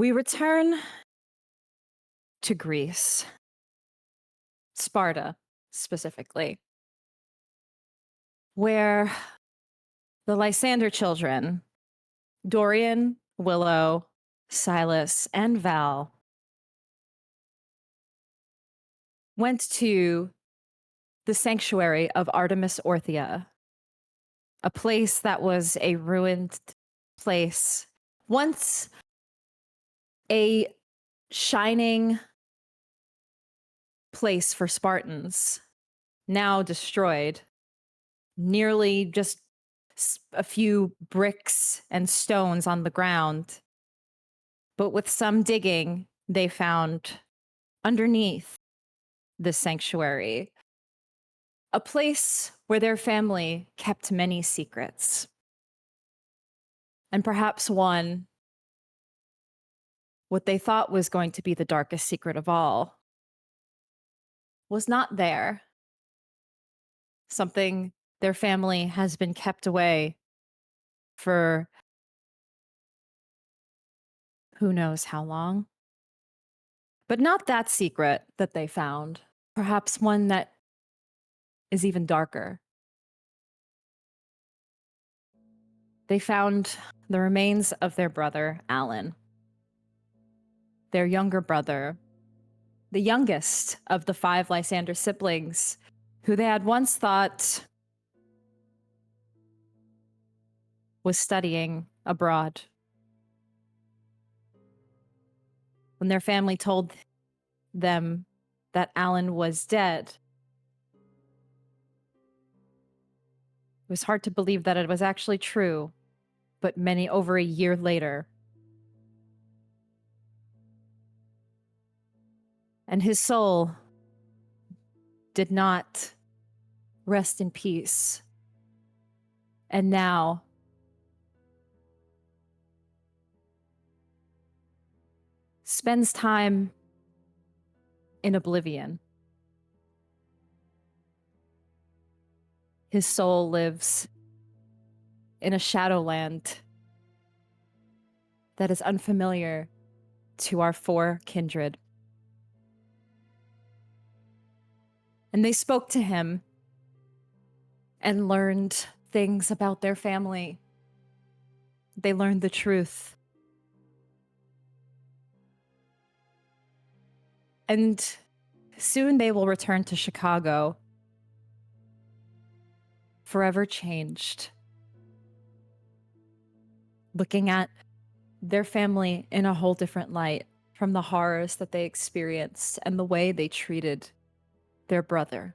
We return to Greece, Sparta specifically, where the Lysander children, Dorian, Willow, Silas, and Val, went to the sanctuary of Artemis Orthia, a place that was a ruined place, once a shining place for Spartans, now destroyed, nearly just a few bricks and stones on the ground. But with some digging, they found underneath the sanctuary a place where their family kept many secrets. And perhaps one, what they thought was going to be the darkest secret of all, was not there. Something their family has been kept away for who knows how long. But not that secret that they found, perhaps one that is even darker. They found the remains of their brother, Alan, their younger brother, the youngest of the 5 Lysander siblings, who they had once thought was studying abroad. When their family told them that Alan was dead, it was hard to believe that it was actually true, but over a year later. And his soul did not rest in peace. And now, spends time in oblivion. His soul lives in a shadowland that is unfamiliar to our 4 kindred. And they spoke to him and learned things about their family. They learned the truth. And soon they will return to Chicago, forever changed, looking at their family in a whole different light from the horrors that they experienced and the way they treated their brother.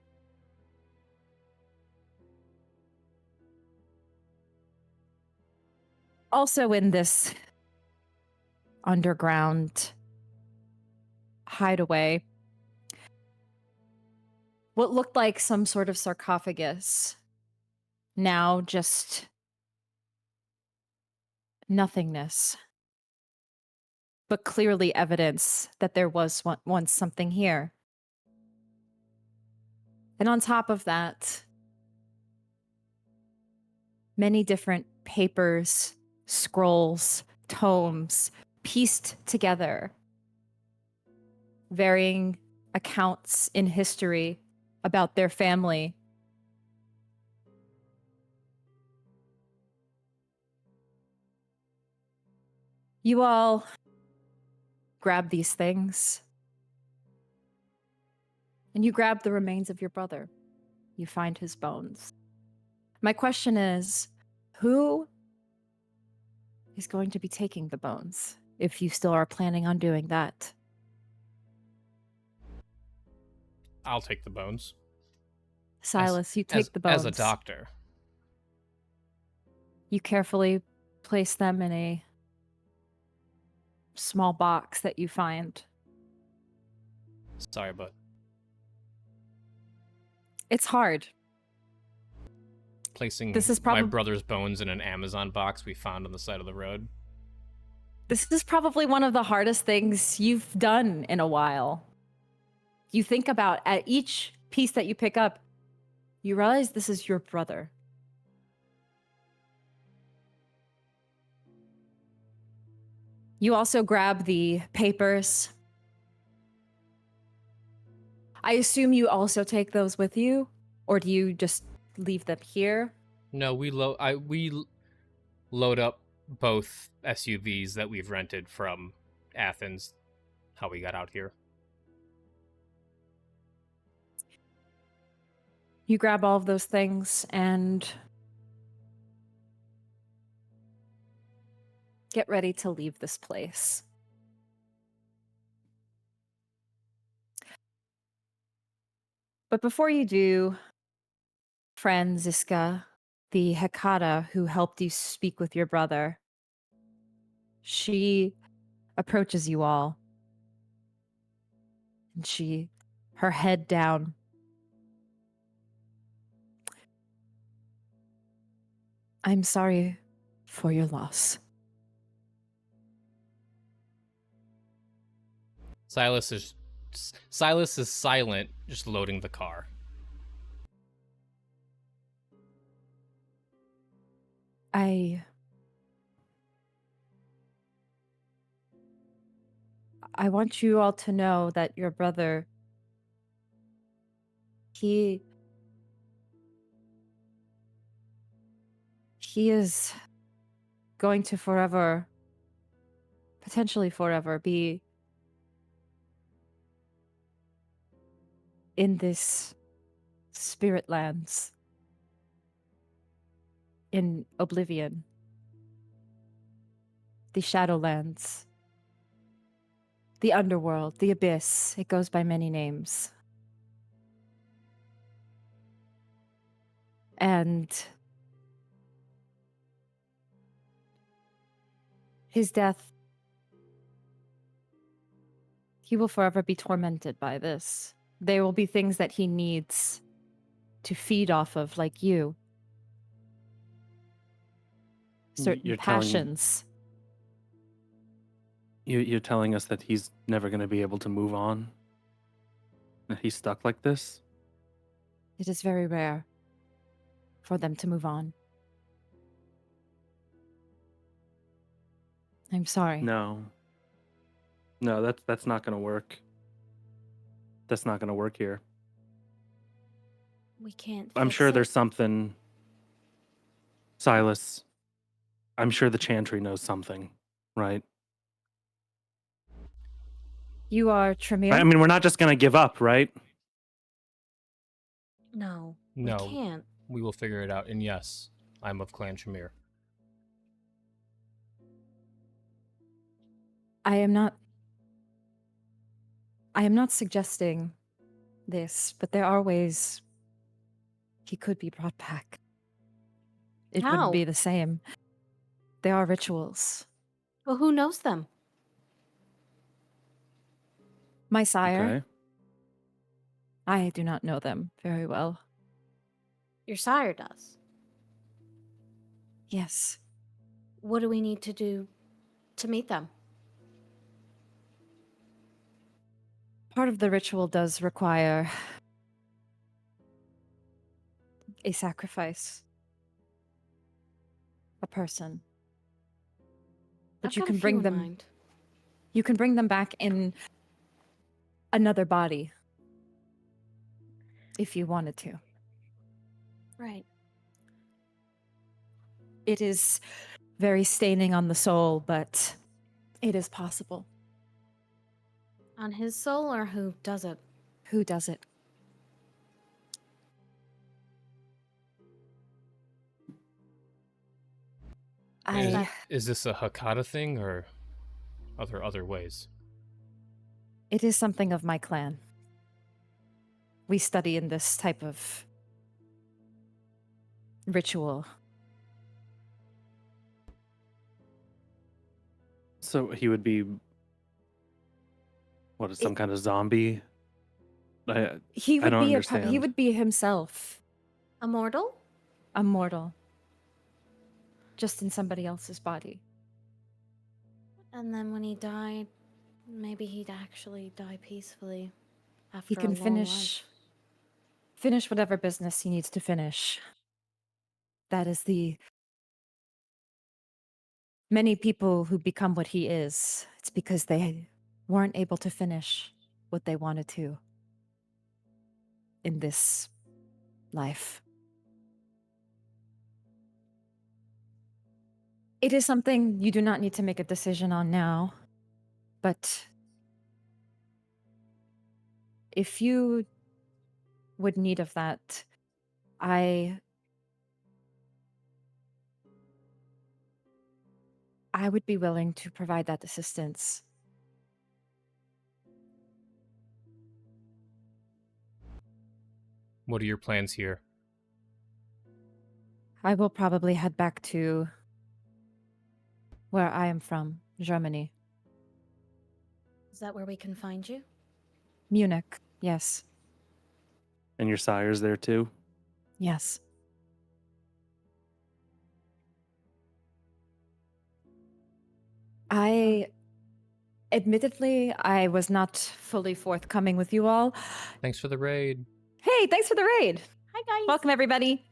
Also in this underground hideaway, what looked like some sort of sarcophagus, now just nothingness, but clearly evidence that there was once something here. And on top of that, many different papers, scrolls, tomes, pieced together, varying accounts in history about their family. You all grab these things, and you grab the remains of your brother. You find his bones. My question is, who is going to be taking the bones, if you still are planning on doing that? I'll take the bones. Silas, you take the bones. As a doctor. You carefully place them in a small box that you find. Sorry, but it's hard. Placing my brother's bones in an Amazon box we found on the side of the road. This is probably one of the hardest things you've done in a while. You think about at each piece that you pick up, you realize this is your brother. You also grab the papers. I assume you also take those with you, or do you just leave them here? No, we load up both SUVs that we've rented from Athens. How we got out here. You grab all of those things and get ready to leave this place. But before you do, friend Ziska, the Hekata who helped you speak with your brother, she approaches you all. And her head down. I'm sorry for your loss. Silas is silent, just loading the car. I want you all to know that your brother, he is going to forever, potentially forever, be in this spirit lands in Oblivion, the Shadowlands, the Underworld, the Abyss. It goes by many names. And his death, he will forever be tormented by this. There will be things that he needs to feed off of, like you. Certain passions. You're telling us that he's never going to be able to move on? That he's stuck like this? It is very rare for them to move on. I'm sorry. No, that's not going to work. That's not going to work here. We can't. I'm sure there's something. Silas, I'm sure the Chantry knows something, right? You are Tremere? I mean, we're not just going to give up, right? No, No, we can't. We will figure it out. And yes, I'm of Clan Tremere. I am not suggesting this, but there are ways he could be brought back. It How? wouldn't be the same. There are rituals. Well, who knows them? My sire, Okay. I do not know them very well. Your sire does. Yes. What do we need to do to meet them? Part of the ritual does require a sacrifice. A person. But I've you got can a few bring in them. mind. You can bring them back in another body. If you wanted to. Right. It is very staining on the soul, but it is possible. On his soul, or who does it? Who does it? Is this a Hakata thing or other ways? It is something of my clan. We study in this type of ritual. So he would be, what is some kind of zombie? He would don't be understand. he would be himself, Immortal? immortal, just in somebody else's body. And then when he died, maybe he'd actually die peacefully after He can a long finish whatever business he needs to finish. That is the many people who become what he is, it's because they weren't able to finish what they wanted to in this life. It is something you do not need to make a decision on now, but if you would need of that, I would be willing to provide that assistance. What are your plans here? I will probably head back to where I am from, Germany. Is that where we can find you? Munich, yes. And your sire's there too? Yes. Admittedly, I was not fully forthcoming with you all. Thanks for the raid. Hey, thanks for the raid. Hi, guys. Welcome, everybody.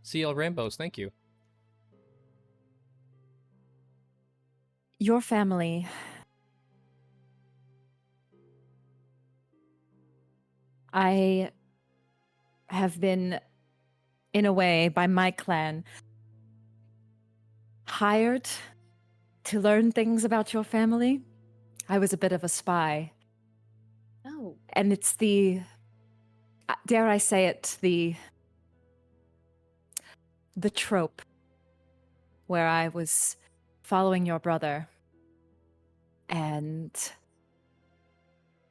CL Rainbows, thank you. Your family. I have been, in a way, by my clan, hired to learn things about your family. I was a bit of a spy. Oh, And it's dare I say it, the trope where I was following your brother and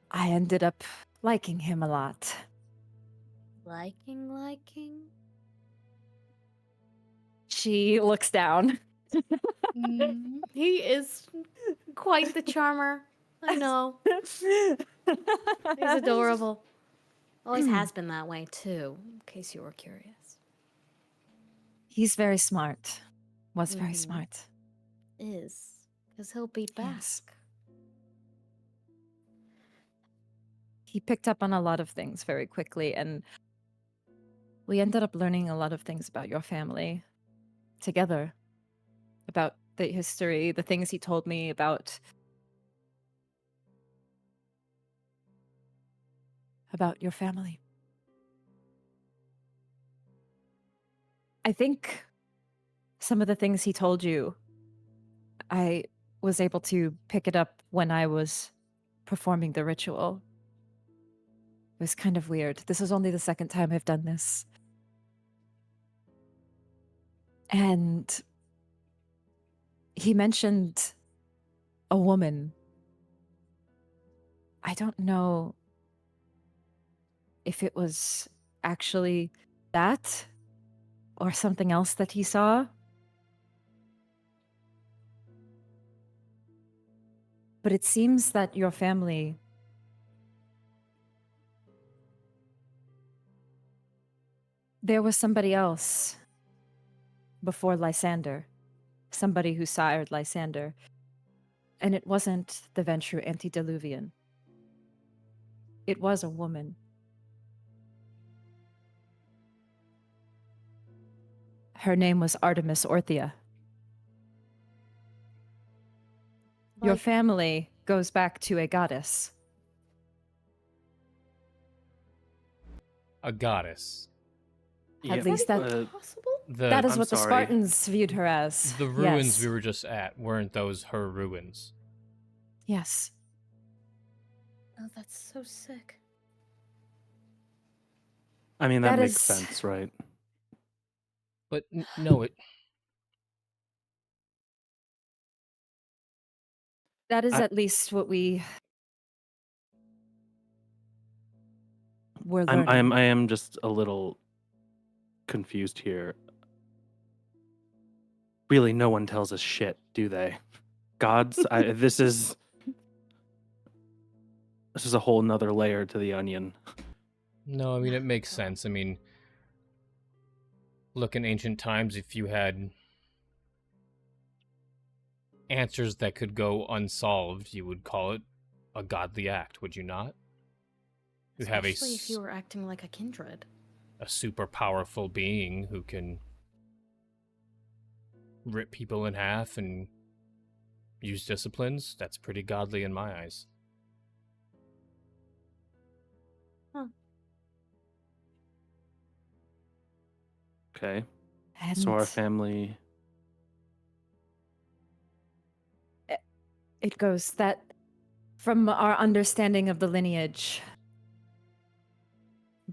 I ended up liking him a lot. liking? She looks down. He is quite the charmer. I know. He's adorable. Always has been that way, too, in case you were curious. He's very smart. Was very Mhm. smart. Is. Because he'll be back. Yes. He picked up on a lot of things very quickly, and we ended up learning a lot of things about your family together. About the history, the things he told me about your family. I think some of the things he told you, I was able to pick it up when I was performing the ritual. It was kind of weird. This was only the second time I've done this. And he mentioned a woman. I don't know if it was actually that or something else that he saw. But it seems that your family there was somebody else before Lysander, somebody who sired Lysander, and it wasn't the Ventrue antediluvian. It was a woman. Her name was Artemis Orthia. Your Like- family goes back to a goddess. A goddess. At least that- possible? That is I'm what the sorry. Spartans viewed her as. The ruins Yes. we were just at, weren't those her ruins? Yes. Oh, that's so sick. I mean, that That makes is- sense, right? But no, That is I- at least what we were I learning. am just a little confused here. Really, no one tells us shit, do they? Gods, this is a whole nother layer to the onion. no, I mean, it makes sense. I mean, look, in ancient times, if you had answers that could go unsolved, you would call it a godly act, would you not? You have Especially if you were acting like a kindred. a super powerful being who can rip people in half and use disciplines, that's pretty godly in my eyes. Okay. And So our family. it goes that from our understanding of the lineage,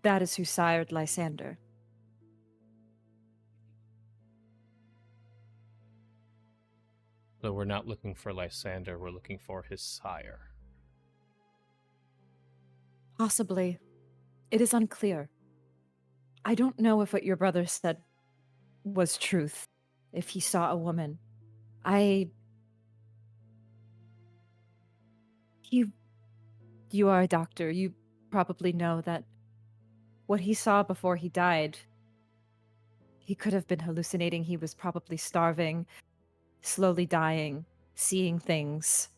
that is who sired Lysander. So we're not looking for Lysander, we're looking for his sire. Possibly. It is unclear. I don't know if what your brother said was truth, if he saw a woman. You are a doctor. You probably know that what he saw before he died, he could have been hallucinating. He was probably starving, slowly dying, seeing things.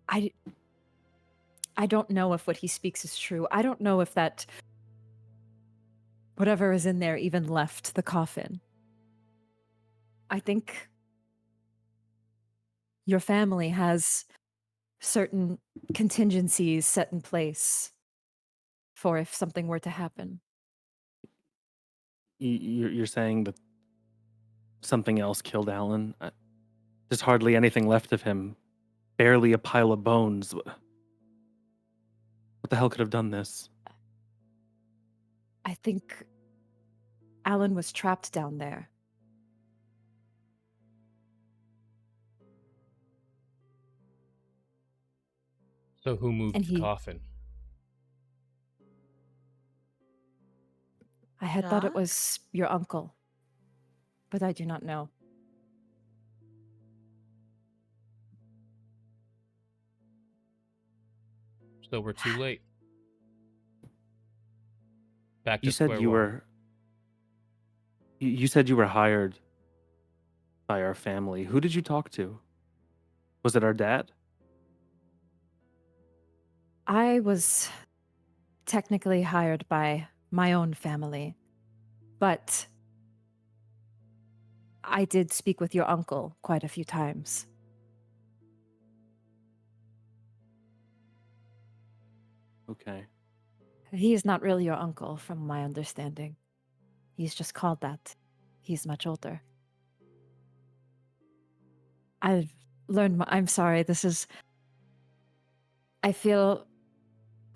I don't know if what he speaks is true. I don't know if that whatever is in there even left the coffin. I think your family has certain contingencies set in place for if something were to happen. You're saying that something else killed Alan? There's hardly anything left of him. Barely a pile of bones. What the hell could have done this? I think Alan was trapped down there. So who moved And the he- coffin? I had thought it Josh? was your uncle, but I do not know. So we're too late. Back to You said square you one. were. You said you were hired by our family. Who did you talk to? Was it our dad? I was technically hired by my own family, but I did speak with your uncle quite a few times. Okay. He is not really your uncle, from my understanding. He's just called that. He's much older. I've learned. I'm sorry. I feel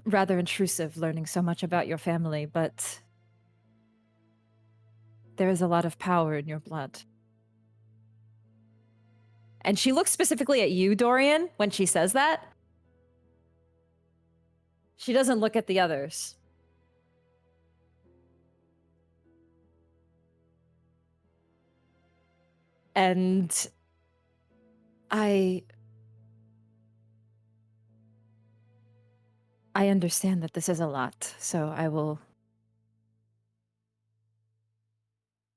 rather intrusive learning so much about your family, but there is a lot of power in your blood. And she looks specifically at you, Dorian, when she says that. She doesn't look at the others. And I understand that this is a lot, so I will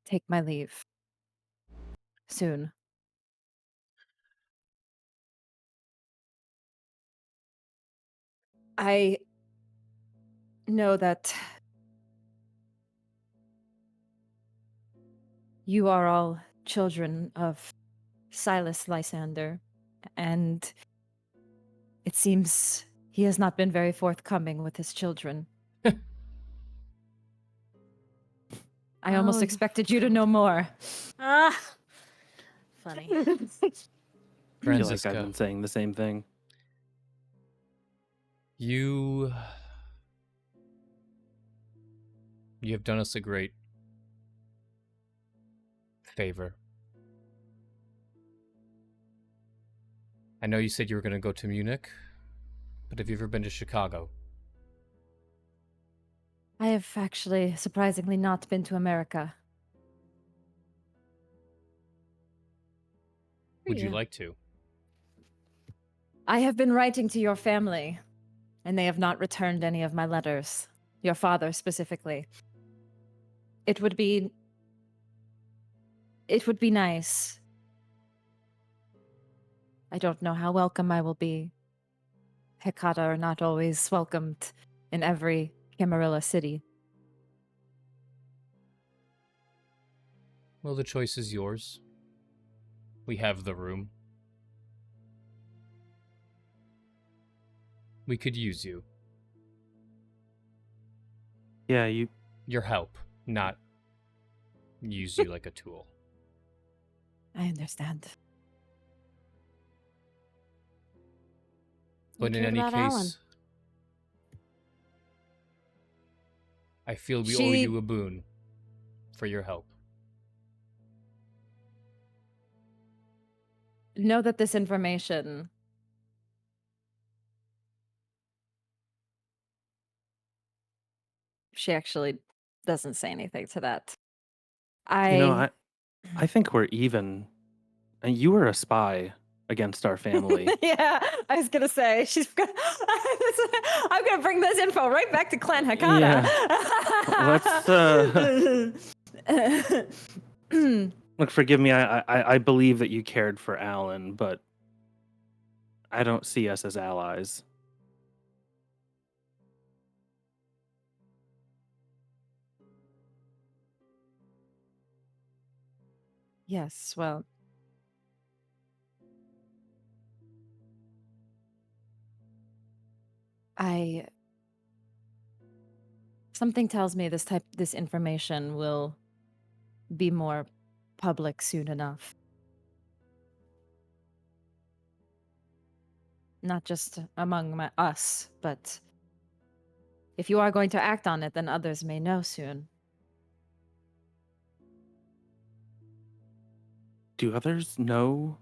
take my leave soon. I know that you are all children of Silas Lysander, and it seems he has not been very forthcoming with his children. I almost Oh, expected you to know more. Ah, funny. I feel like I've Franziska, been saying the same thing. you have done us a great favor. I know you said you were going to go to Munich, but have you ever been to Chicago? I have actually, surprisingly, not been to America. Would you Yeah. like to? I have been writing to your family, and they have not returned any of my letters. Your father, specifically. It would be nice. I don't know how welcome I will be. Hecata are not always welcomed in every Camarilla city. Well, the choice is yours. We have the room. We could use you. Yeah, you. Your help, not use you like a tool. I understand. But in cared any about Alan? case, I feel we owe She- you a boon for your help. Know that this information she actually doesn't say anything to that. I think we're even. And you were a spy against our family. Yeah, I was gonna say I'm gonna bring this info right back to Clan Hakata. Look, forgive me. I believe that you cared for Alan, but I don't see us as allies. Yes, well, something tells me this information will be more public soon enough. Not just among us, but if you are going to act on it, then others may know soon. Do others know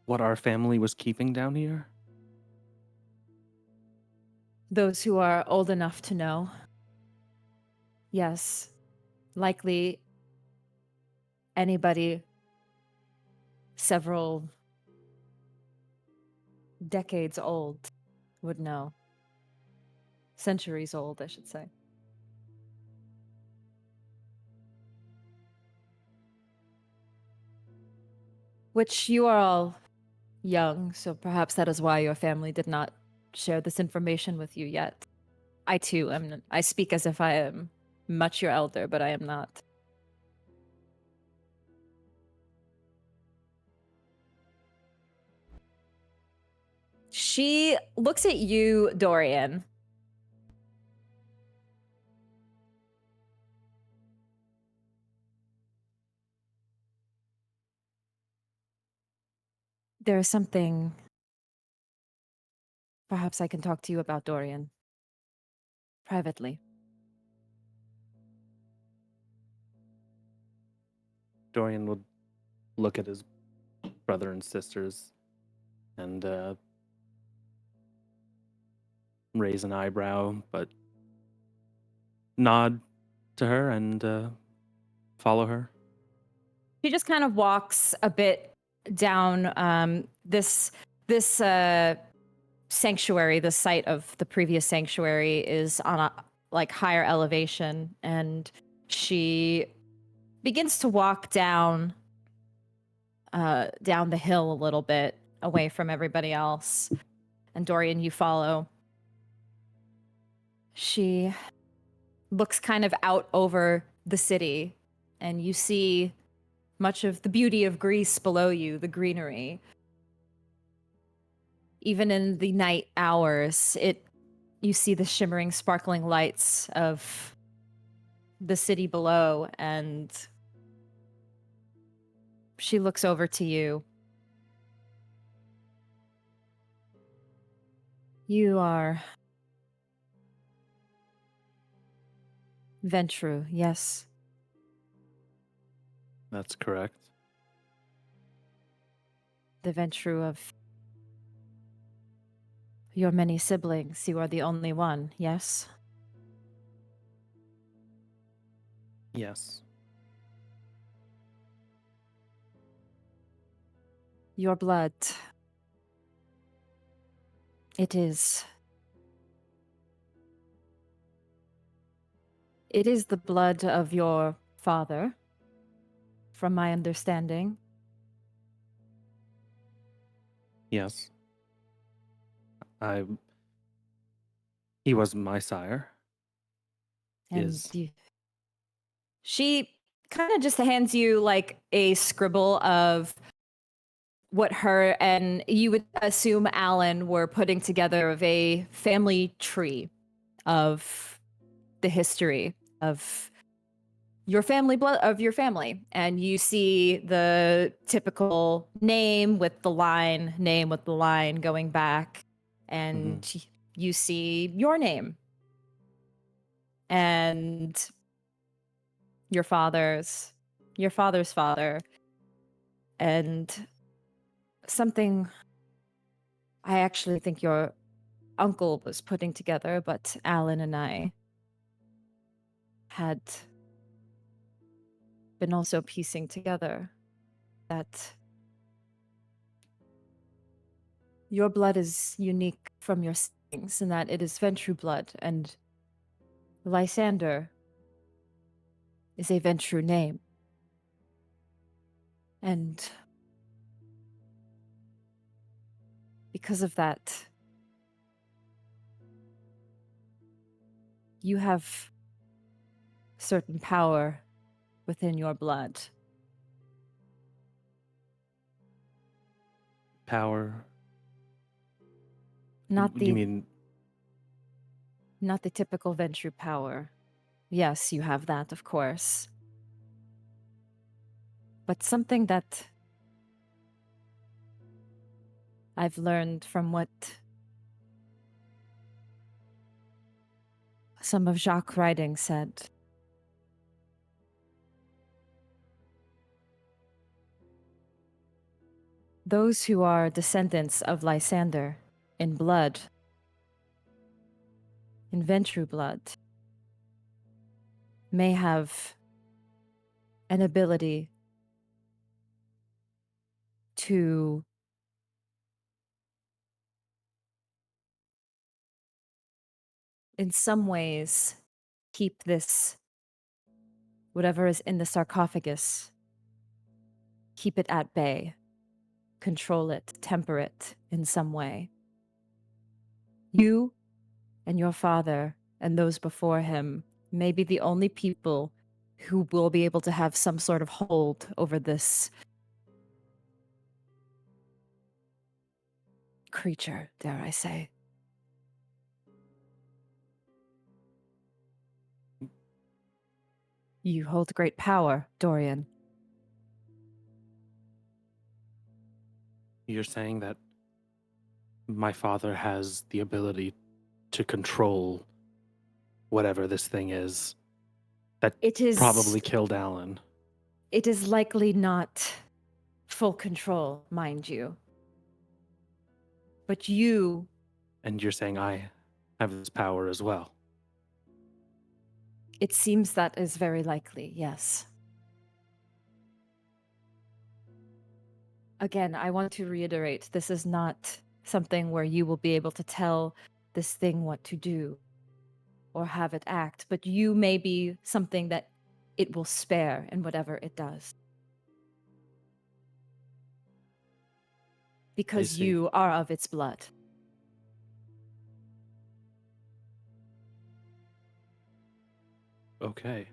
what our family was keeping down here? Those who are old enough to know. Yes, likely anybody several decades old would know. Centuries old, I should say. Which you are all young, so perhaps that is why your family did not share this information with you yet. I too am. I speak as if I am much your elder, but I am not. She looks at you, Dorian. There is something perhaps I can talk to you about, Dorian. Privately. Dorian would look at his brother and sisters and raise an eyebrow, but nod to her and follow her. She just kind of walks a bit down this sanctuary. The site of the previous sanctuary is on a higher elevation, and she begins to walk down the hill a little bit away from everybody else. And Dorian, you follow. She looks kind of out over the city, and you see much of the beauty of Greece below you, the greenery. Even in the night hours, you see the shimmering, sparkling lights of the city below, and she looks over to you. You are Ventrue, yes. That's correct. The Ventrue of your many siblings. You are the only one, yes? Yes. Your blood. It is the blood of your father, from my understanding. Yes. He was my sire. And she kind of just hands you a scribble of what her and you would assume Alan were putting together of a family tree of the history of your family, and you see the typical name with the line going back, and you see your name and your father's father, and something I actually think your uncle was putting together, but Alan and I had been also piecing together that your blood is unique from your siblings, and that it is Ventrue blood, and Lysander is a Ventrue name. And because of that, you have certain power within your blood. Power. Not You the mean not the typical Ventrue power. Yes, you have that, of course. But something that I've learned from what some of Jacques' writing said. Those who are descendants of Lysander in blood, in Ventrue blood, may have an ability to in some ways keep this, whatever is in the sarcophagus, keep it at bay, control it, temper it in some way. You and your father and those before him may be the only people who will be able to have some sort of hold over this creature, dare I say. You hold great power, Dorian. you're saying that my father has the ability to control whatever this thing is that It is probably killed Alan. It is likely not full control, mind you. But you, And you're saying I have this power as well. it seems that is very likely, yes. Again, I want to reiterate, this is not something where you will be able to tell this thing what to do or have it act, but you may be something that it will spare in whatever it does. Because see. you are of its blood. Okay.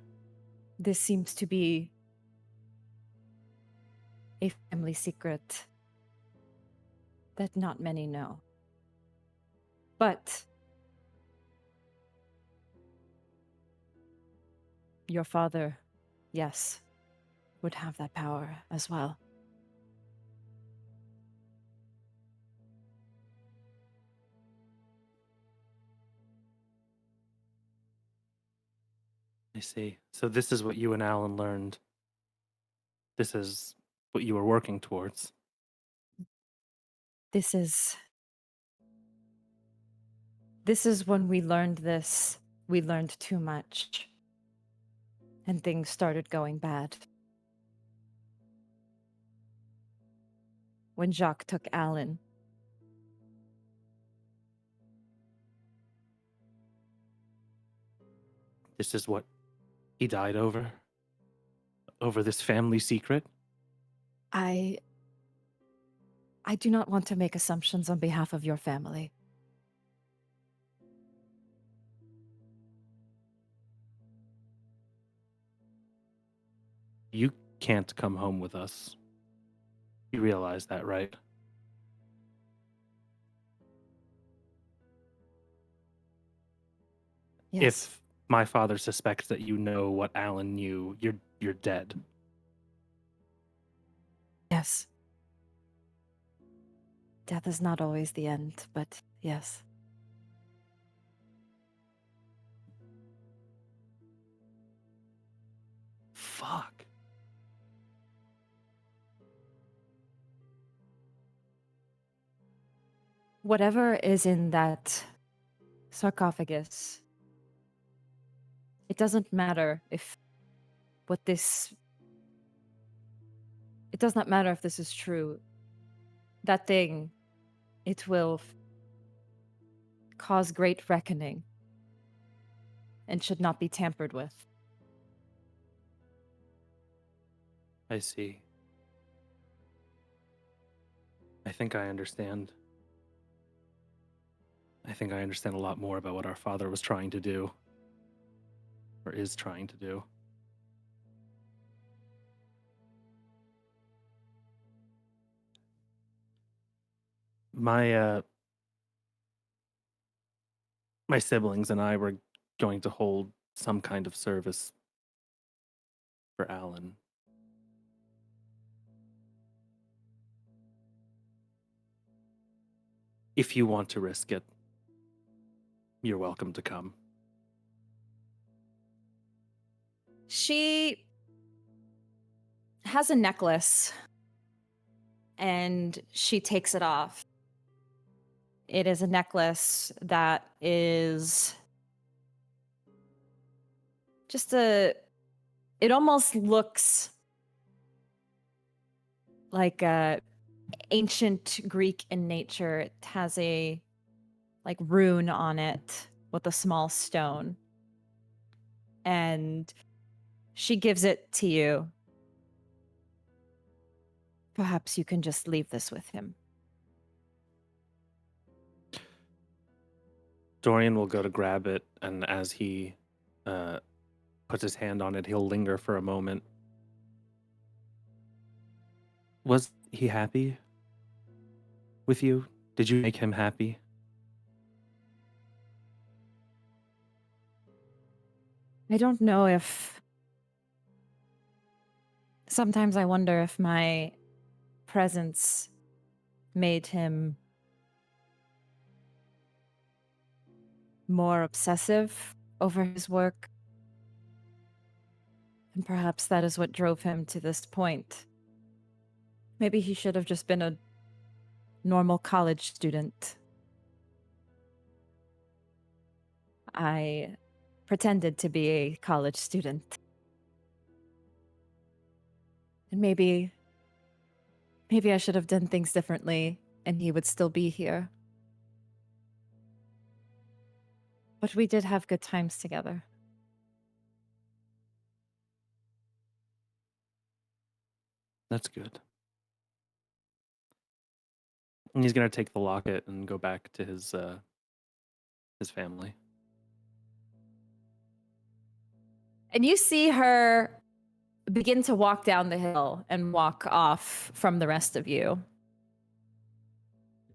This seems to be a family secret that not many know. But your father, yes, would have that power as well. I see. So this is what you and Alan learned. This is what you were working towards. This is when we learned this, we learned too much. And things started going bad. When Jacques took Alan, This is what he died over? Over this family secret? I do not want to make assumptions on behalf of your family. You can't come home with us. You realize that, right? Yes. If my father suspects that you know what Alan knew, you're dead. Yes. Death is not always the end, but yes. Fuck. Whatever is in that sarcophagus, it doesn't matter if what this. It does not matter if this is true. That thing, it will cause great reckoning and should not be tampered with. I see. I think I understand. I think I understand a lot more about what our father was trying to do. Or is trying to do. My my siblings and I were going to hold some kind of service for Alan. If you want to risk it, you're welcome to come. She has a necklace and she takes it off. It is a necklace that is just it almost looks like a ancient Greek in nature. It has a like rune on it with a small stone. And she gives it to you. Perhaps you can just leave this with him. Dorian will go to grab it, and as he puts his hand on it, he'll linger for a moment. Was he happy with you? Did you make him happy? I don't know if... Sometimes I wonder if my presence made him more obsessive over his work. And perhaps that is what drove him to this point. Maybe he should have just been a normal college student. I pretended to be a college student. And maybe I should have done things differently and he would still be here. But we did have good times together. That's good. And he's gonna take the locket and go back to his family. And you see her begin to walk down the hill and walk off from the rest of you.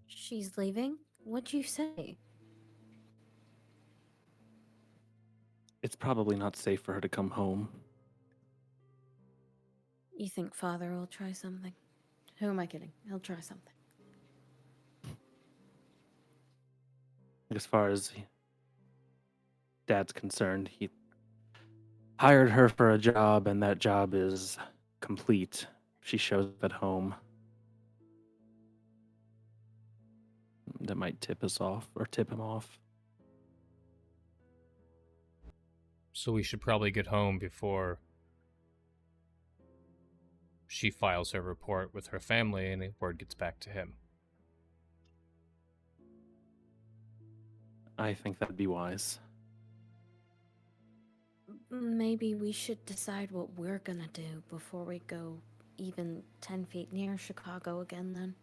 She's leaving? What'd you say? It's probably not safe for her to come home. You think father will try something? Who am I kidding? He'll try something. As far as Dad's concerned, he hired her for a job, and that job is complete. She shows up at home. That might tip us off, or tip him off. So we should probably get home before she files her report with her family and word gets back to him. I think that'd be wise. Maybe we should decide what we're gonna do before we go even 10 feet near Chicago again, then.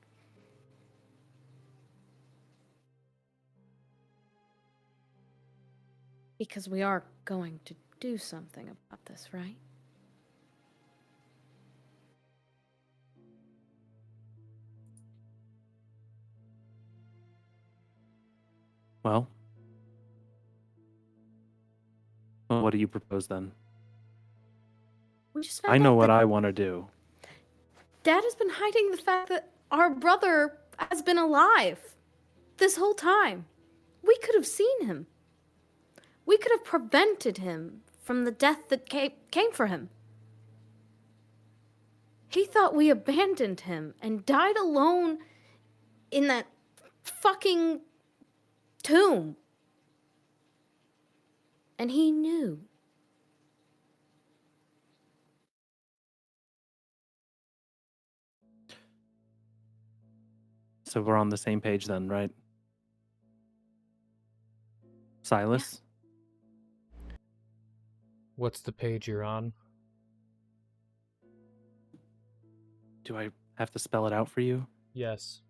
Because we are going to do something about this, right? Well, what do you propose then? We just found I know out what that I want to do. Dad has been hiding the fact that our brother has been alive this whole time. We could have seen him. We could have prevented him from the death that came for him. He thought we abandoned him and died alone in that fucking tomb. And he knew. So we're on the same page then, right? Silas? What's the page you're on? Do I have to spell it out for you? Yes.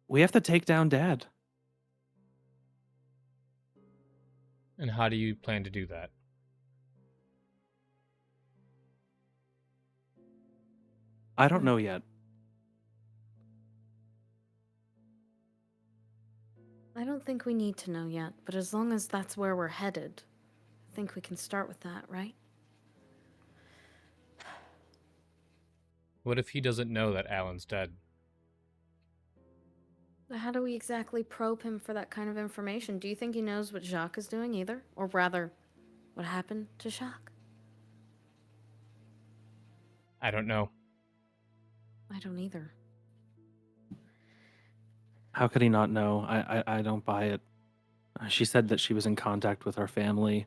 We have to take down Dad. And how do you plan to do that? I don't know yet. I don't think we need to know yet, but as long as that's where we're headed, I think we can start with that, right? What if he doesn't know that Alan's dead? How do we exactly probe him for that kind of information? Do you think he knows what Jacques is doing either? Or rather, what happened to Jacques? I don't know. I don't either. How could he not know? I don't buy it. She said that she was in contact with our family.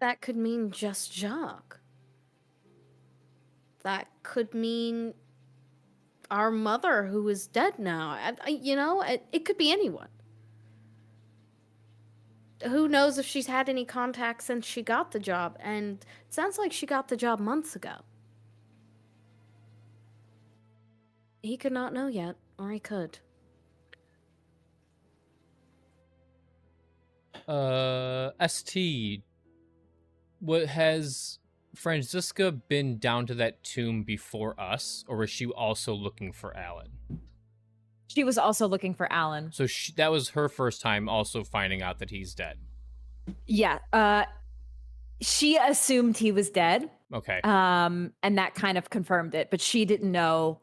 That could mean just Jacques. That could mean our mother, who is dead now. It could be anyone. Who knows if she's had any contact since she got the job? And it sounds like she got the job months ago. He could not know yet, or he could. ST, what has Franziska been down to that tomb before us, or was she also looking for Alan? She was also looking for Alan. So that was her first time also finding out that he's dead. Yeah. She assumed he was dead. Okay. And that kind of confirmed it, but she didn't know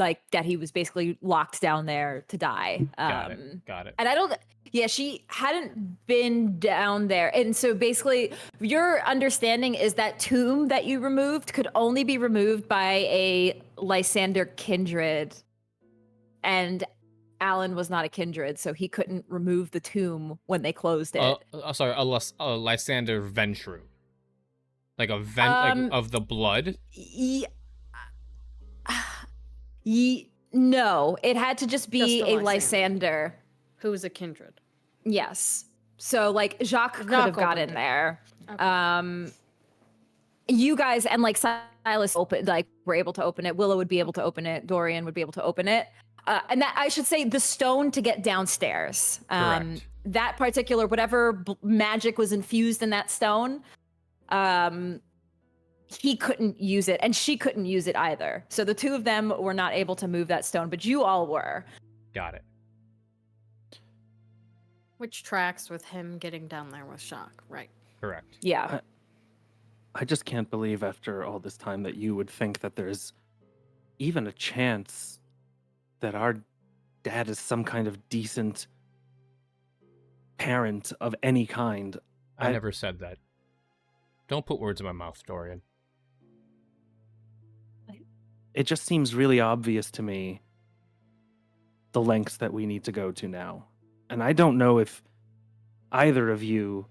like that he was basically locked down there to die. Got it. And she hadn't been down there. And so basically your understanding is that tomb that you removed could only be removed by a Lysander kindred. And Alan was not a kindred, so he couldn't remove the tomb when they closed it. Sorry, a Lysander Ventrue. Like a like of the blood? No, it had to just be Just a Lysander. Who is a kindred. Yes. So like Jacques could have got in there. Okay. You guys and like Silas were able to open it. Willow would be able to open it. Dorian would be able to open it. And that I should say the stone to get downstairs. Correct. That particular whatever magic was infused in that stone. He couldn't use it, and she couldn't use it either. So the two of them were not able to move that stone, but you all were. Got it. Which tracks with him getting down there with Jacques, right? Correct. Yeah. I just can't believe after all this time that you would think that there's even a chance that our dad is some kind of decent parent of any kind. I never said that. Don't put words in my mouth, Dorian. It just seems really obvious to me the lengths that we need to go to now. And I don't know if either of you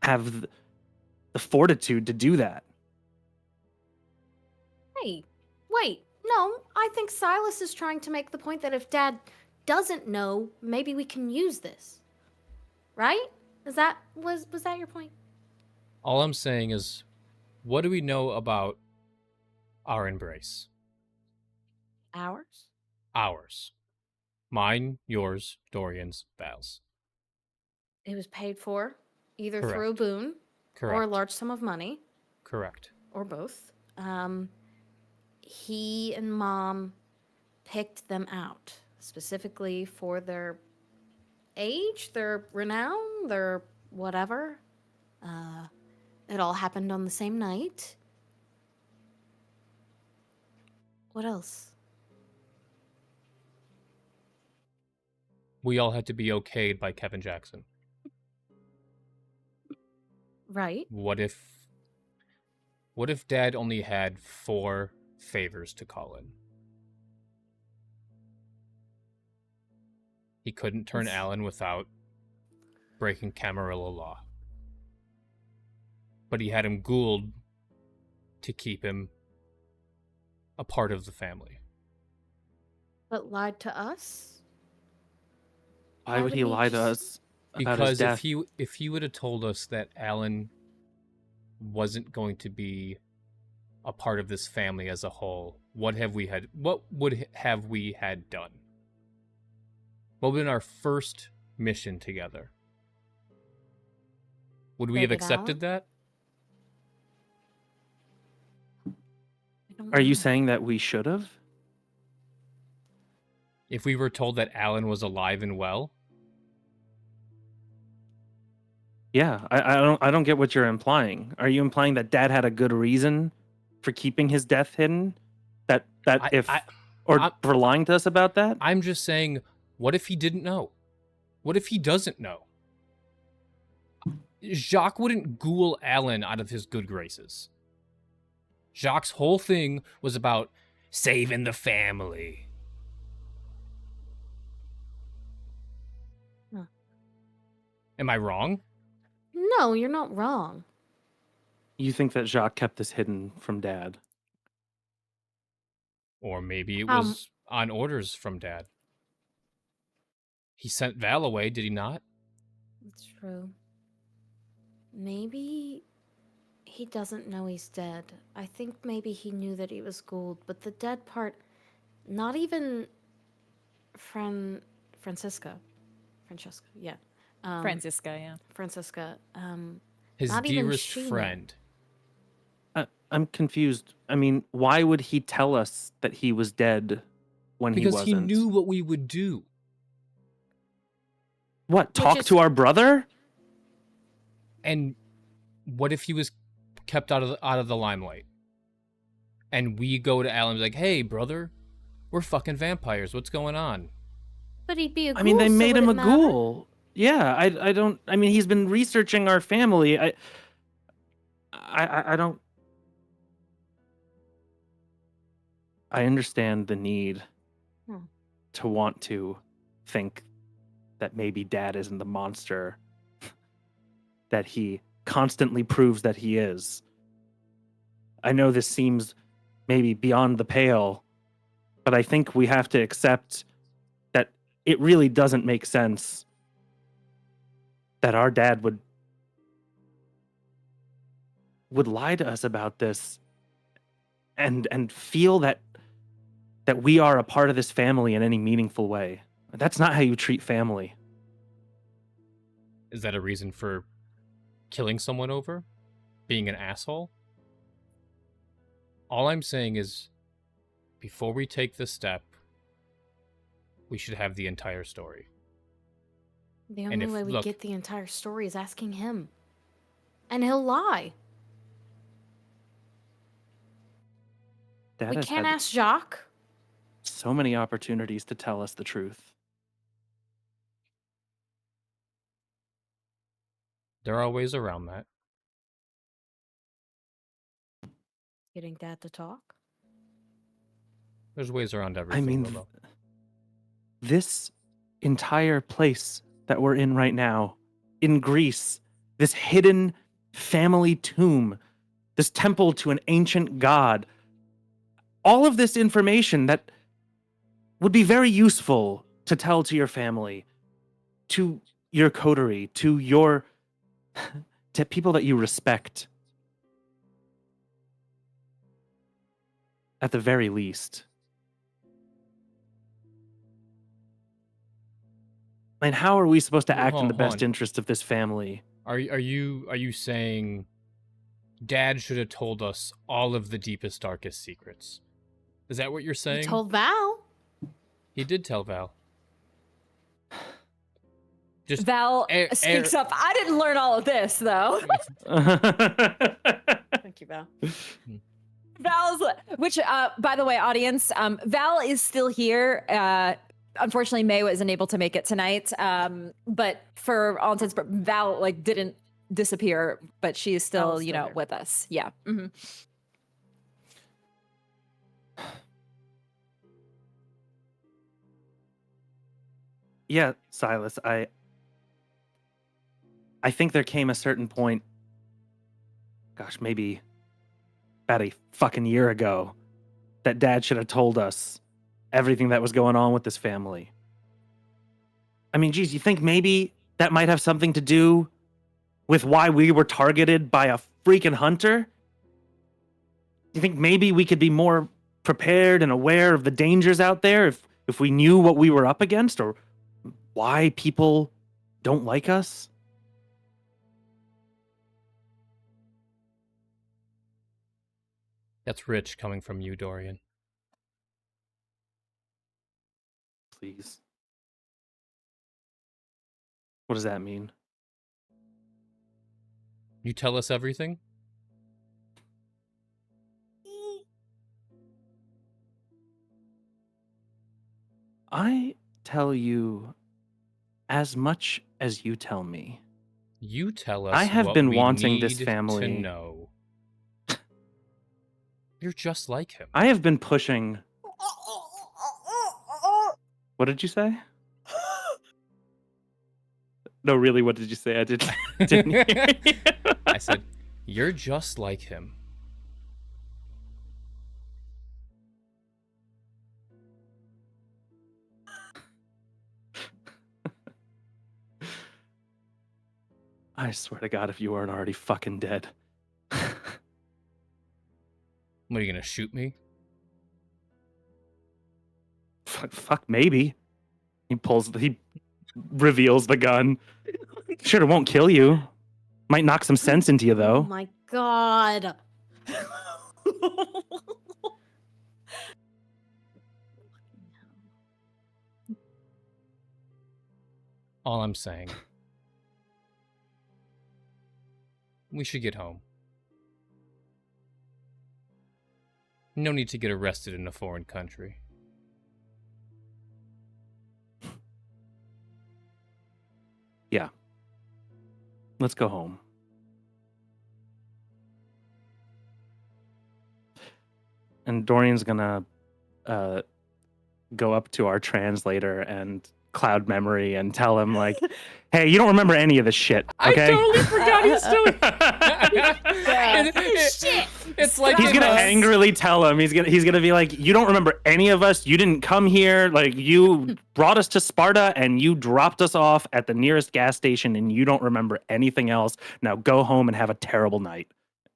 have the fortitude to do that. Hey, wait. No, I think Silas is trying to make the point that if Dad doesn't know, maybe we can use this. Right? Was that your point? All I'm saying is, what do we know about our embrace? Ours? Ours. Mine, yours, Dorian's, Val's. It was paid for either Correct. through a boon Correct. or a large sum of money. Correct. Or both. he and Mom picked them out specifically for their age, their renown, their whatever. It all happened on the same night. What else? We all had to be okayed by Kevin Jackson. Right. What if Dad only had 4 favors to call in? He couldn't turn That's- Alan without breaking Camarilla law. But he had him ghouled to keep him a part of the family. But lied to us? Why would he lie to us about his Because death? if he would have told us that Alan wasn't going to be a part of this family as a whole, what would have we had done? What would have been our first mission together? Would we have David accepted Allen? that? I don't Are you know. saying that we should have? If we were told that Alan was alive and well? Yeah, I don't get what you're implying. Are you implying that Dad had a good reason for keeping his death hidden? Or I'm- for lying to us about that? I'm just saying, what if he didn't know? What if he doesn't know? Jacques wouldn't ghoul Alan out of his good graces. Jacques' whole thing was about saving the family. Huh. Am I wrong? No, you're not wrong. You think that Jacques kept this hidden from Dad? Or maybe it Um, was on orders from Dad. He sent Val away, did he not? That's true. Maybe he doesn't know he's dead. I think maybe he knew that he was ghouled, but the dead part, not even Francesca, yeah. Francisca, yeah. Francesca. His Not even dearest she knew. friend. I'm confused. I mean, why would he tell us that he was dead when Because he he wasn't? knew what we would do. What, talk is- to our brother? And what if he was kept out of the limelight? And we go to Alan and be like, hey, brother, we're fucking vampires. What's going on? But he'd be a ghoul. I mean, they so made would him it a matter? ghoul. Yeah, I don't. I mean, he's been researching our family. I don't. I understand the need Hmm. to want to think that maybe Dad isn't the monster that he constantly proves that he is. I know this seems maybe beyond the pale, but I think we have to accept that it really doesn't make sense that our dad would lie to us about this and feel that we are a part of this family in any meaningful way. That's not how you treat family. Is that a reason for killing someone over? Being an asshole? All I'm saying is, before we take this step, we should have the entire story. The And only if- way we look- get the entire story is asking him. And he'll lie. Dad We has can't had ask Jacques. so many opportunities to tell us the truth. There are ways around that. Getting Dad to talk. There's ways around everything, mean, Willow. This entire place that we're in right now, in Greece, this hidden family tomb, this temple to an ancient god, all of this information that would be very useful to tell to your family, to your coterie, to your to people that you respect. At the very least. And how are we supposed to act in the Hold best on. interest of this family? Are you saying Dad should have told us all of the deepest, darkest secrets? Is that what you're saying? You told Val. He did tell Val. Just Val speaks up. I didn't learn all of this, though. Thank you, Val. Val's, which, by the way, audience, Val is still here. Unfortunately, May wasn't able to make it tonight. But for all intents, Val like didn't disappear, but she is still, Val's you still know, here. with us. Yeah. Mm-hmm. Yeah, Silas, I think there came a certain point, gosh, maybe about a fucking year ago, that Dad should have told us everything that was going on with this family. I mean, geez, you think maybe that might have something to do with why we were targeted by a freaking hunter? You think maybe we could be more prepared and aware of the dangers out there if we knew what we were up against, or why people don't like us? That's rich coming from you, Dorian. Please. What does that mean? You tell us everything? I tell you as much as you tell me. You tell us I have what been we wanting this need family to know. You're just like him. I have been pushing. What did you say? No, really, what did you say? I didn't hear you. I said, you're just like him. I swear to God, if you weren't already fucking dead. What, are you gonna shoot me? Fuck, maybe. He reveals the gun. Sure, it won't kill you. Might knock some sense into you, Oh though. my God. All I'm saying. We should get home. No need to get arrested in a foreign country. Yeah. Let's go home. And Dorian's gonna go up to our translator and cloud memory and tell him, like, hey, you don't remember any of this shit, okay? I totally forgot he's still Shit. It's like He's gonna us. angrily tell him. He's gonna be like, you don't remember any of us. You didn't come here. Like, you brought us to Sparta and you dropped us off at the nearest gas station and you don't remember anything else. Now go home and have a terrible night.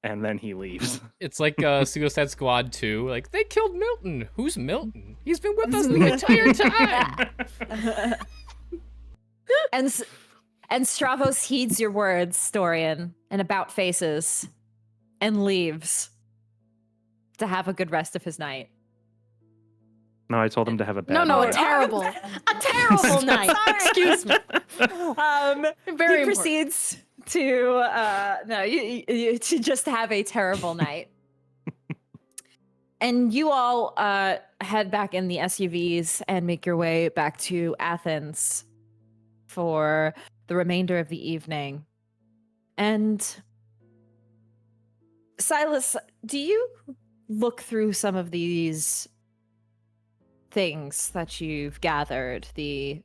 And then he leaves. It's like Suicide Squad 2. Like, they killed Milton. Who's Milton? He's been with us the entire time. And Stravos heeds your words, Dorian, and about faces, and leaves to have a good rest of his night. No, I told him to have a bad No, night. a terrible night. Sorry. Excuse me. Very he important. proceeds to to just have a terrible night. And you all head back in the SUVs and make your way back to Athens for the remainder of the evening. And Silas, do you look through some of these things that you've gathered, the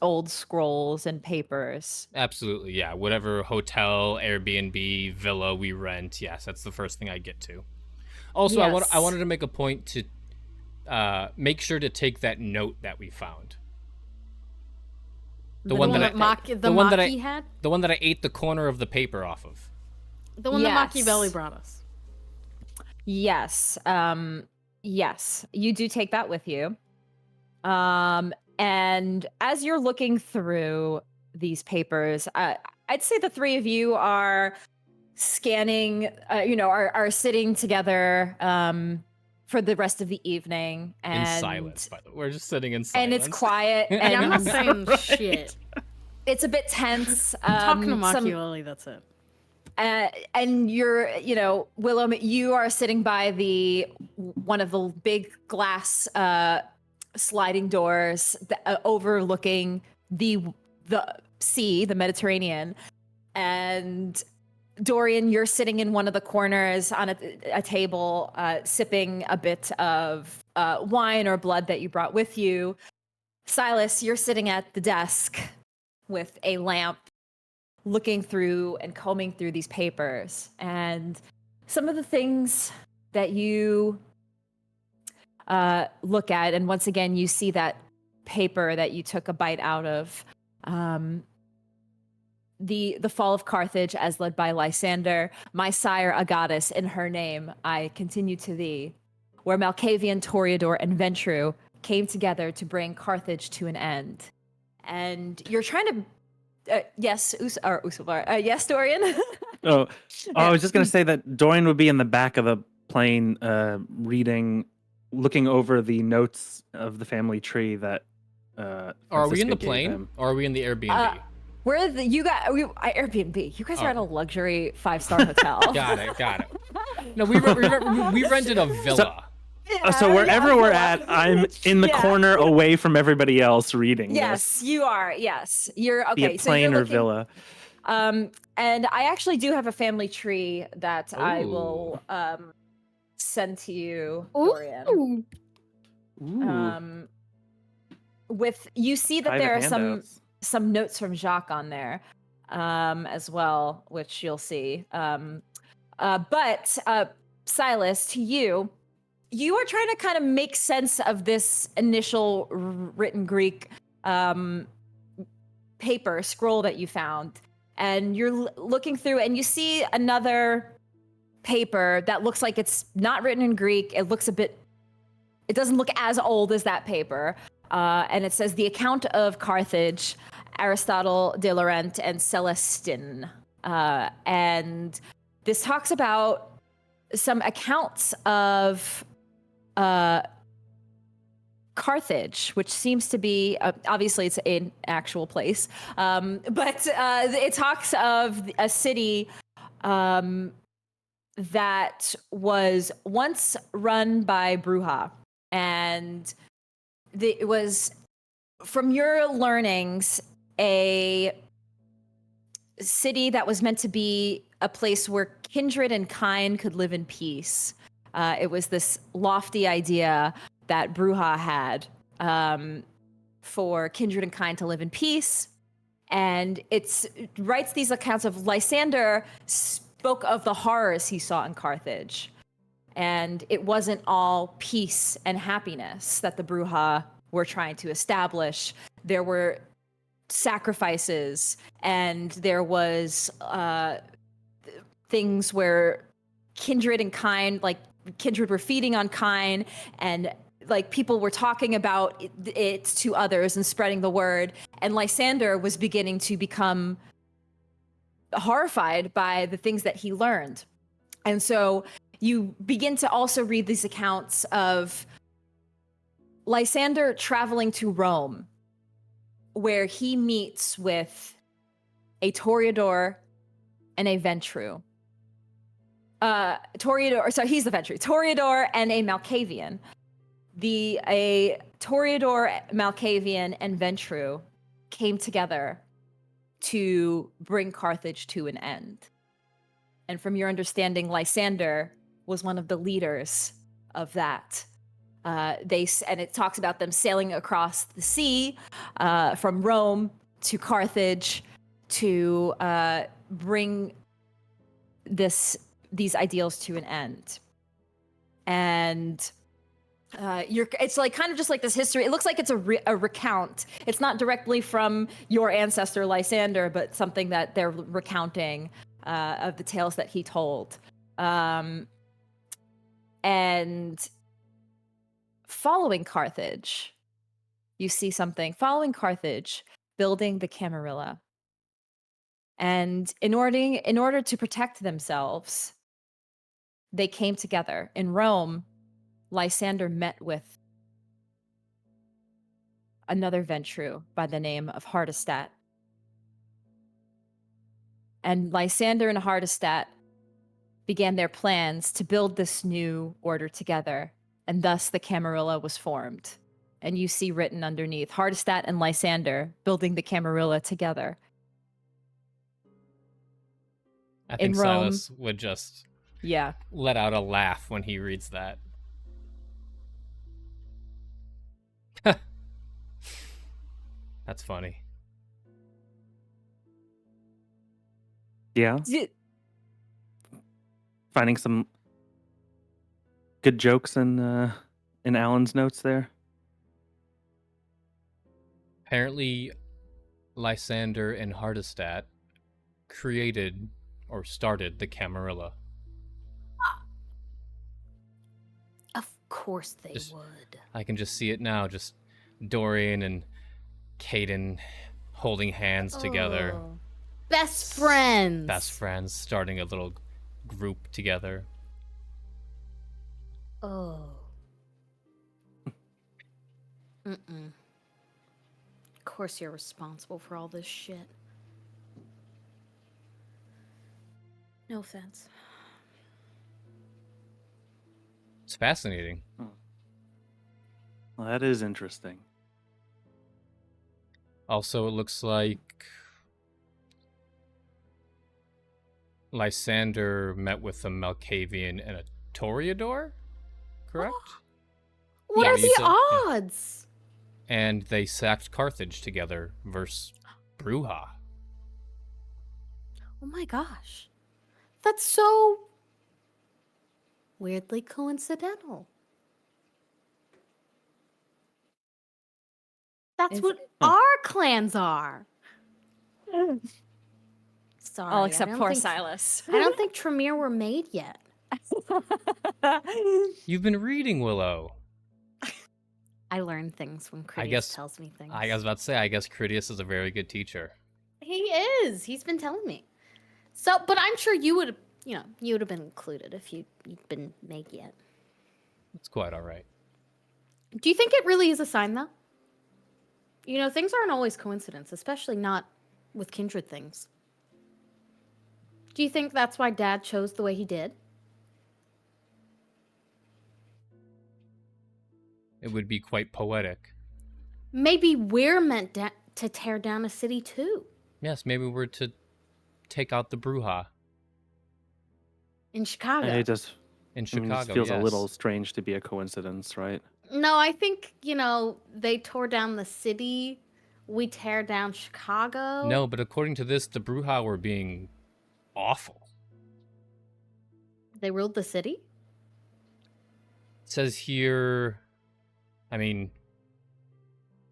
old scrolls and papers? Absolutely, yeah. Whatever hotel, Airbnb, villa we rent, yes, that's the first thing I get to. Also, Yes. I wanted to make a point to make sure to take that note that we found. The one that Maki had? The one that I ate the corner of the paper off of. The one that Yes. Machiavelli brought us. Yes. Yes, you do take that with you. And as you're looking through these papers, I'd say the three of you are scanning, are sitting together, for the rest of the evening. In And silence, by the way. We're just sitting in silence. and it's quiet. Yeah, And Yeah, I'm not Right. saying shit. it's a bit tense. I'm talking to some- Machiavelli, that's it. and you're, Willow, you are sitting by one of the big glass sliding doors overlooking the sea, the Mediterranean. And Dorian, you're sitting in one of the corners on a table, sipping a bit of wine or blood that you brought with you. Silas, you're sitting at the desk with a lamp, looking through and combing through these papers. And some of the things that you look at, and once again, you see that paper that you took a bite out of, the fall of Carthage as led by Lysander, my sire, a goddess, in her name, I continue to thee, where Malkavian, Toreador, and Ventrue came together to bring Carthage to an end. And you're trying to yes, UsulBard. Yes, Dorian. I was just going to say that Dorian would be in the back of the plane, looking over the notes of the family tree that. Are we in the Francisca gave plane him. or are we in the Airbnb? Where Airbnb? You guys are at a luxury 5-star hotel. Got it. No, we rented a villa. So wherever we're at, I'm in the Yeah. corner away from everybody else reading Yes, this. you are. Yes, you're Be okay. it So you're plane or looking, villa. and I actually do have a family tree that I Ooh. will send to you, Dorian. Ooh. Ooh, With you see that private there are handouts. some notes from Jacques on there, as well, which you'll see. But Silas, to you are trying to kind of make sense of this initial written Greek scroll that you found, and you're looking through, and you see another paper that looks like it's not written in Greek. It doesn't look as old as that paper. And it says the account of Carthage, Aristotle, De Laurent, and Celestin. And this talks about some accounts of Carthage, which seems to be, obviously it's an actual place, but it talks of a city that was once run by Bruja. And it was, from your learnings, a city that was meant to be a place where kindred and kind could live in peace. It was this lofty idea that Bruja had for kindred and kind to live in peace. And it writes these accounts of Lysander spoke of the horrors he saw in Carthage. And it wasn't all peace and happiness that the Bruja were trying to establish. There were sacrifices, and there was things where kindred and kind, like kindred were feeding on kind, and like people were talking about it to others and spreading the word. And Lysander was beginning to become horrified by the things that he learned. And so you begin to also read these accounts of Lysander traveling to Rome, where he meets with a Toreador and a Ventrue. He's the Ventrue. Toreador and a Malkavian. A Toreador, Malkavian, and Ventrue came together to bring Carthage to an end. And from your understanding, Lysander was one of the leaders of that. And it talks about them sailing across the sea from Rome to Carthage to bring these ideals to an end. And it's like kind of just like this history. It looks like it's a recount. It's not directly from your ancestor Lysander, but something that they're recounting of the tales that he told. And following Carthage, you see something. Following Carthage, building the Camarilla. And in order to protect themselves, they came together. In Rome, Lysander met with another Ventrue by the name of Hardestat. And Lysander and Hardestat began their plans to build this new order together, and thus the Camarilla was formed. And you see written underneath, Hardestat and Lysander building the Camarilla together. I think In Rome. Silas would just Yeah. let out a laugh when he reads that. That's funny. Yeah, D- finding some good jokes in Alan's notes there. Apparently, Lysander and Hardestat created or started the Camarilla. Of course they Just- would. I can just see it now. Just Dorian and Kayden holding hands together. Oh. Best friends. Best friends starting a little group together. Oh. Mm-mm. Of course you're responsible for all this shit. No offense. It's fascinating. Well, that is interesting. Also, it looks like Lysander met with a Malkavian and a Toreador, correct? What Yeah, are you the said- yeah. odds? And they sacked Carthage together versus Bruja. Oh my gosh. That's so weirdly coincidental. That's Is what it? our clans are. Sorry. All I except don't poor think- Silas. I don't think Tremere were made yet. You've been reading Willow. I learn things when Critias guess- tells me things. I was about to say, I guess Critias is a very good teacher. He is. He's been telling me. So, but I'm sure you would have, you would have been included if you'd been made yet. It's quite all right. Do you think it really is a sign, though? Things aren't always coincidence, especially not with kindred things. Do you think that's why Dad chose the way he did? It would be quite poetic. Maybe we're meant to tear down a city, too. Yes, maybe we're to take out the Bruja In Chicago. It just, in I Chicago. mean, it just feels a yes. little strange to be a coincidence, right? No, I think, they tore down the city. We tear down Chicago. No, but according to this, the Bruja were being awful. They ruled the city? It says here, I mean,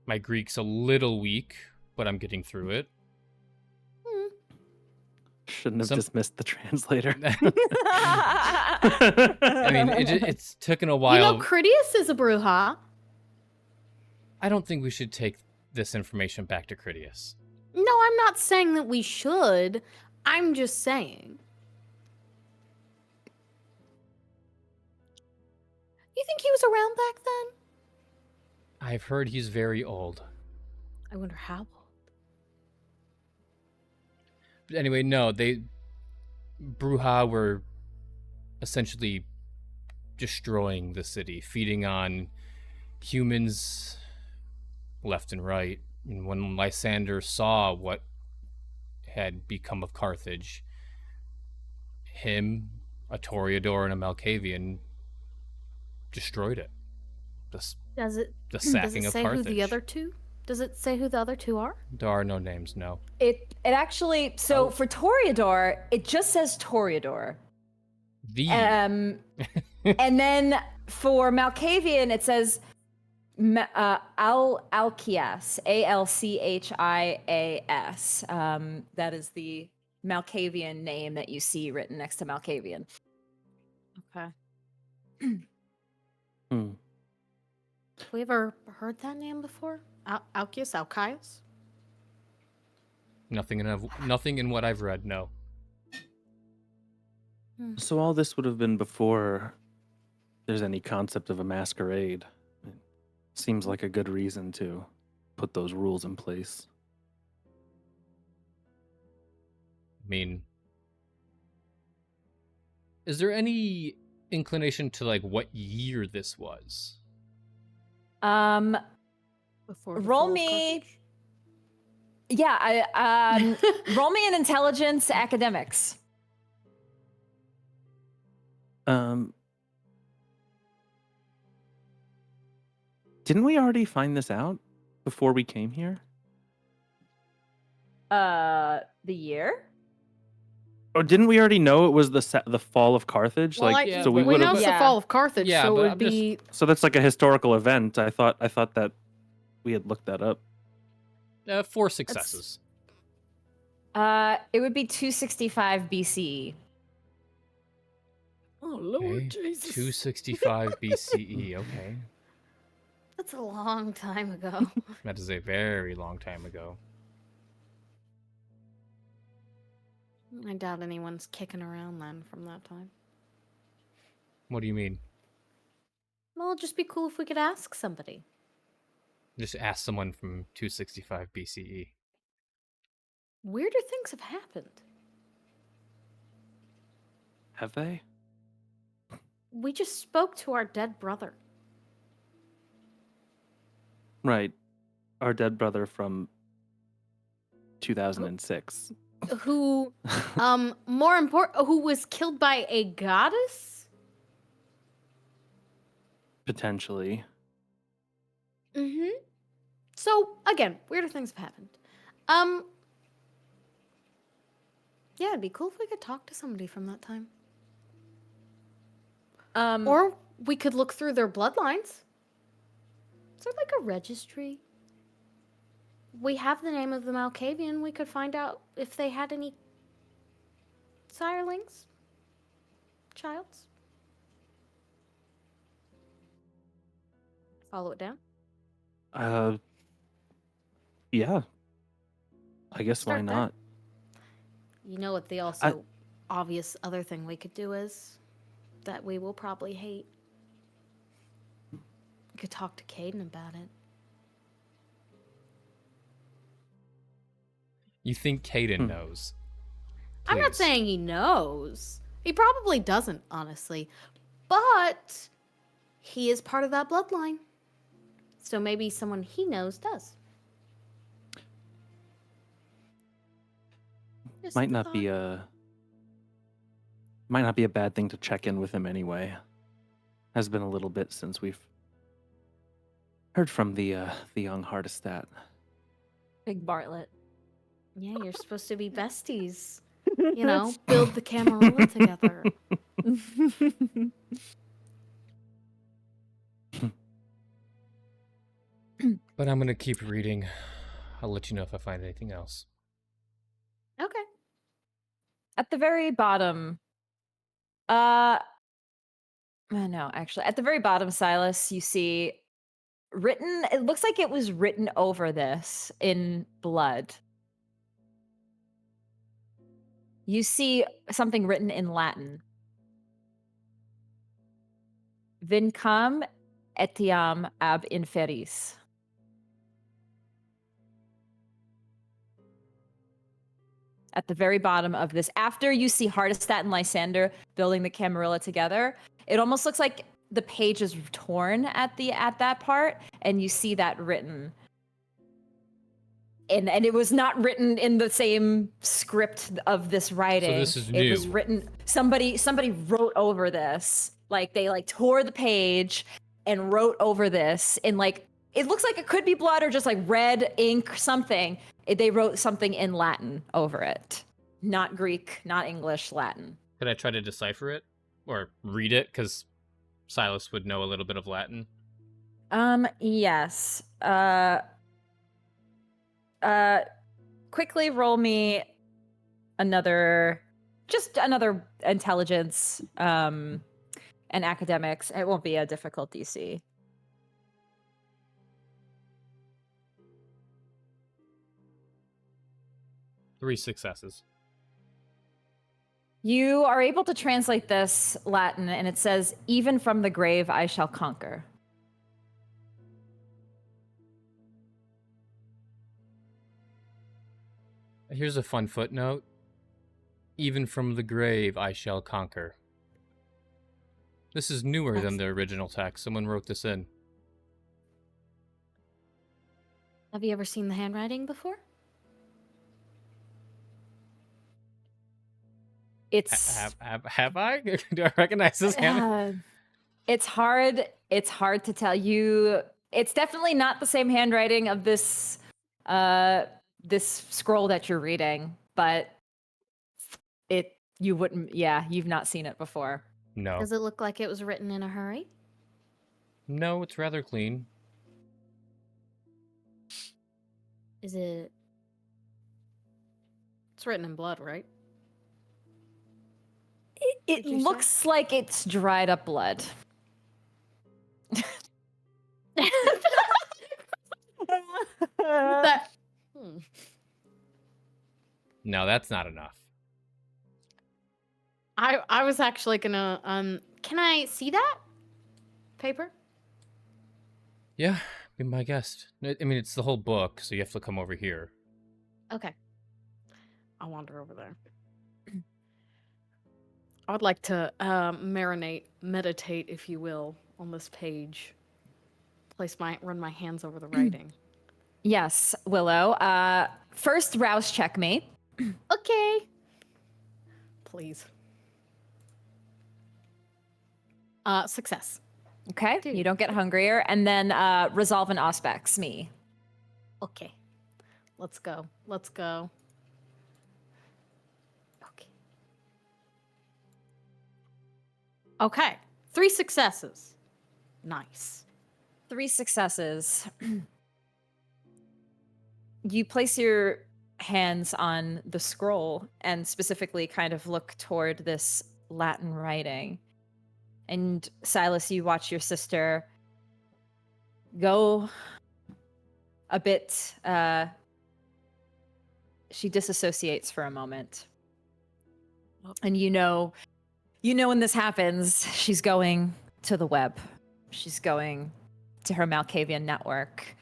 my Greek's a little weak, but I'm getting through it. Shouldn't have Some- dismissed the translator. I mean, it's taken a while. Critias is a Bruja. I don't think we should take this information back to Critias. No, I'm not saying that we should. I'm just saying. You think he was around back then? I've heard he's very old. I wonder how old. But anyway, no, Bruja were essentially destroying the city, feeding on humans left and right. And when Lysander saw what had become of Carthage, him, a Toreador, and a Malkavian destroyed it. Does it? The sacking does it of say Carthage. who the other two? Does it say who the other two are? There are no names, no. It actually, for Toreador, it just says Toreador. And then for Malkavian, it says Alcias, Alchias. That is the Malkavian name that you see written next to Malkavian. Okay. Hmm. Have we ever heard that name before? Alcias? Nothing in what I've read, no. So all this would have been before there's any concept of a masquerade. It seems like a good reason to put those rules in place. I mean, is there any inclination to like what year this was? Before the Roll fall of me. Carthage? Yeah, roll me an intelligence academics. Didn't we already find this out before we came here? The year? Or didn't we already know it was the fall of Carthage? Well, like, Yeah, so we but- we would know have. it's the Yeah. fall of Carthage, Yeah, so but it would I'm just- be. So that's like a historical event. I thought that we had looked that up. 4 successes. It would be 265 BCE. Oh Lord Okay. Jesus! 265 BCE. Okay, That's a long time ago. that is a very long time ago. I doubt anyone's kicking around then from that time. What do you mean? Well, it'd just be cool if we could ask somebody. Just ask someone from 265 BCE. Weirder things have happened. Have they? We just spoke to our dead brother. Right. Our dead brother from 2006. Who, more important, who was killed by a goddess? Potentially. Mm-hmm. So, again, weirder things have happened. Yeah, it'd be cool if we could talk to somebody from that time. Or we could look through their bloodlines. Is there like a registry? We have the name of the Malkavian. We could find out if they had any sirelings? Childs? Follow it down. Yeah. I guess why Start there. not? You know what the also obvious other thing we could do is that we will probably hate. We could talk to Kayden about it. You think Kayden knows? I'm not Please. saying he knows. He probably doesn't, honestly. But he is part of that bloodline. So maybe someone he knows does. Just Might a not be thought. a bad thing to check in with him anyway. Has been a little bit since we've heard from the young Hardestat. Big Bartlett. Yeah, you're supposed to be besties. You know, build the Camarilla together. But I'm gonna keep reading. I'll let you know if I find anything else. Okay. At the very bottom, no, actually, at the very bottom, Silas, you see written, it looks like it was written over this in blood. You see something written in Latin. Vincam etiam ab inferis. At the very bottom of this, after you see Hardestat and Lysander building the Camarilla together, it almost looks like the page is torn at that part, and you see that written. And it was not written in the same script of this writing. So this is It was new. written. Somebody wrote over this. Like they tore the page and wrote over this, and it looks like it could be blood or just like red ink, something. They wrote something in Latin over it, not Greek, not English, Latin. Could I try to decipher it or read it? Because Silas would know a little bit of Latin. Yes. Quickly roll me another intelligence, and academics. It won't be a difficult DC. 3 successes. You are able to translate this Latin, and it says, "Even from the grave I shall conquer." Here's a fun footnote. Even from the grave I shall conquer. This is newer than the original text. Someone wrote this in. Have you ever seen the handwriting before? It's Have I? Do I recognize this hand? it's hard. It's hard to tell you. It's definitely not the same handwriting of this this scroll that you're reading, but you wouldn't. Yeah, you've not seen it before. No. Does it look like it was written in a hurry? No, it's rather clean. Is it? It's written in blood, right? It Did you say? looks like it's dried up blood. That. No, that's not enough. I was actually gonna can I see that paper? Yeah, be my guest. I mean, it's the whole book, so you have to come over here. Okay. I'll wander over there. I would like to meditate, if you will, on this page. Run my hands over the writing. Yes, Willow. First rouse check me. Okay. Please. Success. Okay, Dude. you don't get hungrier. And then resolve and aspects me. Okay. Let's go. Let's go. Okay. Okay. 3 successes. Nice. 3 successes. You place your hands on the scroll and specifically kind of look toward this Latin writing. And Silas, you watch your sister go a bit, she disassociates for a moment. Oh. And you know when this happens, she's going to the web. She's going to her Malkavian network.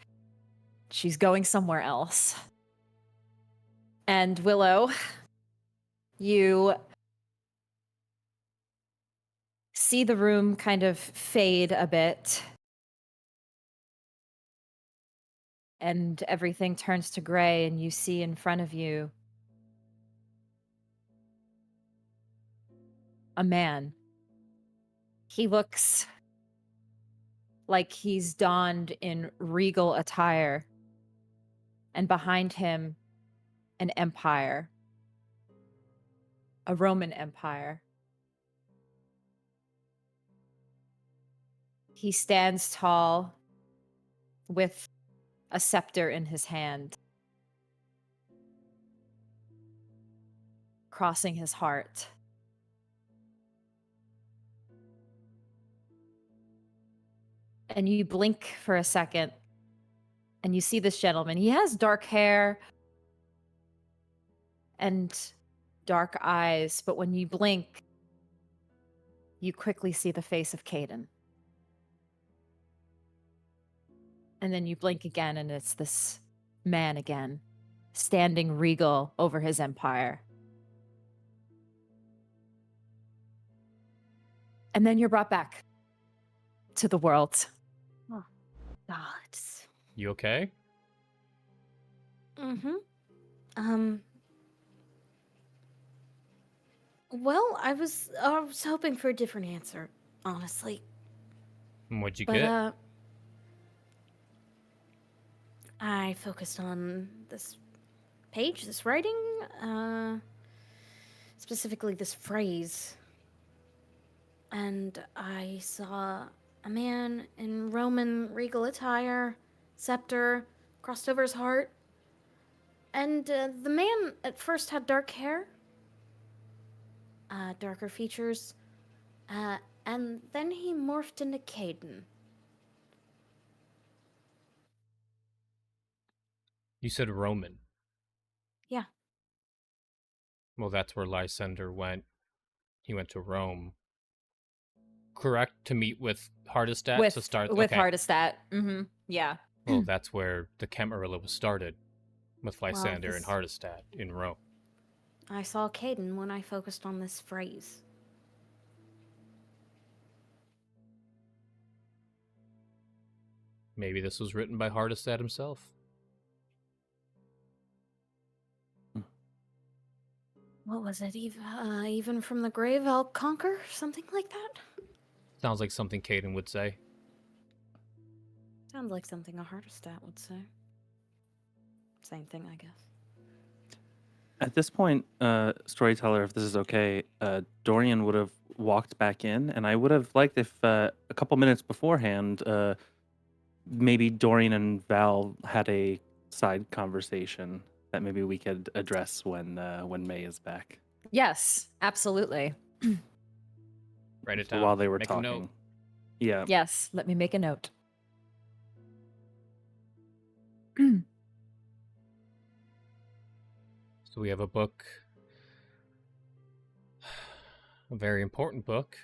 She's going somewhere else. And Willow, you see the room kind of fade a bit. And everything turns to gray, and you see in front of you a man. He looks like he's donned in regal attire, and behind him, an empire, a Roman Empire. He stands tall with a scepter in his hand, crossing his heart. And you blink for a second, and you see this gentleman. He has dark hair and dark eyes, but when you blink, you quickly see the face of Kayden. And then you blink again, and it's this man again, standing regal over his empire. And then you're brought back to the world. Oh, gods. You okay? Mm-hmm. Well, I was hoping for a different answer, honestly. And what'd you But, get? I focused on this page, this writing, specifically this phrase. And I saw a man in Roman regal attire, scepter, crossed over his heart. And the man at first had dark hair, darker features, and then he morphed into Kayden. You said Roman. Yeah. Well, that's where Lysander went He went to Rome. Correct? To meet with Hardestat with to start? with Okay. Hardestat. Mm-hmm. Yeah. Well, that's where the Camarilla was started. With Lysander and this- Hardestat in Rome. I saw Kayden when I focused on this phrase. Maybe this was written by Hardestat himself. What was it? Even from the grave I'll conquer? Something like that? Sounds like something Kayden would say. Sounds like something a Hardestat would say. Same thing, I guess. At this point, Storyteller, if this is okay, Dorian would have walked back in, and I would have liked if a couple minutes beforehand, maybe Dorian and Val had a side conversation that maybe we could address when May is back. Yes, absolutely. Write it So down. while they were Make a note. talking. Yeah. Yes, let me make a note. So we have a book. A very important book.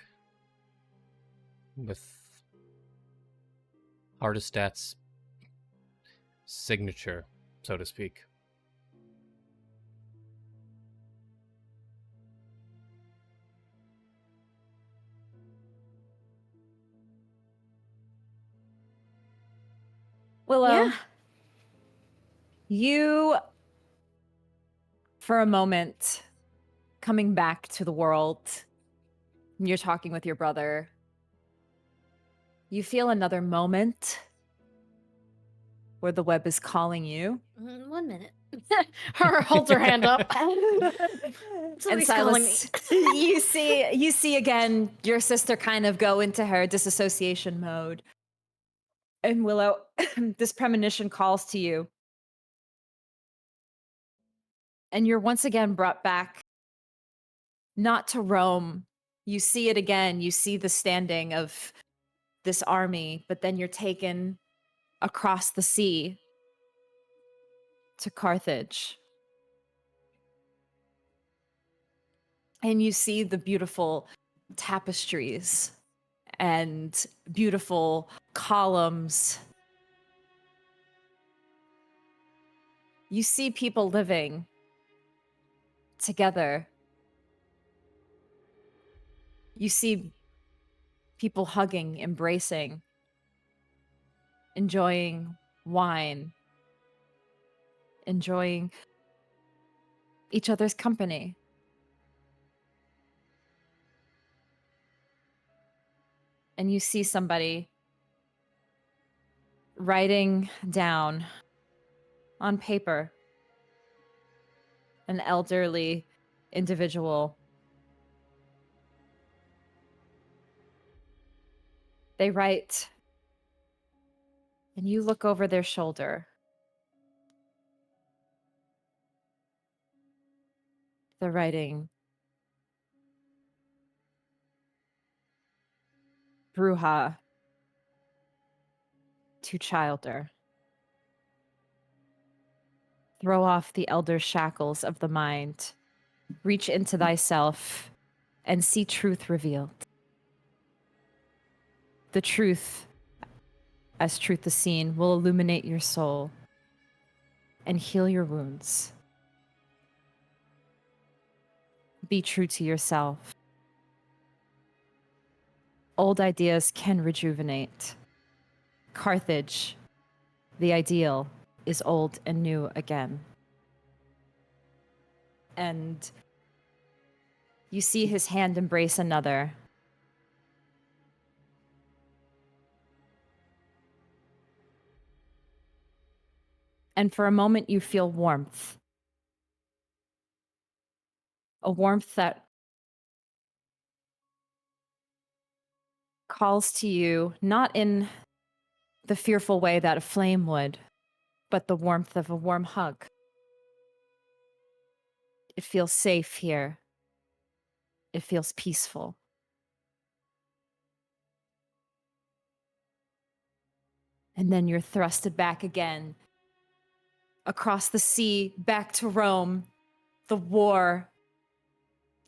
With Hardestat's signature, so to speak. Willow, Yeah. you, for a moment, coming back to the world, and you're talking with your brother, you feel another moment where the web is calling you. 1 minute. Her holds her hand up. And Somebody's calling me. Silas, you see again your sister kind of go into her disassociation mode. And Willow, this premonition calls to you. And you're once again brought back, not to Rome. You see it again. You see the standing of this army, but then you're taken across the sea to Carthage. And you see the beautiful tapestries and beautiful columns. You see people living together. You see people hugging, embracing, enjoying wine, enjoying each other's company. And you see somebody writing down on paper, an elderly individual. They write, and you look over their shoulder. They're writing, Bruja to Childer. Throw off the elder shackles of the mind. Reach into thyself and see truth revealed. The truth, as truth is seen, will illuminate your soul and heal your wounds. Be true to yourself. Old ideas can rejuvenate. Carthage, the ideal, is old and new again. And you see his hand embrace another. And for a moment, you feel warmth. A warmth that calls to you, not in the fearful way that a flame would, but the warmth of a warm hug. It feels safe here. It feels peaceful. And then you're thrusted back again, across the sea, back to Rome. The war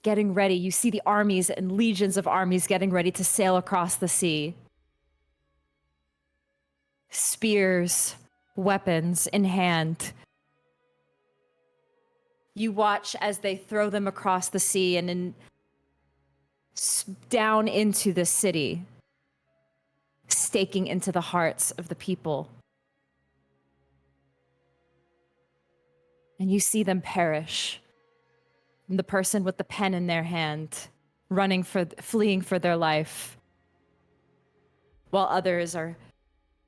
getting ready. You see the armies and legions of armies getting ready to sail across the sea. Spears, weapons in hand. You watch as they throw them across the sea and down into the city, staking into the hearts of the people. And you see them perish. And the person with the pen in their hand, fleeing for their life, while others are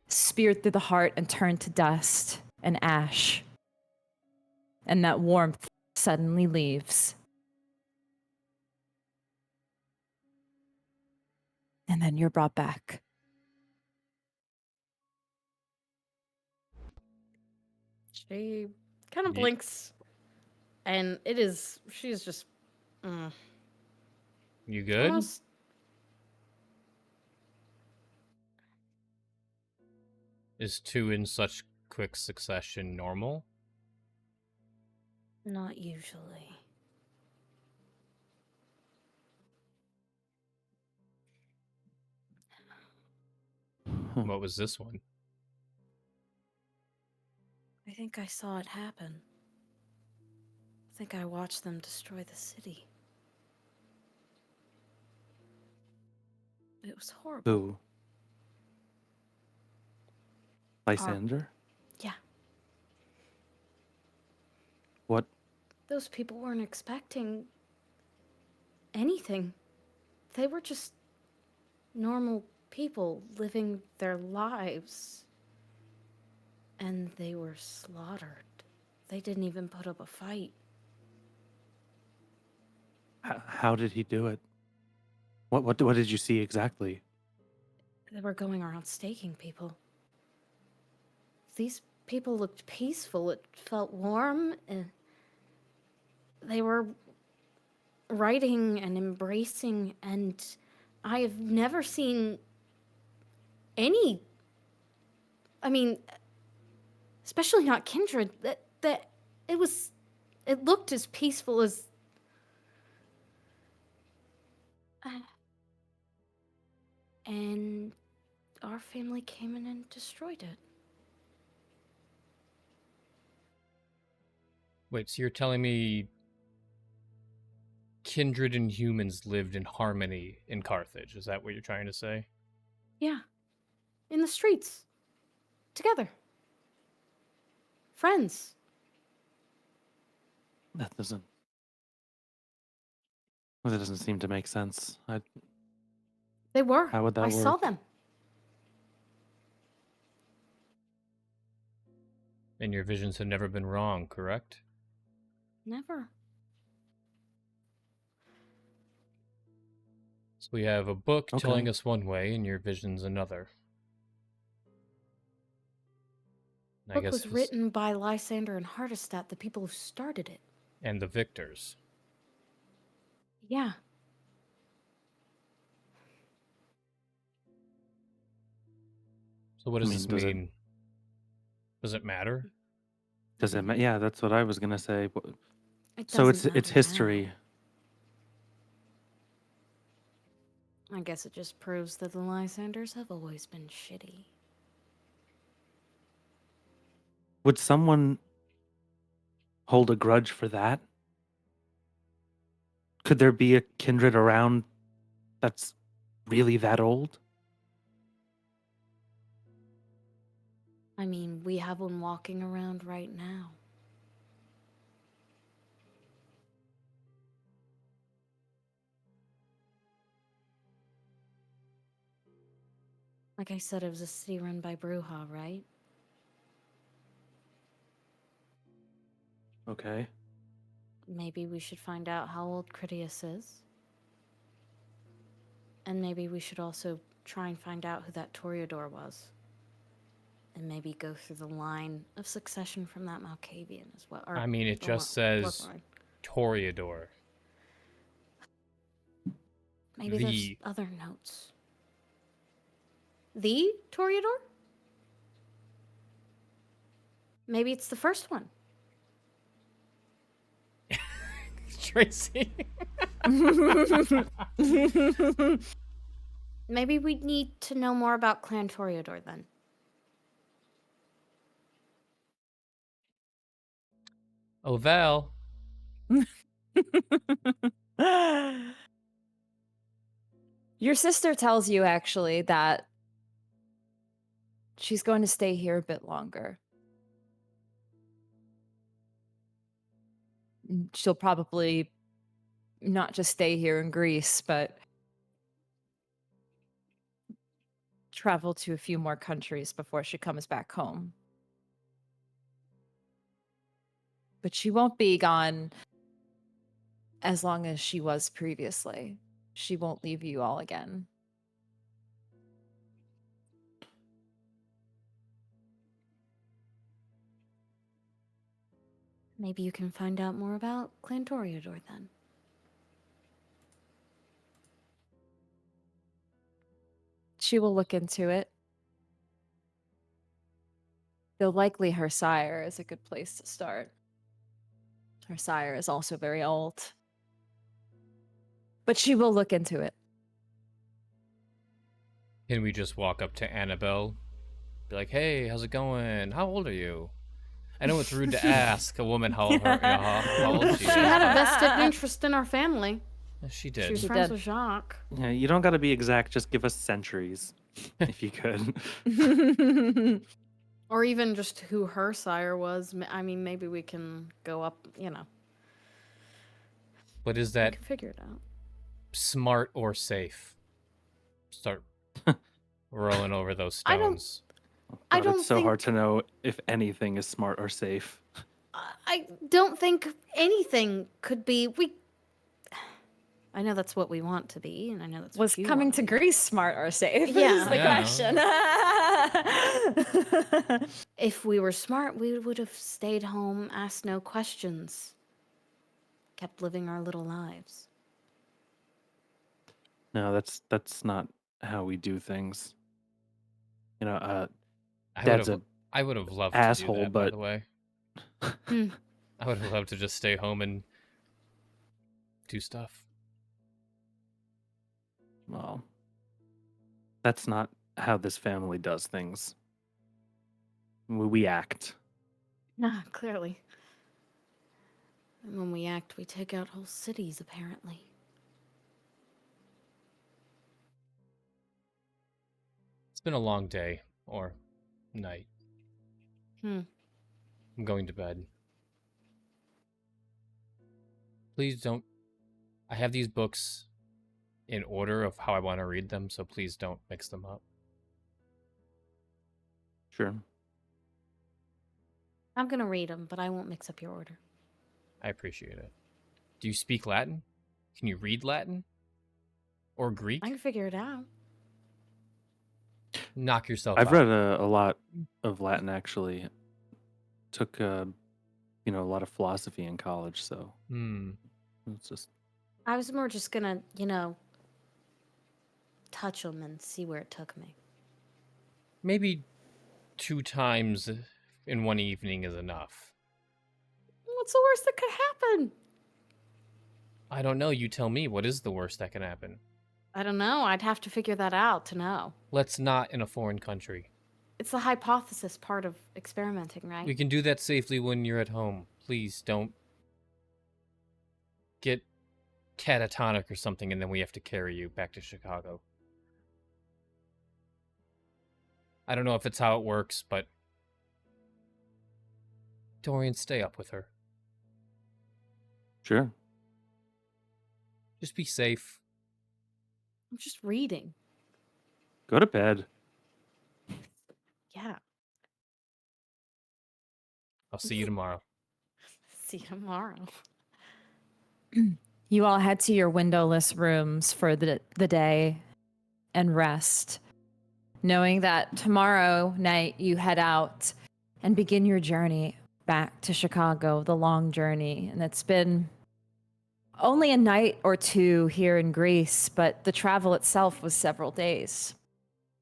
speared through the heart and turned to dust and ash. And that warmth suddenly leaves. And then you're brought back. She kind of Ye- blinks, and she's just You good? almost. Is 2 in such quick succession normal? Not usually. What was this one? I think I saw it happen. I think I watched them destroy the city. It was horrible. Who? Lysander? Yeah. What? Those people weren't expecting anything. They were just normal people living their lives. And they were slaughtered. They didn't even put up a fight. How did he do it? What did you see exactly? They were going around staking people. These people looked peaceful. It felt warm. They were writing and embracing, and I have never seen any. I mean, especially not kindred. That it looked as peaceful as. And our family came in and destroyed it. Wait, so you're telling me kindred and humans lived in harmony in Carthage? Is that what you're trying to say? Yeah. In the streets. Together. Friends. That doesn't seem to make sense. They were. How would that I work? saw them. And your visions have never been wrong, correct? Never. So we have a book Okay. telling us one way and your vision's another. The book was written by Lysander and Hardestat, the people who started it. And the victors. Yeah. So what does I mean, this does it- mean? Does it matter? Does it matter? Yeah, that's what I was gonna say. It So doesn't it's matter history. now. I guess it just proves that the Lysanders have always been shitty. Would someone hold a grudge for that? Could there be a kindred around that's really that old? I mean, we have one walking around right now. Like I said, it was a city run by Bruja, right? Okay. Maybe we should find out how old Critias is. And maybe we should also try and find out who that Toreador was. And maybe go through the line of succession from that Malkavian as well. I mean, it the just bloodline. says Toreador. Maybe The- there's other notes. The Toreador? Maybe it's the first one. Tracy. Maybe we need to know more about Clan Toreador then. Oh, Val. Your sister tells you actually that she's going to stay here a bit longer. She'll probably not just stay here in Greece, but travel to a few more countries before she comes back home. But she won't be gone as long as she was previously. She won't leave you all again. Maybe you can find out more about Clan Toreador then. She will look into it. Though likely her sire is a good place to start. Her sire is also very old. But she will look into it. Can we just walk up to Annabelle? Be like, hey, how's it going? How old are you? I know it's rude to ask a woman how old she She is. had a vested interest in our family. She She did. was She friends did. with Jacques. Yeah, you don't got to be exact. Just give us centuries, if you could. Or even just who her sire was. I mean, maybe we can go up, What is we that? can figure it out. Smart or safe? Start rolling over those I don't- stones. I God, don't it's so think- hard to know if anything is smart or safe. I don't think anything could be. I know that's what we want to be, and I know that's Was what you coming want to be. Greece smart or safe? Yeah. Is the question. If we were smart, we would have stayed home, asked no questions, kept living our little lives. No, that's not how we do things. You know, I Dad's would have loved asshole, to do that, by but- the way. Hmm. I would have loved to just stay home and do stuff. well, that's not how this family does things. We act. Ah, clearly. And when we act, we take out whole cities, apparently. It's been a long day, or night. Hmm. I'm going to bed. Please don't... I have these books in order of how I want to read them, so please don't mix them up. Sure. I'm gonna read them, but I won't mix up your order. I appreciate it. Do you speak Latin? Can you read Latin? Or Greek? I can figure it out. Knock yourself I've out. read a lot of Latin, actually. Took a lot of philosophy in college, so it's just I was more just gonna, touch them and see where it took me. Maybe 2 times in one evening is enough. What's the worst that could happen? I don't know. You tell me. What is the worst that can happen? I don't know. I'd have to figure that out to know. Let's not in a foreign country. It's the hypothesis part of experimenting, right? We can do that safely when you're at home. Please don't get catatonic or something and then we have to carry you back to Chicago. I don't know if it's how it works, but Dorian, stay up with her. sure. Just be safe. I'm just reading. Go to bed. Yeah. I'll see you tomorrow. See you tomorrow. You all head to your windowless rooms for the day and rest, knowing that tomorrow night you head out and begin your journey back to Chicago, the long journey. And it's been only a night or two here in Greece, but the travel itself was several days.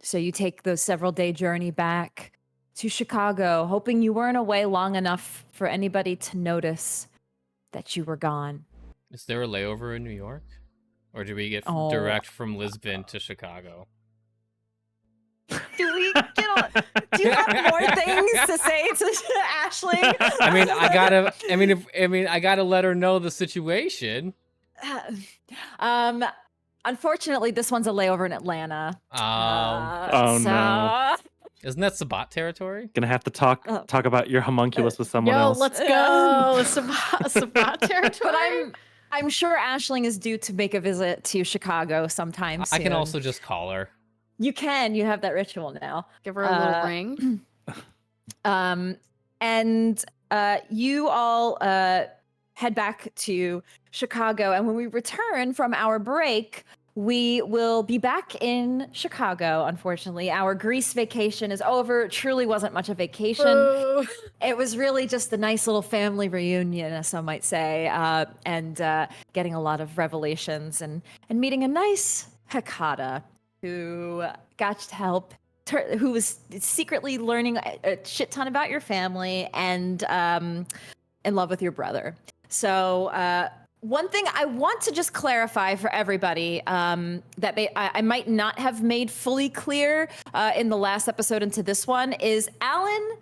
So you take the several-day journey back to Chicago, hoping you weren't away long enough for anybody to notice that you were gone. Is there a layover in New York? Or do we get Oh. direct from Lisbon to Chicago? Do we get on? Do you have more things to say to Ashling? I gotta let her know the situation. Unfortunately, this one's a layover in Atlanta. Oh, no. Isn't that Sabat territory? Gonna have to talk about your homunculus with someone Yo, else. let's go. Sabat territory. But I'm sure Ashling is due to make a visit to Chicago sometime soon. I can also just call her. You can. You have that ritual now. Give her a little ring. And you all head back to Chicago, and when we return from our break, we will be back in Chicago. Unfortunately, our Greece vacation is over. It truly wasn't much a vacation. Boo. It was really just a nice little family reunion, as some might say, and getting a lot of revelations and meeting a nice Hecata who got to help, who was secretly learning a shit ton about your family and in love with your brother. So one thing I want to just clarify for everybody that I might not have made fully clear in the last episode into this one is Alan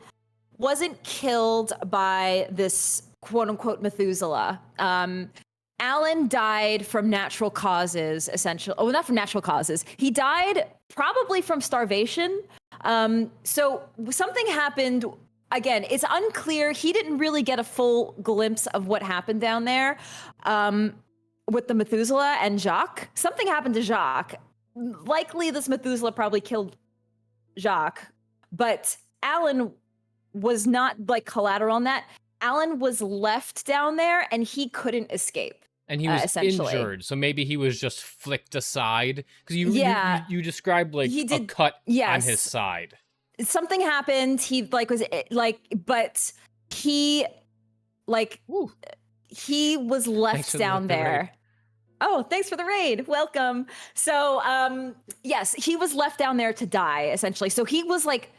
wasn't killed by this quote-unquote Methuselah. Alan died from natural causes, essentially. Oh, not from natural causes. He died probably from starvation. So something happened. Again, it's unclear. He didn't really get a full glimpse of what happened down there with the Methuselah and Jacques. Something happened to Jacques. Likely this Methuselah probably killed Jacques, but Alan was not like collateral on that. Alan was left down there and he couldn't escape. And he was essentially injured, so maybe he was just flicked aside. Because you described like he did, a cut yes. on his side. Something happened. He like was like, but he like Ooh. he was left down there. Oh, thanks for the raid. Welcome. So yes, he was left down there to die essentially. So he was like,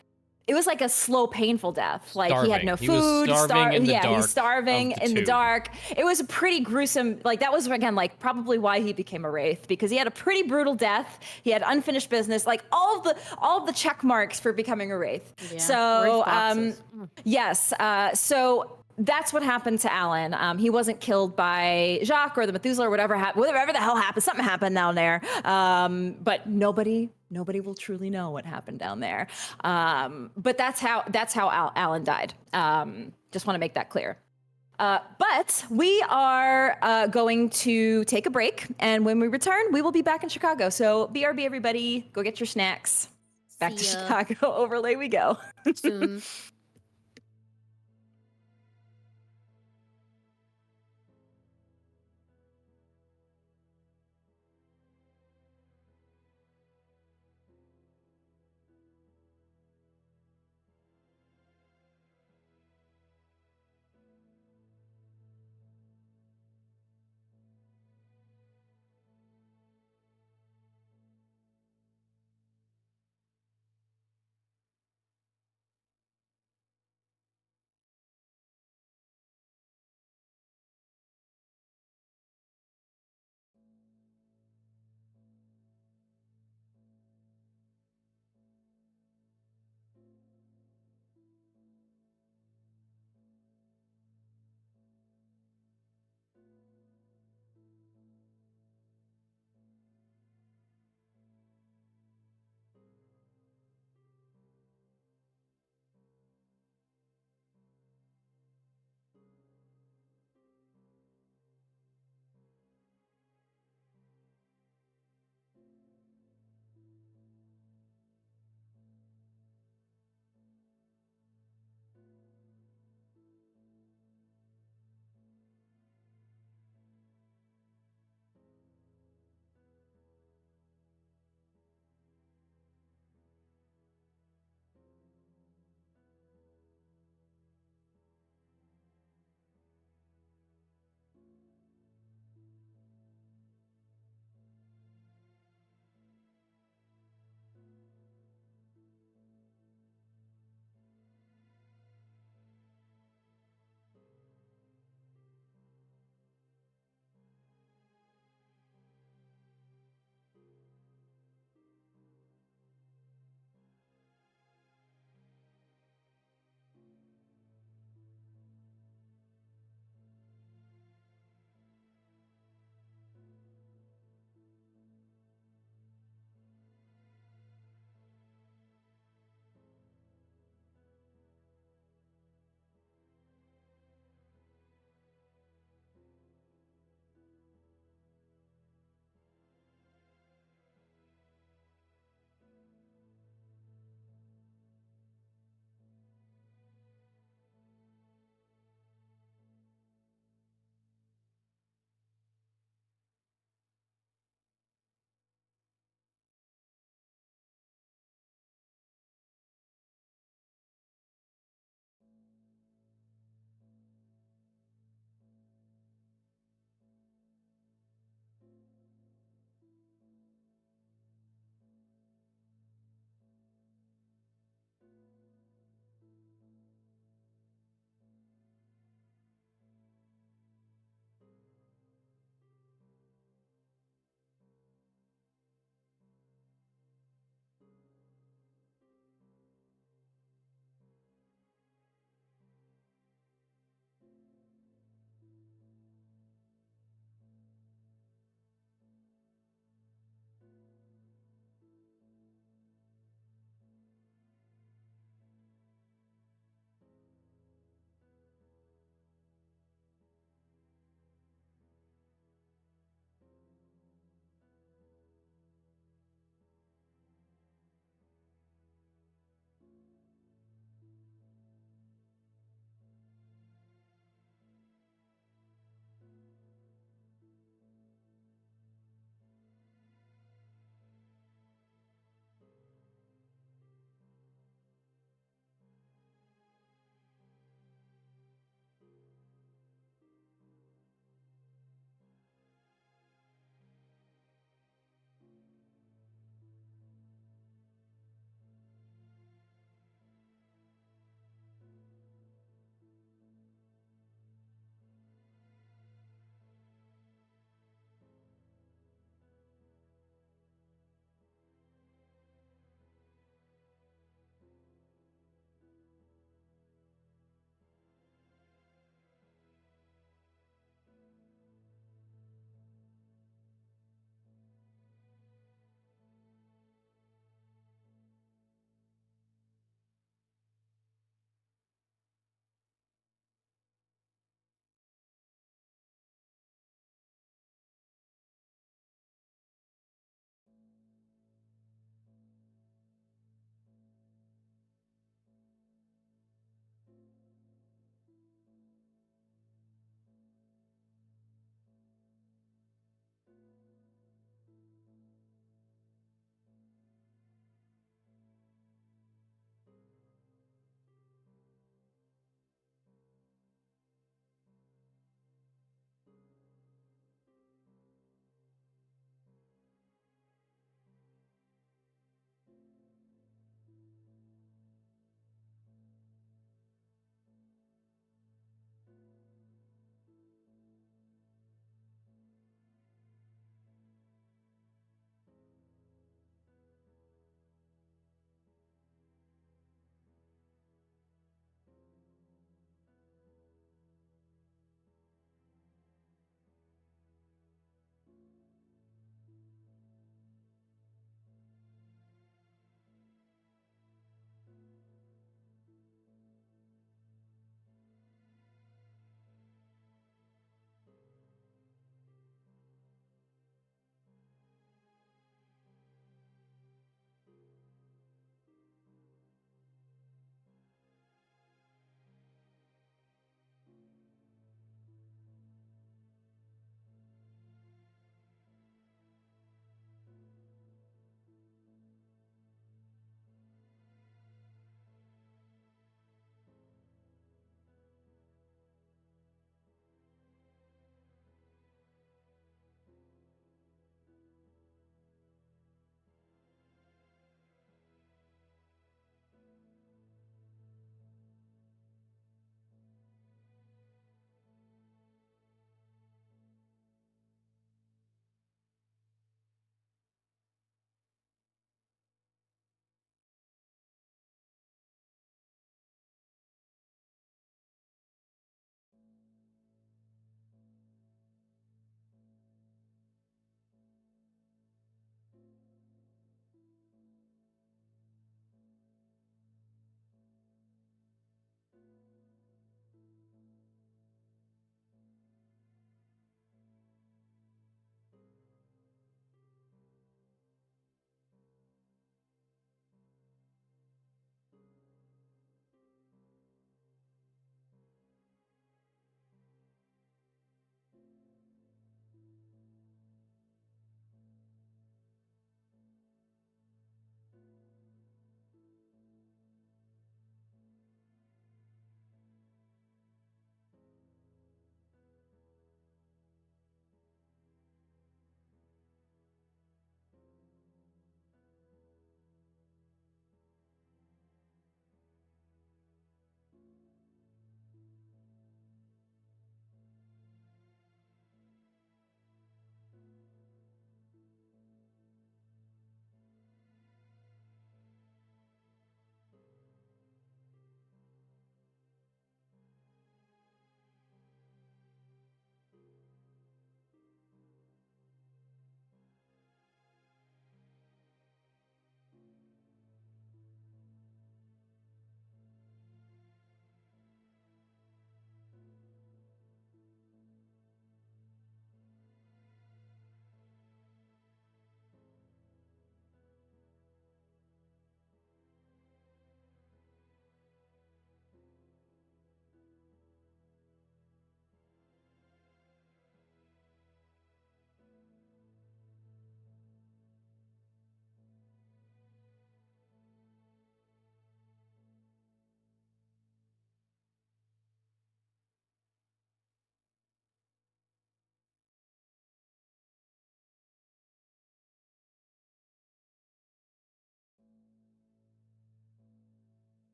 it was like a slow, painful death. Like Starving. He had no He was food. starving in the dark he's starving of the in the two. dark. It was a pretty gruesome. Like that was again like probably why he became a wraith, because he had a pretty brutal death. He had unfinished business. Like all of the check marks for becoming a wraith. Yeah, So wraith boxes. yes. So that's what happened to Alan. He wasn't killed by Jacques or the Methuselah or whatever the hell happened. Something happened down there. But nobody will truly know what happened down there. But that's how Alan died. Just want to make that clear. But we are going to take a break, and when we return, we will be back in Chicago. So BRB, everybody, go get your snacks. Back to See ya. Chicago overlay we go. Soon.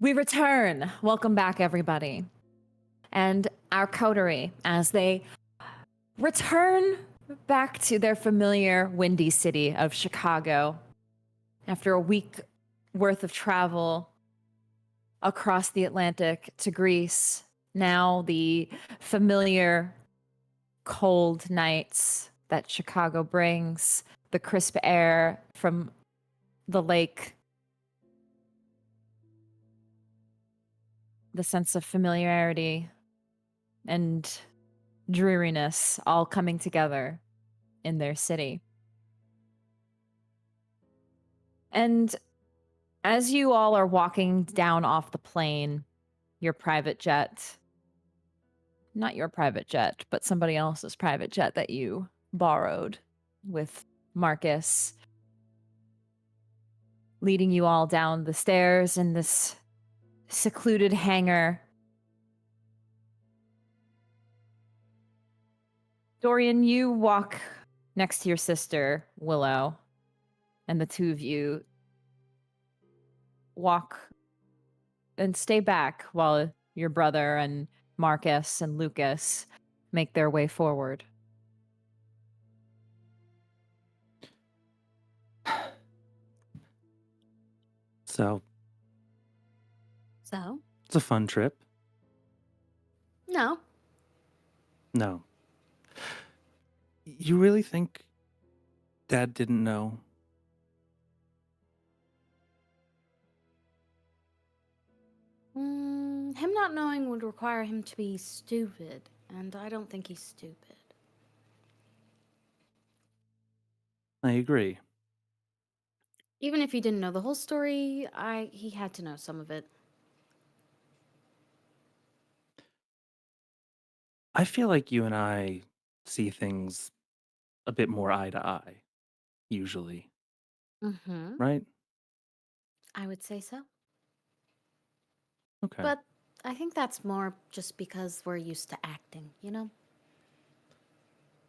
We return. Welcome back, everybody. And our coterie, as they return back to their familiar windy city of Chicago after a week worth of travel across the Atlantic to Greece. Now the familiar cold nights that Chicago brings, the crisp air from the lake, the sense of familiarity and dreariness all coming together in their city. And as you all are walking down off the plane, your private jet, not your private jet, but somebody else's private jet that you borrowed with Marcus, leading you all down the stairs in this secluded hangar. Dorian, you walk next to your sister, Willow, and the two of you walk and stay back while your brother and Marcus and Lucas make their way forward. So So? it's a fun trip. No. No. You really think Dad didn't know? Him not knowing would require him to be stupid, and I don't think he's stupid. I agree. Even if he didn't know the whole story, he had to know some of it. I feel like you and I see things a bit more eye to eye, usually, Mm-hmm. right? I would say so. Okay. But I think that's more just because we're used to acting, you know?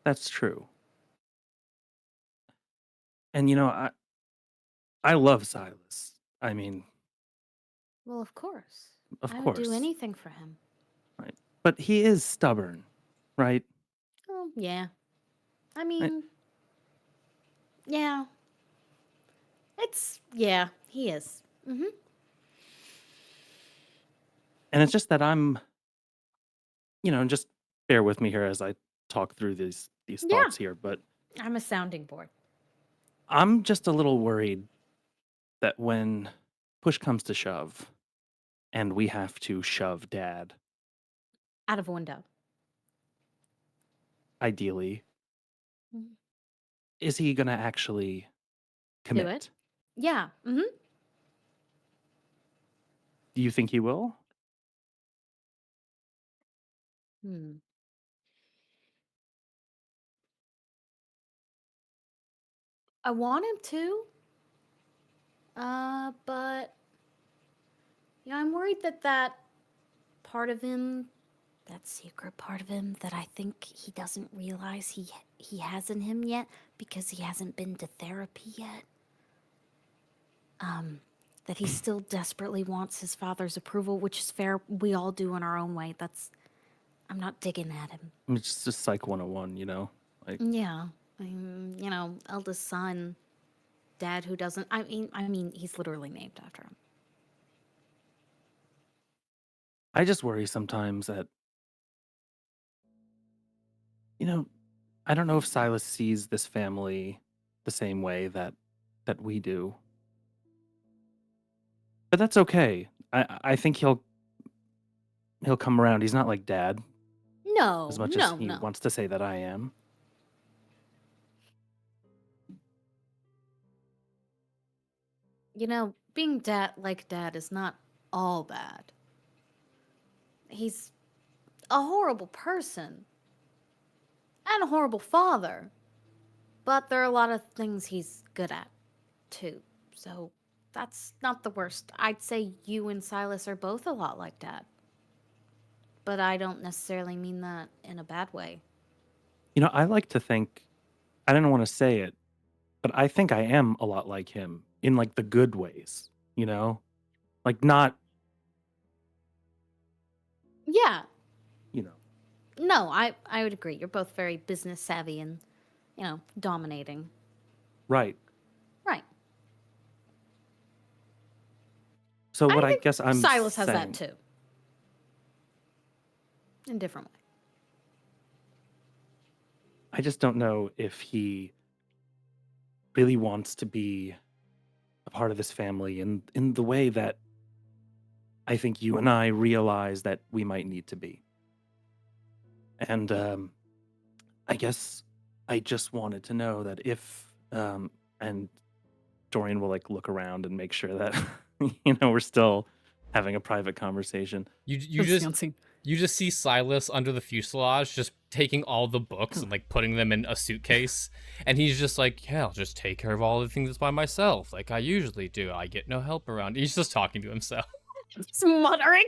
That's true. And I love Silas. I mean, Well, of course. of I would course. do anything for him. Right. But he is stubborn, right? Oh, yeah. I mean, yeah. Yeah, he is. Mm-hmm. And it's just that just bear with me here as I talk through these Yeah. thoughts here, but I'm a sounding board. I'm just a little worried that when push comes to shove and we have to shove Dad, Out of a window. ideally, Mhm. is he going to actually commit? Do it? Yeah. Mm-hmm. Do you think he will? Hmm. I want him to. But I'm worried that part of him, that secret part of him that I think he doesn't realize he has in him yet because he hasn't been to therapy yet. That he still desperately wants his father's approval, which is fair. We all do in our own way. I'm not digging at him. It's just Psych 101, Like, Yeah. Eldest son, dad who doesn't. I mean, he's literally named after him. I just worry sometimes that, I don't know if Silas sees this family the same way that we do. But that's okay. I think he'll come around. He's not like Dad No, as much as no, he no. wants to say that I am. Being dad is not all bad. He's a horrible person and a horrible father, but there are a lot of things he's good at too. So that's not the worst. I'd say you and Silas are both a lot like dad, but I don't necessarily mean that in a bad way. I like to think, I didn't want to say it, but I think I am a lot like him in like the good ways, Like not Yeah. You know. No, I would agree. You're both very business savvy and, dominating. Right. Right. So what I think guess I'm Silas has saying, that too. In a different way. I just don't know if he really wants to be a part of this family in the way that I think you and I realize that we might need to be. And I guess I just wanted to know that if and Dorian will like look around and make sure that we're still having a private conversation. You just see Silas under the fuselage just taking all the books and like putting them in a suitcase, and he's just like, yeah, I'll just take care of all the things by myself like I usually do. I get no help around. He's just talking to himself. Just muttering.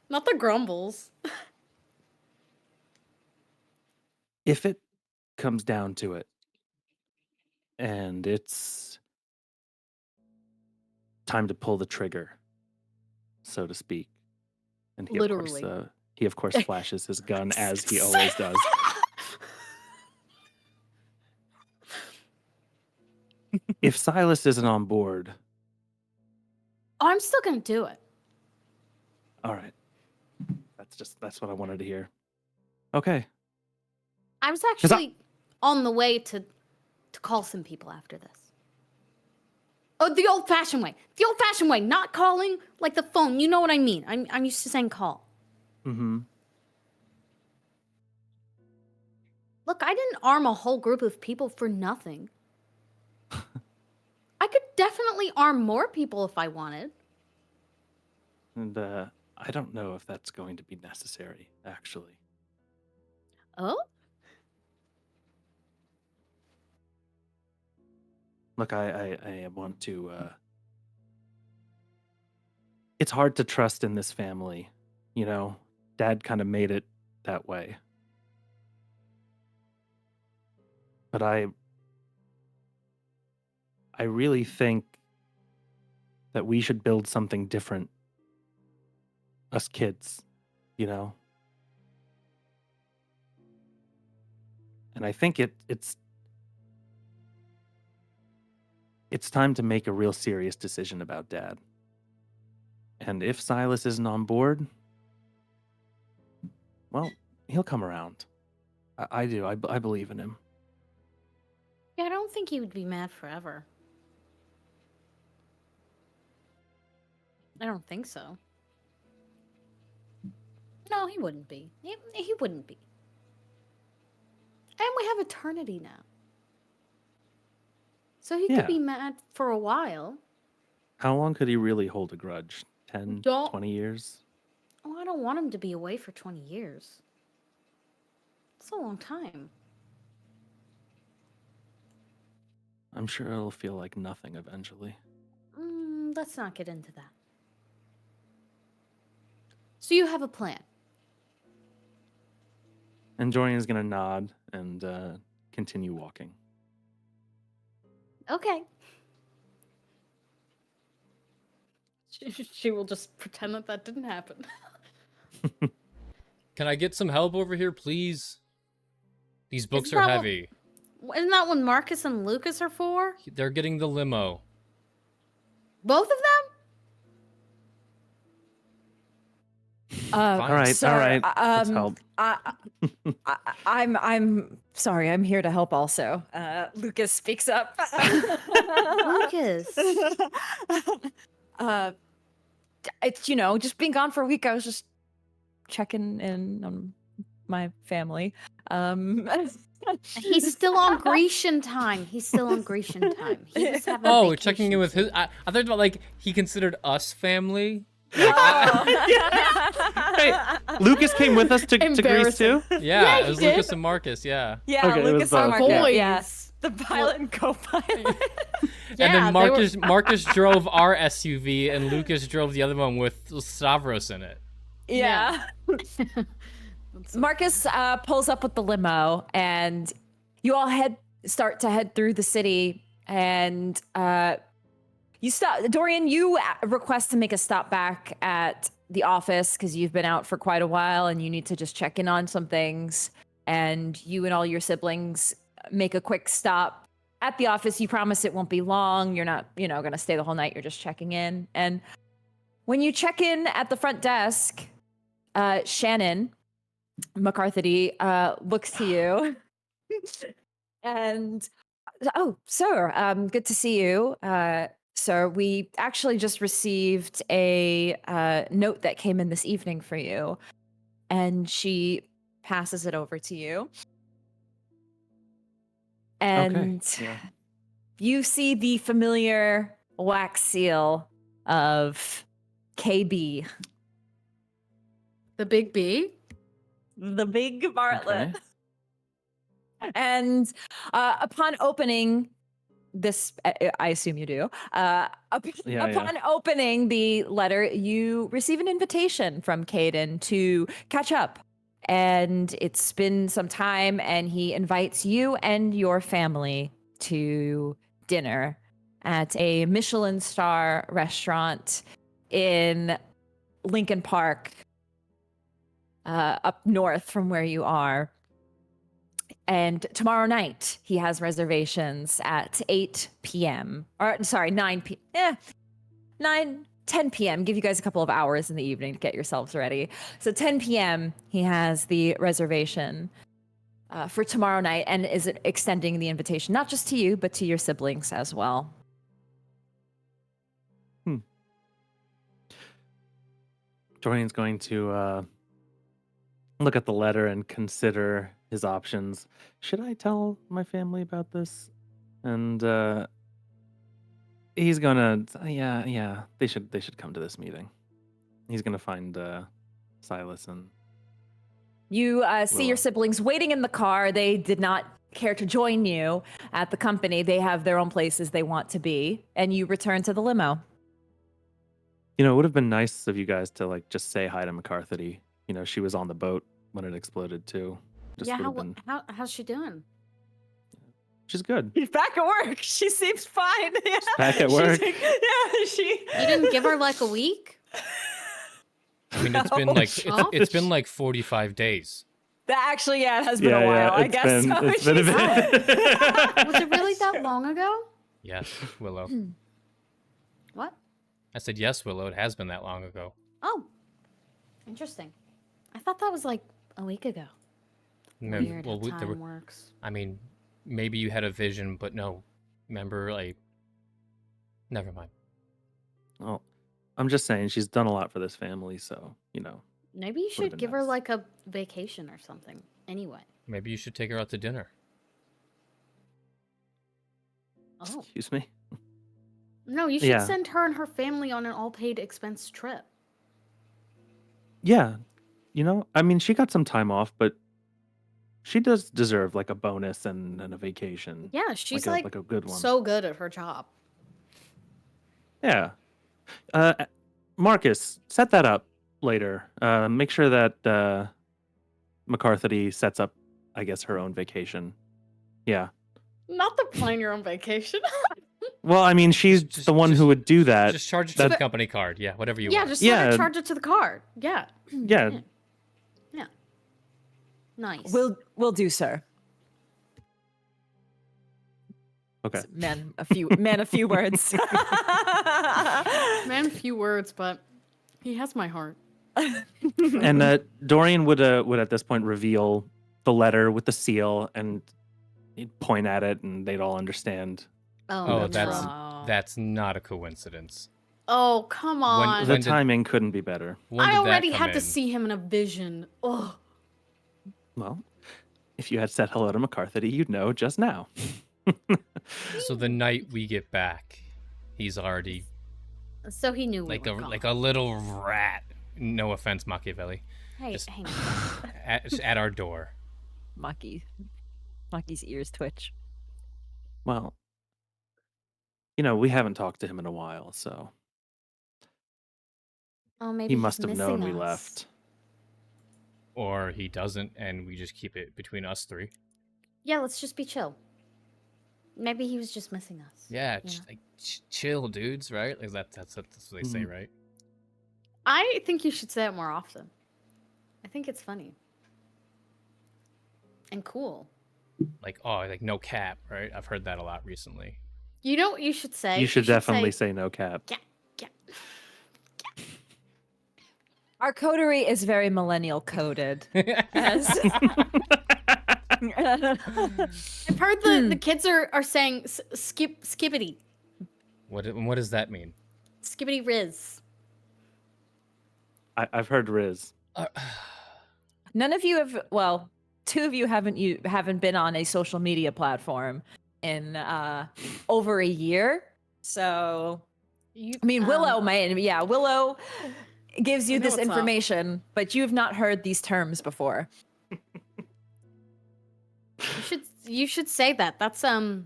Not the grumbles. If it comes down to it, and it's time to pull the trigger, so to speak, and Literally. he of course flashes his gun as he always does. If Silas isn't on board, I'm still gonna do it. all right. That's what I wanted to hear. Okay. I was actually on the way to call some people after this. Oh, the old-fashioned way. The old-fashioned way, not calling like the phone. You know what I mean. I'm used to saying call. Mm-hmm. Look, I didn't arm a whole group of people for nothing. I could definitely arm more people if I wanted. And I don't know if that's going to be necessary, actually. Oh? Look, I want to... It's hard to trust in this family, Dad kind of made it that way. But I really think that we should build something different. Us kids, And I think it's time to make a real serious decision about Dad. And if Silas isn't on board, well, he'll come around. I do. I believe in him. Yeah, I don't think he would be mad forever. I don't think so. No, he wouldn't be. He wouldn't be. And we have eternity now. So he could be mad for a while. How long could he really hold a grudge? 10, 20 years? Oh, I don't want him to be away for 20 years. It's a long time. I'm sure it'll feel like nothing eventually. Let's not get into that. So you have a plan? And Dorian's gonna nod and continue walking. Okay. She will just pretend that didn't happen. Can I get some help over here, please? These books Isn't are that heavy. Isn't that what Marcus and Lucas are for? They're getting the limo. Both of them? All right, sir, all right. Let's help. I'm sorry. I'm here to help. Also, Lucas speaks up. Lucas. It's just being gone for a week. I was just checking in on my family. He's still on Grecian time. He was having checking in with his. I thought about like he considered us family. Hey, Lucas came with us to Greece too? Yeah, it was Lucas and Marcus. Yeah. Yeah, Okay, Lucas and Marcus. boys. Yes, the pilot and co-pilot. And then Marcus drove our SUV, and Lucas drove the other one with Stavros in it. Yeah. Marcus pulls up with the limo, and you all start to head through the city, and you stop. Dorian, you request to make a stop back at the office because you've been out for quite a while and you need to just check in on some things. And you and all your siblings make a quick stop at the office. You promise it won't be long. You're not, going to stay the whole night. You're just checking in. And when you check in at the front desk, Shannon McCarthy looks to you and, oh, sir, good to see you. Sir, we actually just received a note that came in this evening for you. And she passes it over to you. And Yeah. you see the familiar wax seal of KB. The big B? The big Bartlett. Okay. And upon opening this, I assume you do. Upon opening the letter, you receive an invitation from Kayden to catch up. And it's been some time, and he invites you and your family to dinner at a Michelin star restaurant in Lincoln Park, up north from where you are. And tomorrow night, he has reservations at 8 p.m. Or, sorry, 9 p.m. 10 p.m. Give you guys a couple of hours in the evening to get yourselves ready. So 10 p.m., he has the reservation for tomorrow night and is extending the invitation, not just to you, but to your siblings as well. Dorian's going to look at the letter and consider his options. Should I tell my family about this? And he's gonna, yeah, they should come to this meeting. He's gonna find Silas and You see Willow. your siblings waiting in the car. They did not care to join you at the company. They have their own places they want to be, and you return to the limo. You know, it would have been nice of you guys to like just say hi to McCarthy. You know, she was on the boat when it exploded too. Just Yeah, would have been. how's she doing? She's good. She's back at work. She seems fine. Yeah. back at work. She. You didn't give her like a week? I mean, it's been like Oh. it's been like 45 days. That actually, it has been a while. I guess so. It's been a bit. Was it really that long ago? Yes, Willow. What? I said yes, Willow. It has been that long ago. Oh, interesting. I thought that was like a week ago. Weird how time works. I mean, maybe you had a vision, but no. Remember, like, never mind. Well, I'm just saying she's done a lot for this family, so you know. Maybe you Would've should been give her nice. like a vacation or something. Anyway. Maybe you should take her out to dinner. Oh. Excuse me. No, you should Yeah. send her and her family on an all-paid expense trip. Yeah, you know, I mean, she got some time off, but she does deserve like a bonus and a vacation. Yeah, she's like a good one. so good at her job. Yeah. Marcus, set that up later. Make sure that McCarthy sets up, I guess, her own vacation. Yeah. Not the plan your own vacation. Well, I mean, she's Just- the one who would do that. Just charge it to the company card. Yeah, whatever you Yeah, want. just let her Yeah. charge it to the card. Yeah. Yeah. Yeah. Nice. Will do, sir. Okay. Man, a few words. Man, few words, but he has my heart. And Dorian would at this point reveal the letter with the seal, and he'd point at it, and they'd all understand. Oh, no. that's not a coincidence. Oh, come on. The When did- timing couldn't be better. When I did that already come had to in? see him in a vision. Oh. Well, if you had said hello to McCarthy, you'd know just now. So the night we get back, he's already So he knew we like were gone. a little rat. No offense, Machiavelli. Hey, just- hang on. At our door. Maki's ears twitch. Well, you know, we haven't talked to him in a while, so Oh, maybe he he's must have known we missing us. left. Or he doesn't, and we just keep it between us three. Yeah, let's just be chill. Maybe he was just missing us. Yeah, you know? like chill, dudes, right? Like that's what they say, Mhm. right? I think you should say it more often. I think it's funny. And cool. Like, oh, like no cap, right? I've heard that a lot recently. You know what you should say? You should definitely say say no cap. yeah. Our coterie is very millennial coded. As I've heard the kids are saying skibbity. What does that mean? Skibbity Riz. I've heard Riz. None of you have. Well, two of you haven't been on a social media platform in over a year. So, I mean, Willow might. Yeah, Willow gives you this information, but you've not heard these terms before. You should say that. That's You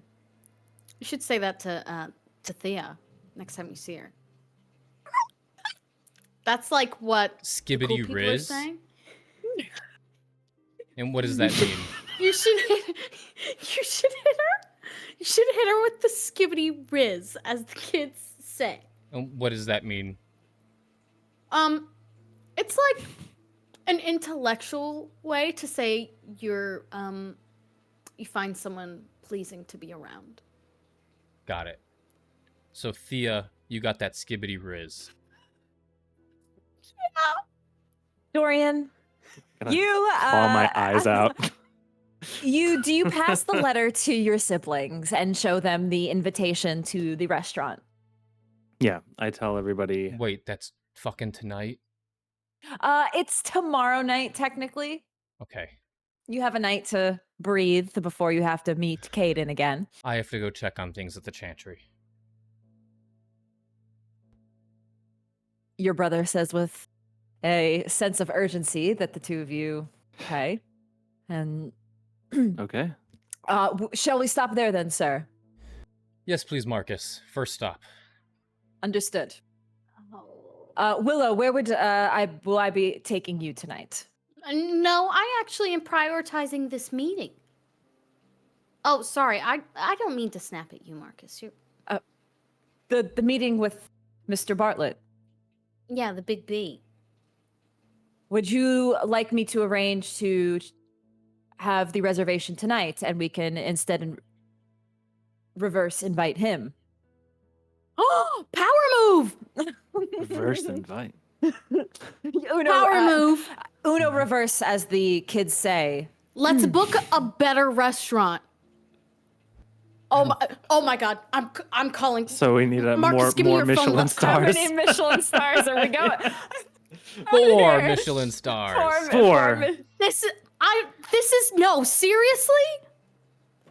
should say that to Thea next time you see her. That's like what Skibbity cool people are Riz? saying. And what does that mean? You should hit her. You should hit her with the skibbity Riz, as the kids say. And what does that mean? It's like an intellectual way to say you find someone pleasing to be around. Got it. So Thea, you got that skibbity Riz. Dorian, you claw my eyes out. do you pass the letter to your siblings and show them the invitation to the restaurant? Yeah, I tell everybody. Wait, that's fucking tonight? It's tomorrow night, technically. Okay. You have a night to breathe before you have to meet Kayden again. I have to go check on things at the Chantry. Your brother says with a sense of urgency that the two of you pay. And Okay. shall we stop there then, sir? Yes, please, Marcus. First stop. Understood. Willow, where will I be taking you tonight? No, I actually am prioritizing this meeting. Oh, sorry. I don't mean to snap at you, Marcus. You're The meeting with Mr. Bartlett. Yeah, the big B. Would you like me to arrange to have the reservation tonight, and we can instead reverse invite him? Oh, power move! Reverse invite. Uno, Power move. Uno reverse, as the kids say. Let's book a better restaurant. Oh my God! I'm calling. So we need Marcus, give me more your phone. Michelin How stars. many Michelin stars are we going? 4 Michelin stars. Four. This is no, seriously?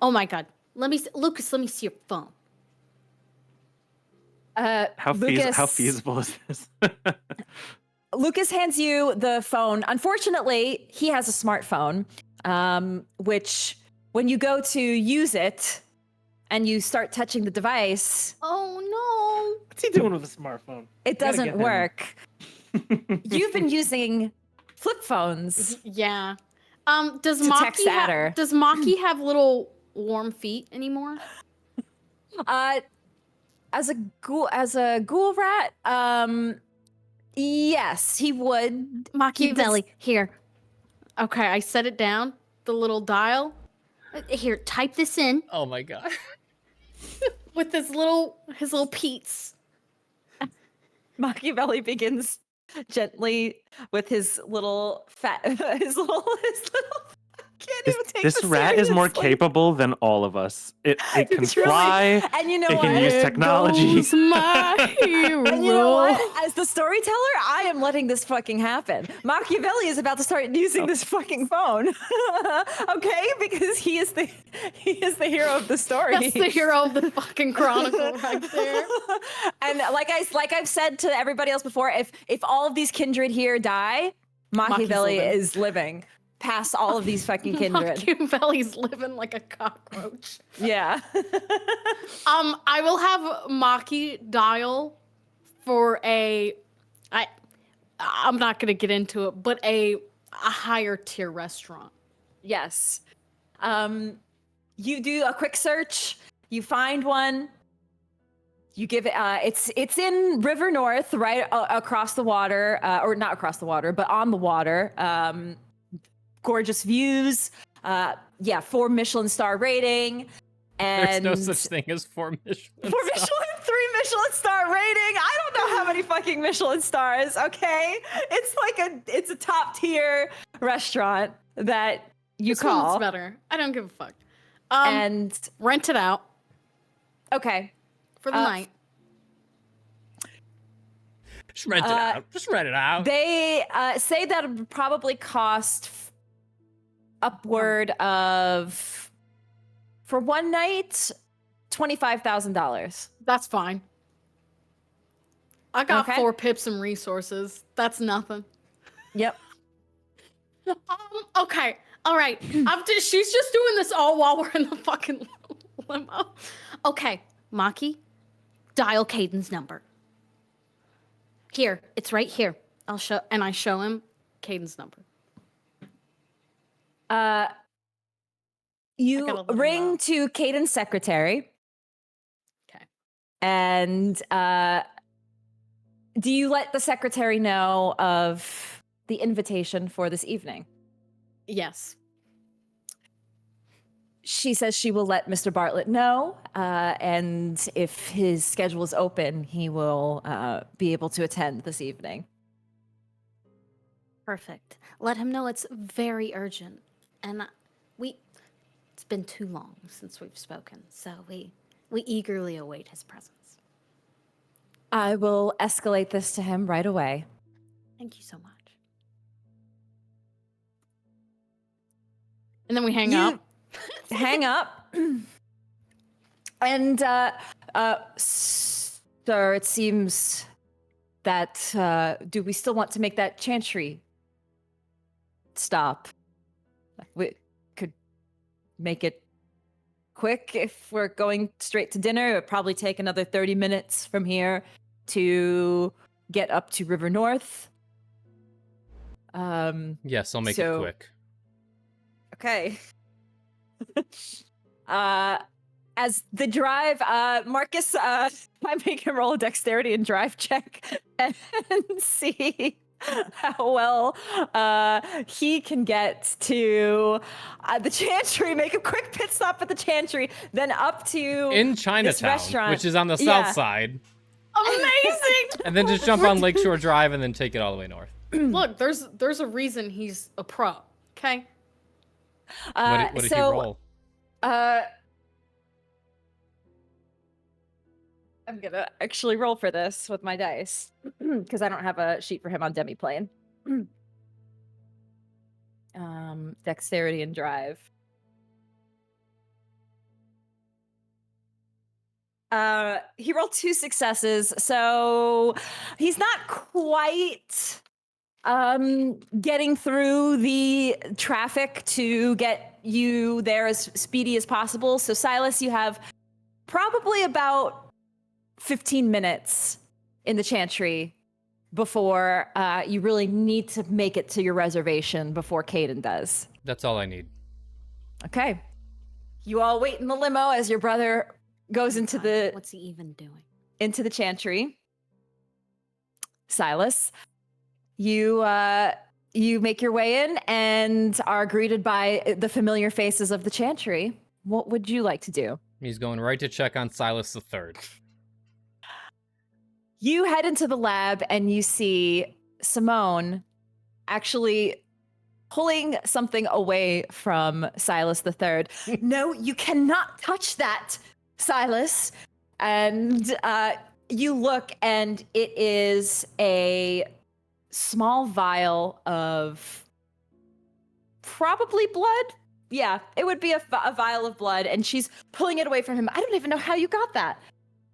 Oh my God! Lucas, let me see your phone. How Lucas, feasible is this? Lucas hands you the phone. Unfortunately, he has a smartphone, which when you go to use it and you start touching the device, Oh no! What's he doing with a smartphone? it Gotta doesn't get him. work. You've been using flip phones. Yeah. Does To text Maki at her. does Maki have little warm feet anymore? As a ghoul rat, yes, he would. Machiavelli, here. Okay, I set it down. The little dial. Here, type this in Oh my god. with his little Pete's. Machiavelli begins gently with his little fat, his little. Can't even take This this rat is more seriously. capable than all of us. It can It's really- fly. And you know It what? can use technology. Goes my hero. And you know what? As the storyteller, I am letting this fucking happen. Machiavelli is about to start using this fucking phone. Okay? Because he is the hero of the story. That's the hero of the fucking chronicle right there. And like I've said to everybody else before, if all of these kindred here die, Machiavelli living. is living past all of these fucking kindred. Machiavelli's living like a cockroach. Yeah. I will have Maki dial for I'm not gonna get into it, but a higher tier restaurant. Yes. You do a quick search, you find one, You give it. It's in River North, right across the water, or not across the water, but on the water. Gorgeous views. 4 Michelin star rating. And There's no such thing as 4 Michelin. 4 Michelin, 3 Michelin star rating. I don't know how many fucking Michelin stars. Okay, it's a top tier restaurant that you This call. one's better. I don't give a fuck. And Rent it out okay, for the night. Just rent it out. Just rent it out. They say that it would probably cost upward of, for one night, $25,000. That's fine. I got Okay. 4 pips and resources. That's nothing. Yep. Okay. All right. She's just doing this all while we're in the fucking limo. Okay, Maki, dial Kayden's number. Here, it's right here. I show him Kayden's number. You gotta let him ring know. to Kayden's secretary. Okay. And do you let the secretary know of the invitation for this evening? Yes. She says she will let Mr. Bartlett know, and if his schedule is open, he will be able to attend this evening. Perfect. Let him know it's very urgent. And it's been too long since we've spoken, so we eagerly await his presence. I will escalate this to him right away. Thank you so much. And then we hang up. Hang up. And, sir, it seems that, do we still want to make that chantry stop? We could make it quick if we're going straight to dinner. It would probably take another 30 minutes from here to get up to River North. Yes, I'll make it quick. Okay. As the drive, Marcus, I make him roll a dexterity and drive check and see how well he can get to the chantry, make a quick pit stop at the chantry, then up to In Chinatown, restaurant. which is on the Yeah. south side. Amazing! And then just jump on Lakeshore Drive and then take it all the way north. Look, there's a reason he's a pro. Okay. What did he roll? I'm gonna actually roll for this with my dice because I don't have a sheet for him on demiplane. Dexterity and drive. He rolled 2 successes, so he's not quite getting through the traffic to get you there as speedy as possible. So Silas, you have probably about 15 minutes in the chantry before you really need to make it to your reservation before Kayden does. That's all I need. Okay. You all wait in the limo as your brother goes into the What's he even doing? into the chantry. Silas, you make your way in and are greeted by the familiar faces of the chantry. What would you like to do? He's going right to check on Silas III. You head into the lab and you see Simone actually pulling something away from Silas III. No, you cannot touch that, Silas. And you look and it is a small vial of probably blood. Yeah, it would be a vial of blood. And she's pulling it away from him. I don't even know how you got that.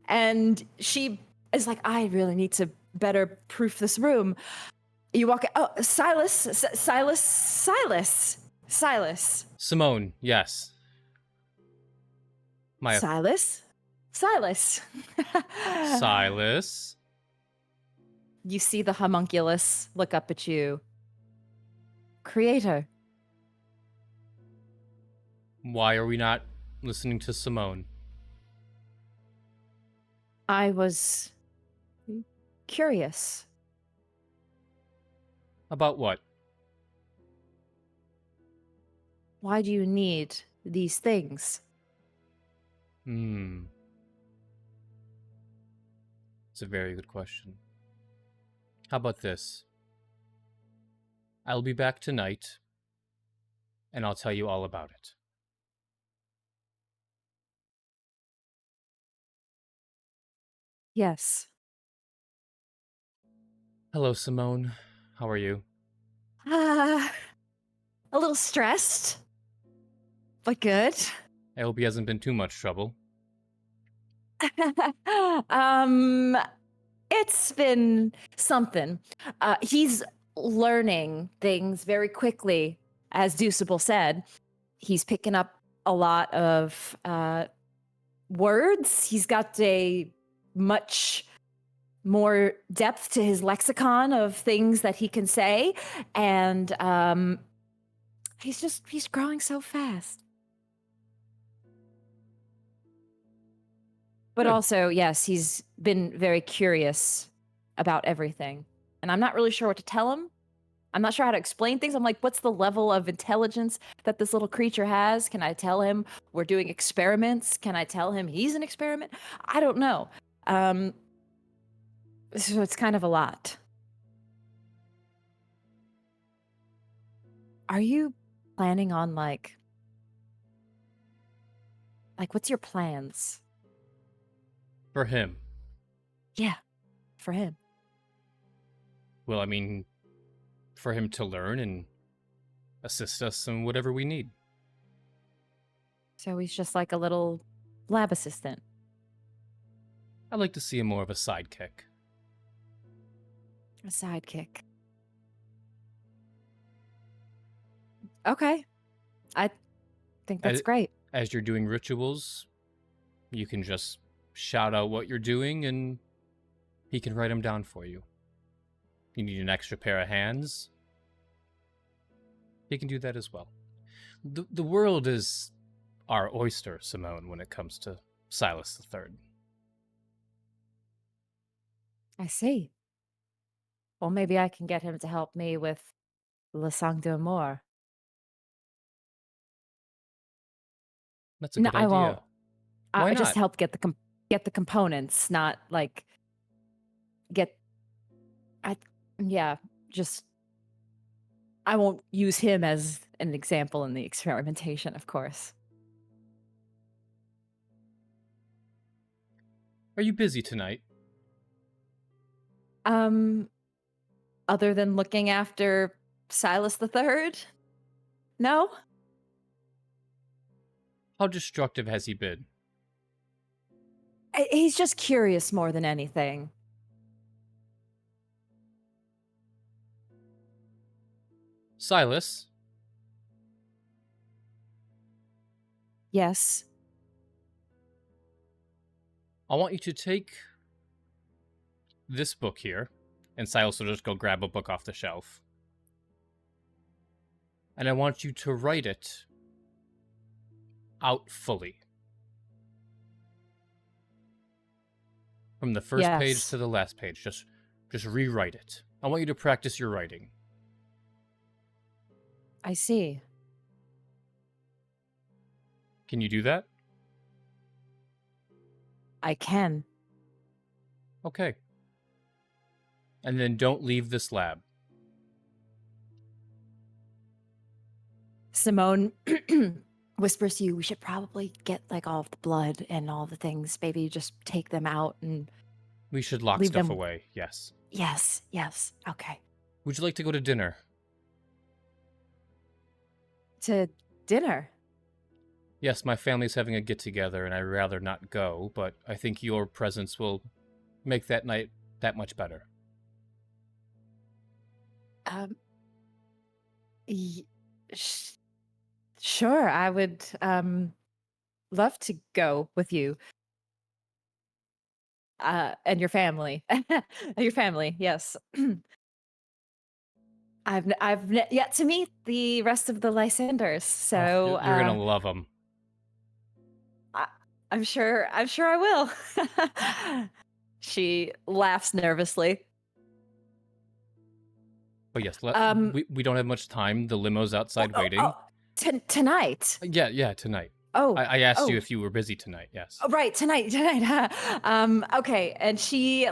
And she is like, I really need to better proof this room. You walk, oh, Silas. Simone, yes. Silas. Silas. You see the homunculus look up at you. Creator. Why are we not listening to Simone? I was curious. About what? Why do you need these things? It's a very good question. How about this? I'll be back tonight, and I'll tell you all about it. Yes. Hello, Simone. How are you? A little stressed, but good. I hope he hasn't been too much trouble. It's been something. He's learning things very quickly, as Deucible said. He's picking up a lot of words. He's got a much more depth to his lexicon of things that he can say, and he's growing so fast. But Good. also, yes, he's been very curious about everything. And I'm not really sure what to tell him. I'm not sure how to explain things. I'm like, what's the level of intelligence that this little creature has? Can I tell him we're doing experiments? Can I tell him he's an experiment? I don't know. So it's kind of a lot. Are you planning on like what's your plans? For him. Yeah, for him. Well, I mean, for him to learn and assist us in whatever we need. So he's just like a little lab assistant. I like to see him more of a sidekick. A sidekick. Okay. I think that's great. As you're doing rituals, you can just shout out what you're doing and he can write them down for you. You need an extra pair of hands, he can do that as well. The world is our oyster, Simone, when it comes to Silas III. I see. Well, maybe I can get him to help me with Le Sang d'Amour. That's a No, good I idea. won't. Why I just not? help get the components, not like get. Just I won't use him as an example in the experimentation, of course. Are you busy tonight? Other than looking after Silas III? No? How destructive has he been? He's just curious more than anything. Silas, Yes. I want you to take this book here, and Silas will just go grab a book off the shelf. And I want you to write it out fully. From the first page Yes. to the last page. Just rewrite it. I want you to practice your writing. I see. Can you do that? I can. Okay. And then don't leave this lab. Simone whispers to you, we should probably get like all of the blood and all the things. Maybe just take them out and We should lock leave stuff them. away, yes. Yes. Okay. Would you like to go to dinner? To dinner. Yes, my family's having a get-together, and I'd rather not go, but I think your presence will make that night that much better. Sure, I would love to go with you. And your family. Your family, yes. I've yet to meet the rest of the Lysanders, so You're gonna love them. I'm sure I will. She laughs nervously. But yes, Um, we don't have much time. The limo's outside waiting. Tonight. Yeah, tonight. Oh, I asked you oh. if you were busy tonight. Yes. Oh, right, tonight. Okay, and she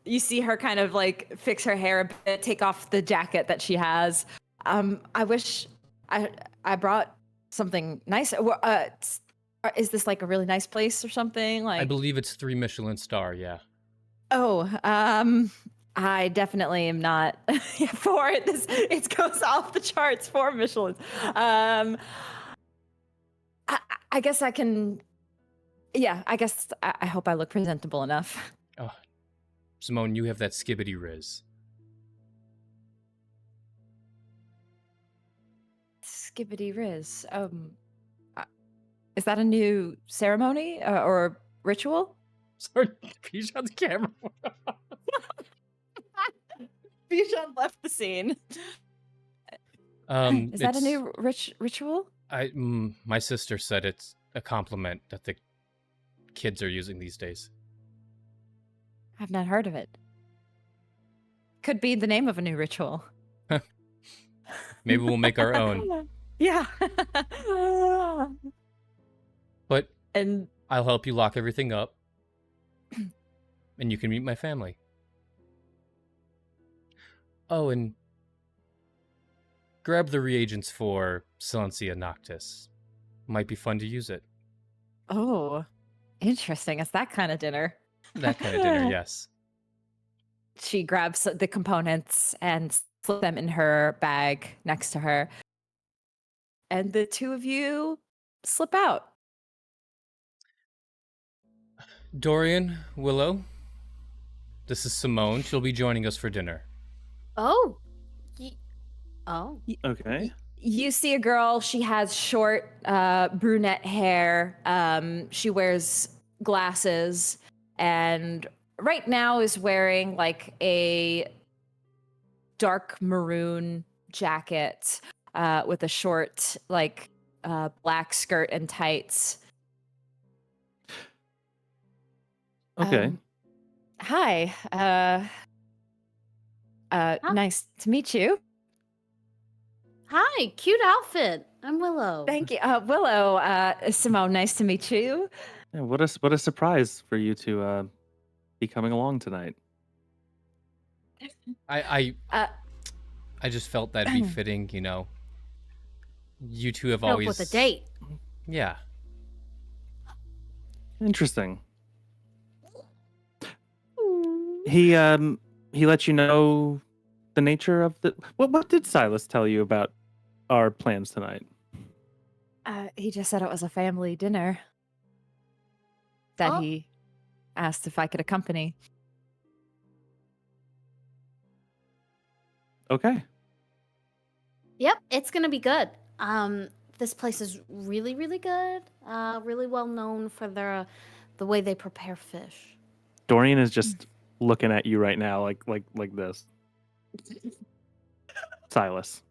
you see her kind of like fix her hair a bit, take off the jacket that she has. I wish I brought something nice. Is this like a really nice place or something? I Like, believe it's 3 Michelin star. Yeah. oh, I definitely am not for it. It goes off the charts for Michelin. I guess I can. Yeah, I guess I hope I look presentable enough. Oh, Simone, you have that skibbity riz. Skibbity Riz. Is that a new ceremony or ritual? Sorry, Bijan's camera. Bijan left the scene. Is that a new ritual? My sister said it's a compliment that the kids are using these days. I've not heard of it. Could be the name of a new ritual. Maybe we'll make our own. Yeah. But And I'll help you lock everything up. And you can meet my family. Oh, and grab the reagents for Silencia Noctis. Might be fun to use it. oh, interesting. It's that kind of dinner. That kind of dinner, yes. She grabs the components and slips them in her bag next to her. And the two of you slip out. Dorian, Willow, this is Simone. She'll be joining us for dinner. Oh. Oh. Okay. You see a girl. She has short brunette hair. She wears glasses and right now is wearing like a dark maroon jacket with a short like black skirt and tights. Okay. Hi. Nice to meet you. Hi, cute outfit. I'm Willow. Thank you. Willow, Simone, nice to meet you. Yeah, what a surprise for you to be coming along tonight. I Uh, just felt that'd be fitting, you know. You two have Help always with a date. Yeah. Interesting. He let you know the nature of the what did Silas tell you about our plans tonight? he just said it was a family dinner that Oh. he asked if I could accompany. Okay. Yep, it's gonna be good. This place is really, really good. Really well known for the way they prepare fish. Dorian is just looking at you right now like this. Silas.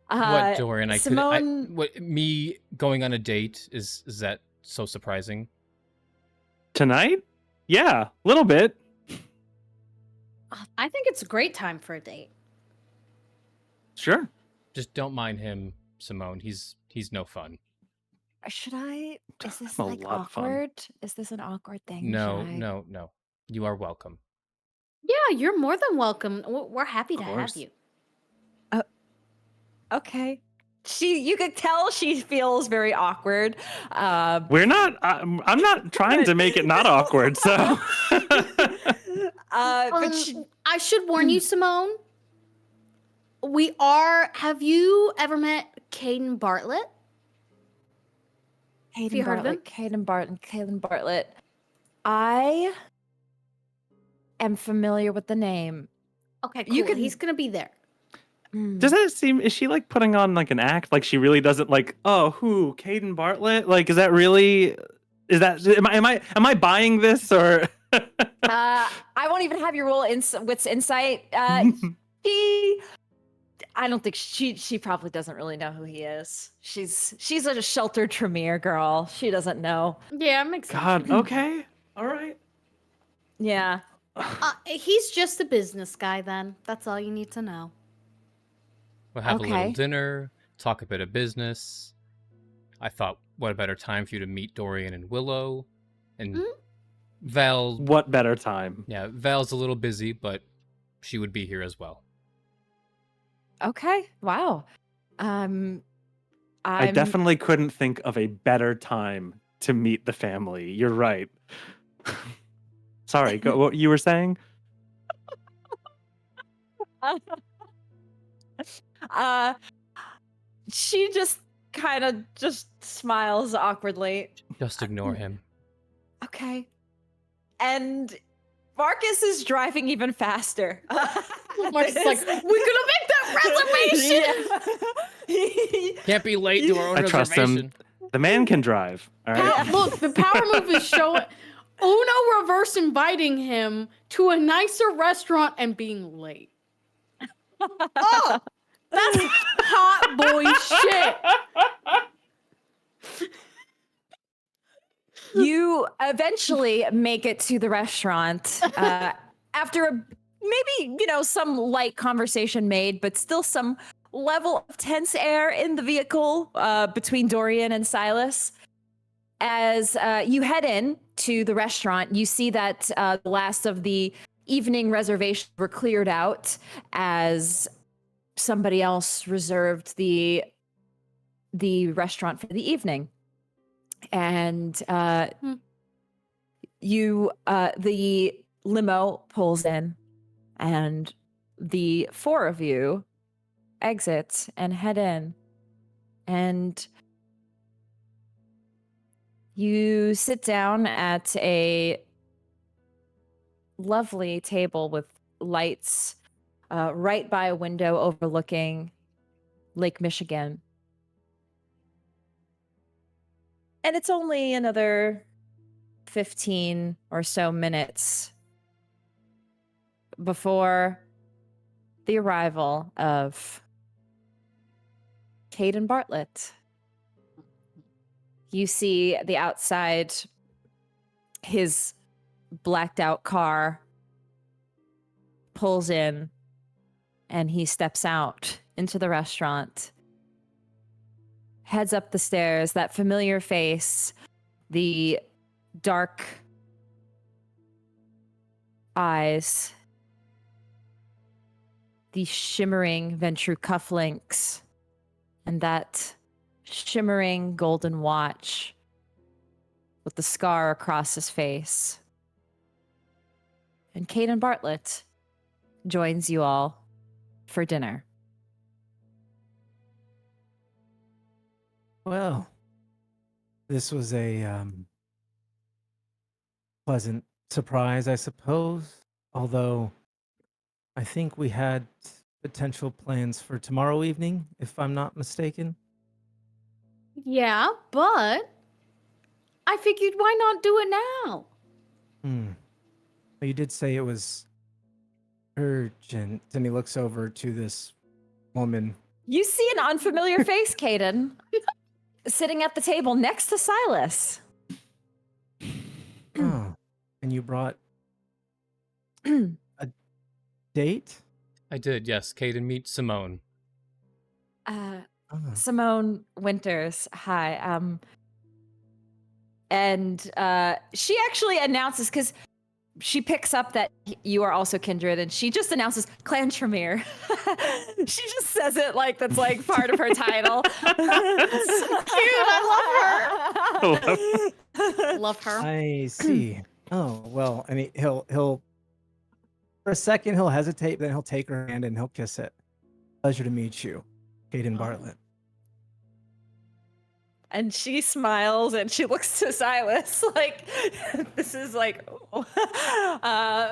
What, Dorian? Simone, Me going on a date is that so surprising? Tonight? Yeah, a little bit. I think it's a great time for a date. Sure. Just don't mind him, Simone. He's no fun. should I? Is this I'm a like lot of fun. awkward? Is this an awkward thing? No, Should I- no. You are welcome. Yeah, you're more than welcome. We're happy to Of have course. you. Okay. You could tell she feels very awkward. We're not I'm not trying to make it not awkward, so But she, I should warn you, Simone. Have you ever met Kayden Bartlett? Kayden you heard of him? Kayden Bartlett. I am familiar with the name. Okay, cool. You could- He's gonna be there. does that seem is she like putting on like an act? Like she really doesn't like, oh, who? Kayden Bartlett? Like is that really am I buying this or I won't even have you roll wits insight. He I don't think she probably doesn't really know who he is. She's a sheltered Tremere girl. She doesn't know. Yeah, makes sense. God, okay. All right. Yeah. He's just a business guy then. That's all you need to know. We'll have a little Okay. dinner, talk a bit of business. I thought, what a better time for you to meet Dorian and Willow. And Val, What better time? yeah, Val's a little busy, but she would be here as well. Okay. Wow. I I'm definitely couldn't think of a better time to meet the family. You're right. Sorry, go, what you were saying? she just kind of just smiles awkwardly. Just ignore him. Okay. And Marcus is driving even faster. Marcus is like, we're gonna make that reservation! Can't be late to our own I trust him. reservation. The man can drive. All right. Look, the power move is showing Uno reverse inviting him to a nicer restaurant and being late. Oh, that's hot boy shit. You eventually make it to the restaurant after maybe, some light conversation made, but still some level of tense air in the vehicle between Dorian and Silas. As you head in to the restaurant, you see that the last of the evening reservations were cleared out as somebody else reserved the restaurant for the evening. And the limo pulls in, and the four of you exit and head in, and you sit down at a lovely table with lights right by a window overlooking Lake Michigan. And it's only another 15 or so minutes before the arrival of Kayden Bartlett. You see the outside, his blacked out car pulls in, and he steps out into the restaurant, heads up the stairs, that familiar face, the dark eyes, the shimmering Ventrue cufflinks, and that shimmering golden watch with the scar across his face. And Kayden Bartlett joins you all for dinner. Well, this was a pleasant surprise, I suppose. Although I think we had potential plans for tomorrow evening, if I'm not mistaken. Yeah, but I figured why not do it now? Well, you did say it was urgent. And he looks over to this woman. You see an unfamiliar face, Kayden, sitting at the table next to Silas. Oh, and you brought a date? I did, yes. Kayden, meet Simone. Simone Winters, hi. And she actually announces, because she picks up that you are also kindred, and she just announces Clan Tremere. She just says it like that's like part of her title. So cute. I love her. Love her. I see. Oh, well, and he'll for a second he'll hesitate, then he'll take her hand and he'll kiss it. Pleasure to meet you, Kayden Bartlett. And she smiles and she looks to Silas like, this is like, oh.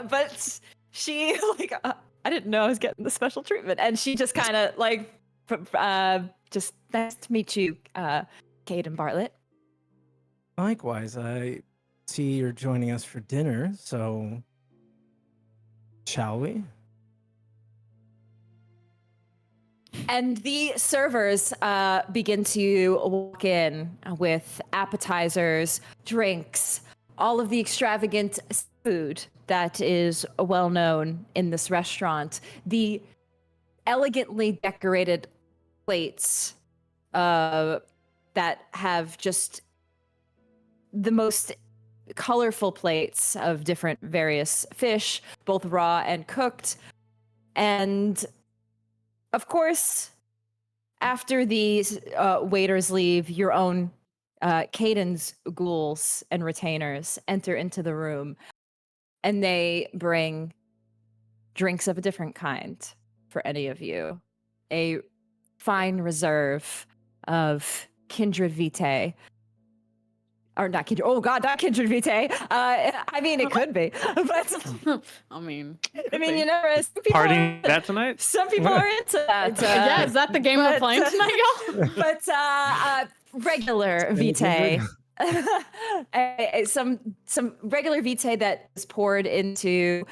But she like, I didn't know I was getting the special treatment. And she just kind of like, just nice to meet you, Kayden Bartlett. Likewise, I see you're joining us for dinner, so shall we? And the servers begin to walk in with appetizers, drinks, all of the extravagant food that is well known in this restaurant. The elegantly decorated plates that have just the most colorful plates of different various fish, both raw and cooked. And of course, after these waiters leave, your own Kayden's ghouls and retainers enter into the room, and they bring drinks of a different kind for any of you. A fine reserve of Kindred Vitae. Or not Kindred, oh god, not Kindred Vitae. I mean, it could be. But, I mean, you never, some people Partying that tonight? Some people are into that. yeah, is that the game we're but- playing tonight, y'all? But regular vitae. some regular vitae that is poured into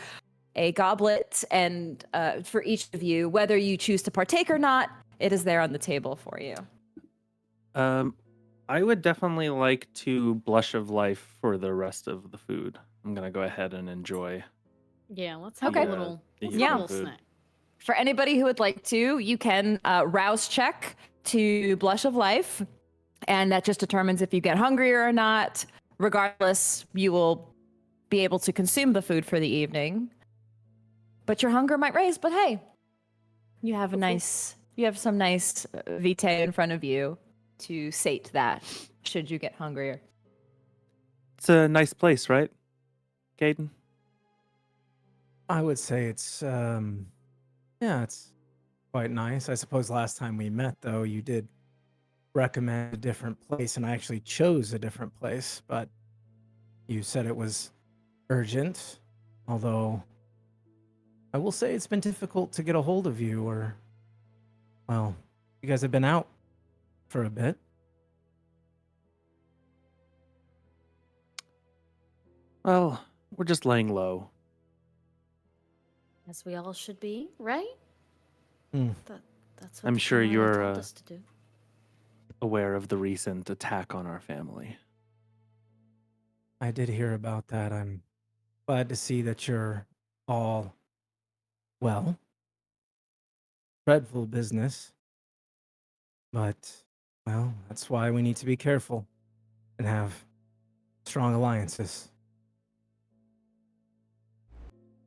a goblet, and for each of you, whether you choose to partake or not, it is there on the table for you. I would definitely like to blush of life for the rest of the food. I'm gonna go ahead and enjoy. Yeah, let's have Okay. a little, the let's have a Yeah. little food. snack. For anybody who would like to, you can rouse check to blush of life, and that just determines if you get hungrier or not. Regardless, you will be able to consume the food for the evening, but your hunger might raise. But hey, you have some nice vitae in front of you to sate that should you get hungrier. It's a nice place, right, Kayden? I would say it's it's quite nice. I suppose last time we met though, you did recommend a different place, and I actually chose a different place, but you said it was urgent, although I will say it's been difficult to get a hold of you, or well, you guys have been out for a bit. Well, we're just laying low. As we all should be, right? Hmm. That's what I'm the sure Tremere you're, told us to do. Aware of the recent attack on our family. I did hear about that. I'm glad to see that you're all well. Dreadful business. But, well, that's why we need to be careful and have strong alliances.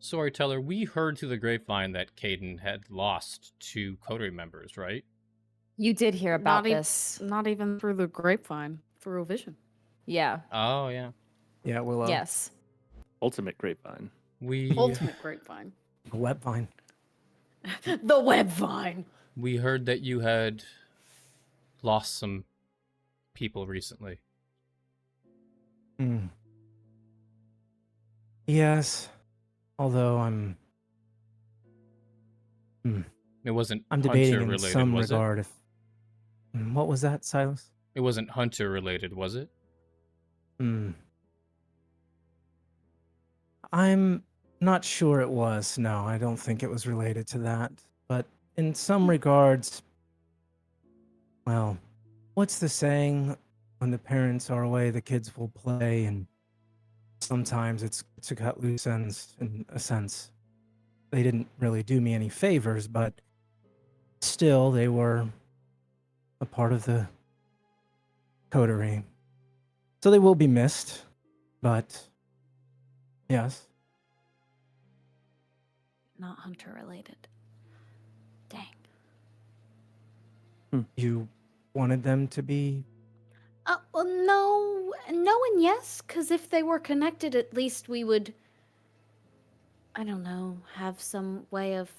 Storyteller, we heard through the grapevine that Kayden had lost 2 coterie members, right? You did hear about Not e- this. Not even through the grapevine, through a vision. Yeah. Oh, yeah. Yeah, Willow. Yes. Ultimate grapevine. We Ultimate grapevine. A webvine. The webvine. we heard that you had lost some people recently. Hmm. Yes. Although It wasn't I'm debating hunter in related, some was regard if. What was that, Silas? it? It wasn't hunter related, was it? Hmm. I'm not sure it was. No, I don't think it was related to that. But in some regards, well, what's the saying? When the parents are away, the kids will play, and sometimes it's to cut loose ends in a sense. They didn't really do me any favors, but still, they were a part of the coterie. So they will be missed, but yes. Not hunter related. Dang. You wanted them to be. Well, no and yes, because if they were connected, at least we would, I don't know, have some way of.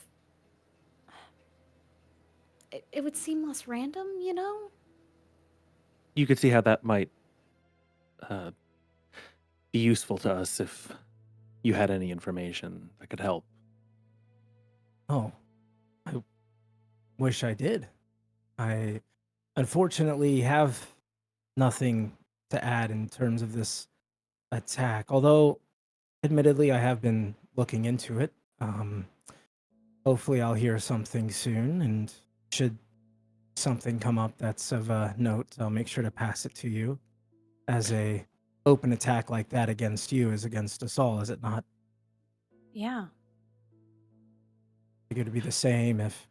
It would seem less random, you know? You could see how that might be useful to us if you had any information that could help. Oh, I wish I did. I unfortunately have nothing to add in terms of this attack, although admittedly I have been looking into it. Hopefully I'll hear something soon, and should something come up that's of note, I'll make sure to pass it to you. As a open attack like that against you is against us all, is it not? Yeah. Figured to be the same if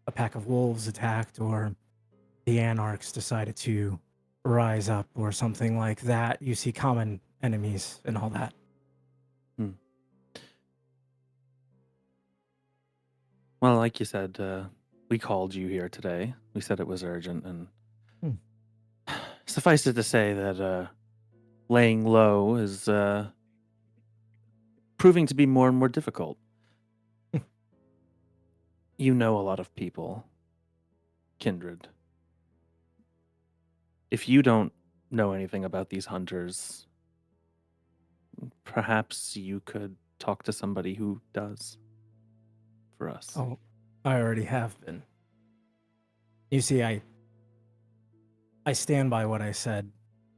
a pack of wolves attacked or the anarchs decided to rise up or something like that. You see common enemies and all that. Well, like you said, we called you here today. We said it was urgent, and suffice it to say that laying low is proving to be more and more difficult. You know a lot of people, Kindred. If you don't know anything about these hunters, perhaps you could talk to somebody who does for us. Oh, I already have been. You see, I stand by what I said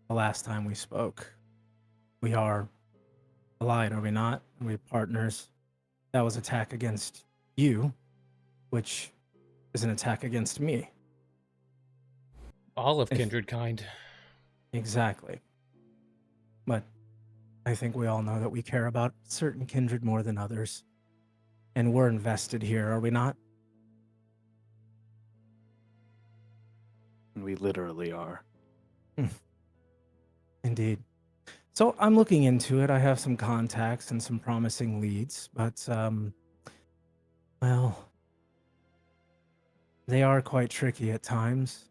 the last time we spoke. We are allied, are we not? We're partners. That was attack against you, which is an attack against me. All of kindred kind. Exactly. But I think we all know that we care about certain kindred more than others. And we're invested here, are we not? And we literally are. Indeed. So I'm looking into it. I have some contacts and some promising leads, but, well, they are quite tricky at times.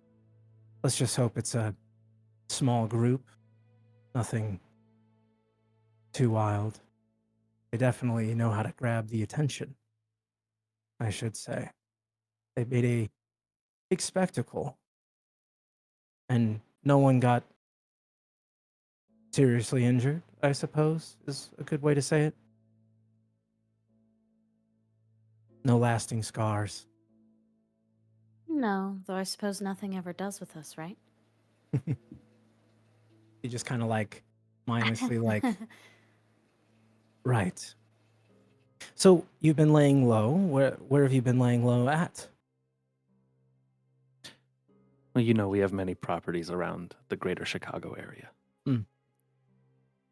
Let's just hope it's a small group. Nothing too wild. They definitely know how to grab the attention, I should say. They made a big spectacle, and no one got seriously injured, I suppose, is a good way to say it. No lasting scars. No, though I suppose nothing ever does with us, right? You just kind of like mindlessly like, right. So you've been laying low. Where have you been laying low at? Well, you know we have many properties around the greater Chicago area.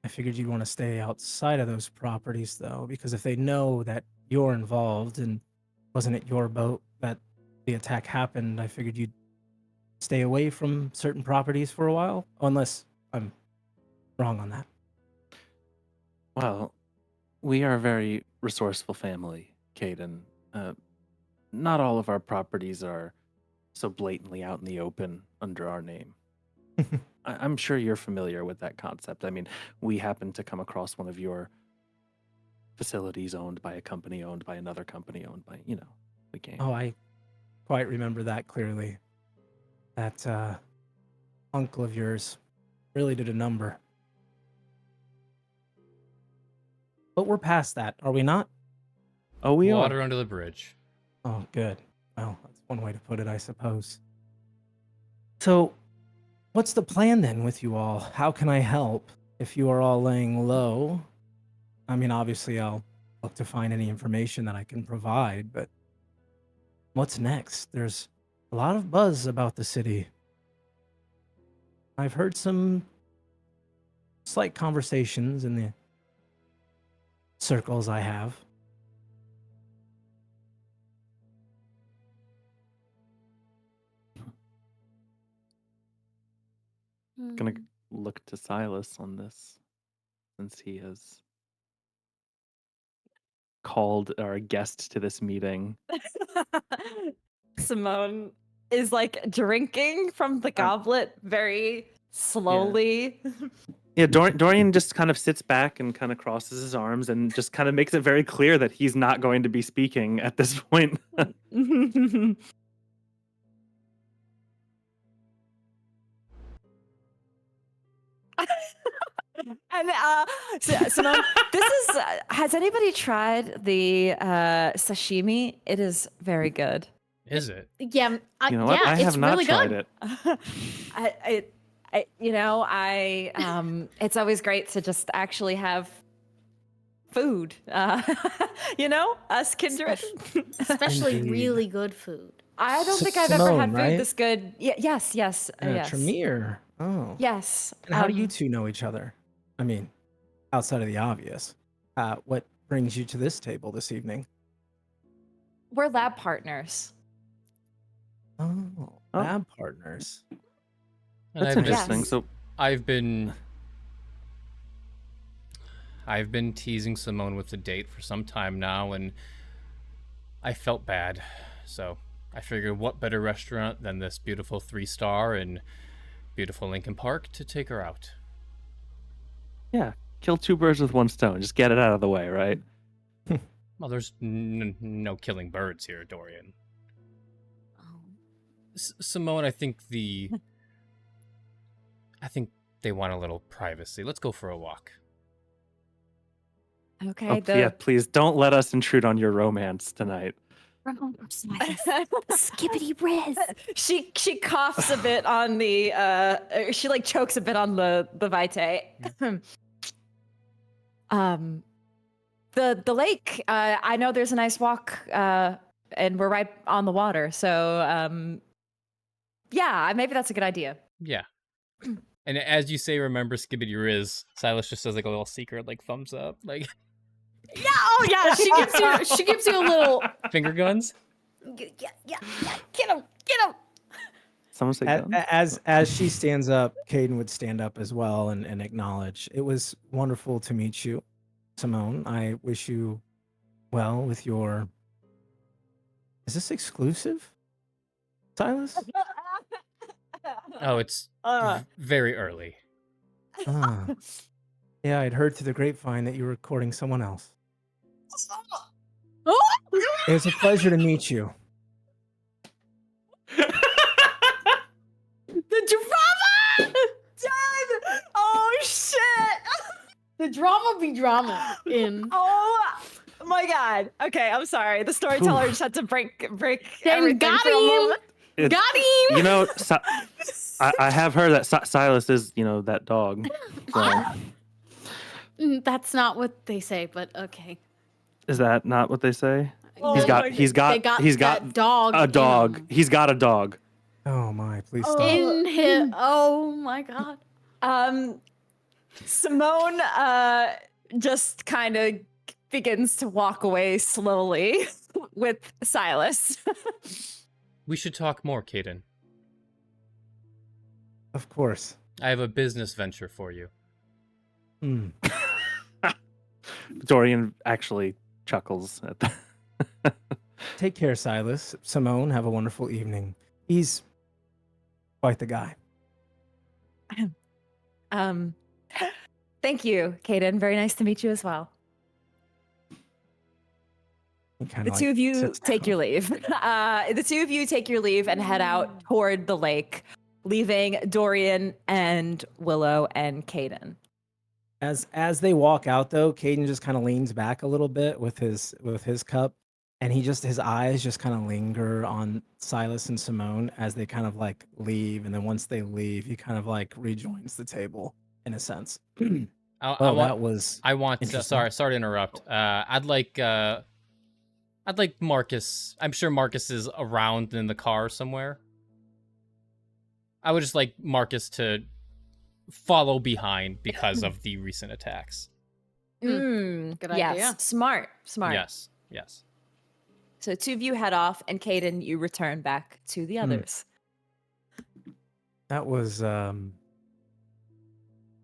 I figured you'd want to stay outside of those properties, though, because if they know that you're involved and wasn't it your boat that the attack happened, I figured you'd stay away from certain properties for a while, unless I'm wrong on that. Well, we are a very resourceful family, Kayden. Not all of our properties are so blatantly out in the open under our name. I'm sure you're familiar with that concept. I mean, we happened to come across one of your facilities owned by a company, owned by another company, owned by, we came. Oh, I quite remember that clearly. That uncle of yours really did a number. But we're past that, are we not? Oh, we Water are. under the bridge. Oh, good. Well, that's one way to put it, I suppose. So, what's the plan then with you all? How can I help if you are all laying low? I mean, obviously, I'll look to find any information that I can provide, but what's next? There's a lot of buzz about the city. I've heard some slight conversations in the circles I have. Gonna look to Silas on this, since he has called our guest to this meeting. Simone is like drinking from the goblet very slowly. Yeah, Dorian just kind of sits back and kind of crosses his arms and just kind of makes it very clear that he's not going to be speaking at this point. And Simone, this is. Has anybody tried the sashimi? It is very good. Is it? Yeah, You know what? yeah, I have it's not really tried good. it. It's always great to just actually have food. Us kindred. Especially Indeed. really good food. I don't think I've ever Simone, had food right? this good. Yes, yes, yes. Tremere. Oh. Yes. And how do you two know each other? I mean, outside of the obvious. What brings you to this table this evening? We're lab partners. Oh, lab partners. And That's I've been- interesting. Yes. So, I've been teasing Simone with the date for some time now, and I felt bad. So I figured what better restaurant than this beautiful 3-star in beautiful Lincoln Park to take her out. yeah, kill two birds with one stone. Just get it out of the way, right? Well, there's no killing birds here, Dorian. Oh. Simone, I think they want a little privacy. Let's go for a walk. Okay. Oh, yeah, please don't let us intrude on your romance tonight. Skippity Riz. she coughs a bit on the she like chokes a bit on the vitae. The lake, I know there's a nice walk and we're right on the water, so yeah, maybe that's a good idea. Yeah. And as you say, remember Skibbity Riz, Silas just does like a little secret like thumbs up, like Yeah, oh yeah, she gives you a little finger guns. yeah, get him. Someone say guns? As she stands up, Kayden would stand up as well and acknowledge. It was wonderful to meet you, Simone. I wish you well with your. Is this exclusive, Silas? Oh, it's very early. Ah. Yeah, I'd heard through the grapevine that you were courting someone else. It was a pleasure to meet you. The drama! Dad! Oh shit! The drama be drama in. Oh my god. Okay, I'm sorry. The storyteller just had to break Then everything got for a him. moment. Got him. You know, I have heard that Silas is, that dog. So, That's not what they say, but okay. is that not what they say? Oh He's my got God. he's got that dog. a in dog. him. He's got a dog. Oh my, please stop. In him. Oh my god. Simone just kind of begins to walk away slowly with Silas. We should talk more, Kayden. Of course. I have a business venture for you. Hmm. Dorian actually chuckles at that. Take care, Silas. Simone, have a wonderful evening. He's quite the guy. Thank you, Kayden. Very nice to meet you as well. He The kinda, two of you sits take down. your leave. The two of you take your leave and head out toward the lake, leaving Dorian and Willow and Kayden. As they walk out, though, Kayden just kind of leans back a little bit with his cup, and his eyes just kind of linger on Silas and Simone as they kind of like leave, and then once they leave, he kind of like rejoins the table in a sense. That was I want to, interesting. sorry to interrupt. I'd like Marcus. I'm sure Marcus is around in the car somewhere. I would just like Marcus to follow behind because of the recent attacks. Good yes. idea. Smart. Yes. So two of you head off, and Kayden, you return back to the others. That was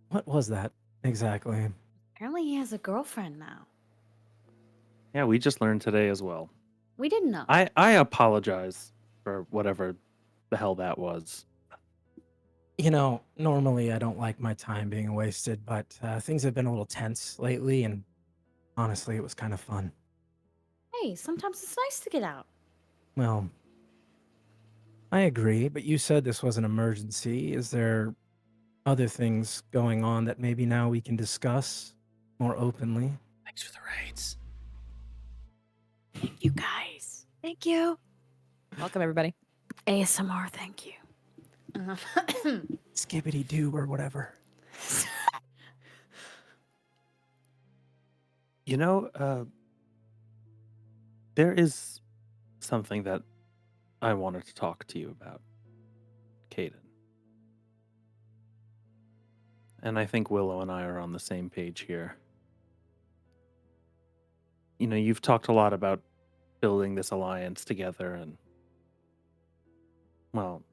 what was that exactly? Apparently he has a girlfriend now. Yeah, we just learned today as well. We didn't know. I apologize for whatever the hell that was. Normally I don't like my time being wasted, but things have been a little tense lately, and honestly, it was kind of fun. Hey, sometimes it's nice to get out. Well, I agree, but you said this was an emergency. Is there other things going on that maybe now we can discuss more openly? Thanks for the raids. Thank you guys. Thank you. Welcome, everybody. ASMR, thank you. Skibbity doo or whatever. There is something that I wanted to talk to you about Kayden. And I think Willow and I are on the same page here. You know, you've talked a lot about building this alliance together, and, well,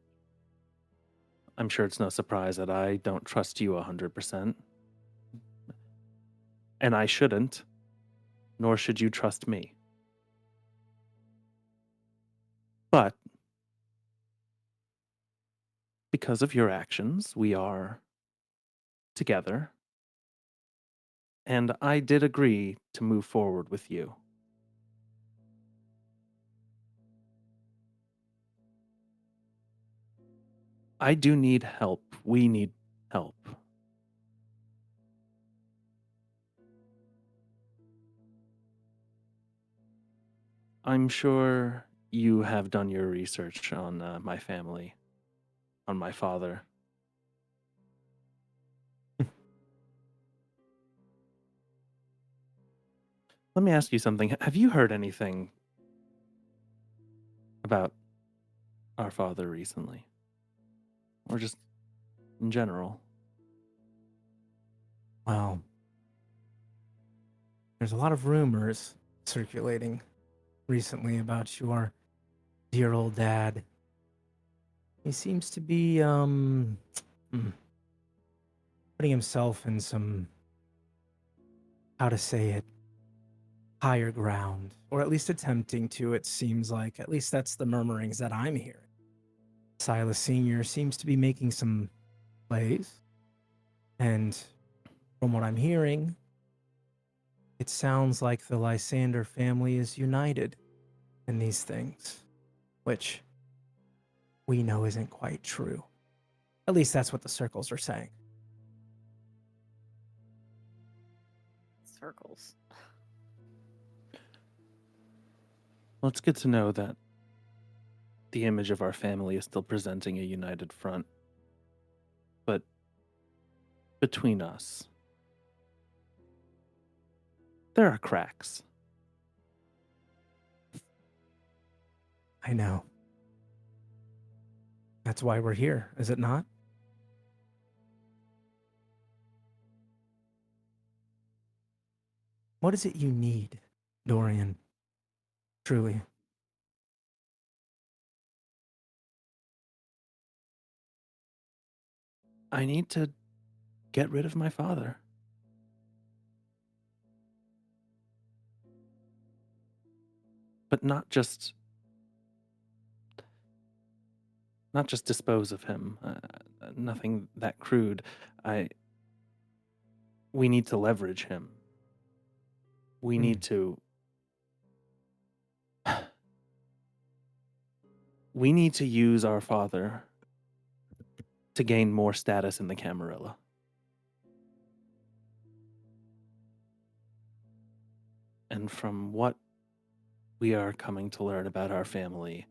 I'm sure it's no surprise that I don't trust you 100%. And I shouldn't, nor should you trust me. But because of your actions, we are together. And I did agree to move forward with you. I do need help. We need help. I'm sure you have done your research on my family, on my father. Let me ask you something. Have you heard anything about our father recently? Or just in general? Well, there's a lot of rumors circulating recently about your dear old dad. He seems to be putting himself in some, how to say it, higher ground, or at least attempting to. It seems like, at least that's the murmurings that I'm hearing. Silas Sr. seems to be making some plays, and from what I'm hearing, it sounds like the Lysander family is united in these things, which we know isn't quite true. At least that's what the circles are saying. Circles. Well, it's good to know that the image of our family is still presenting a united front. But between us, there are cracks. I know. That's why we're here, is it not? What is it you need, Dorian? Truly. I need to get rid of my father. But not just dispose of him. Nothing that crude. We need to leverage him. We need to. We need to use our father to gain more status in the Camarilla. And from what we are coming to learn about our family,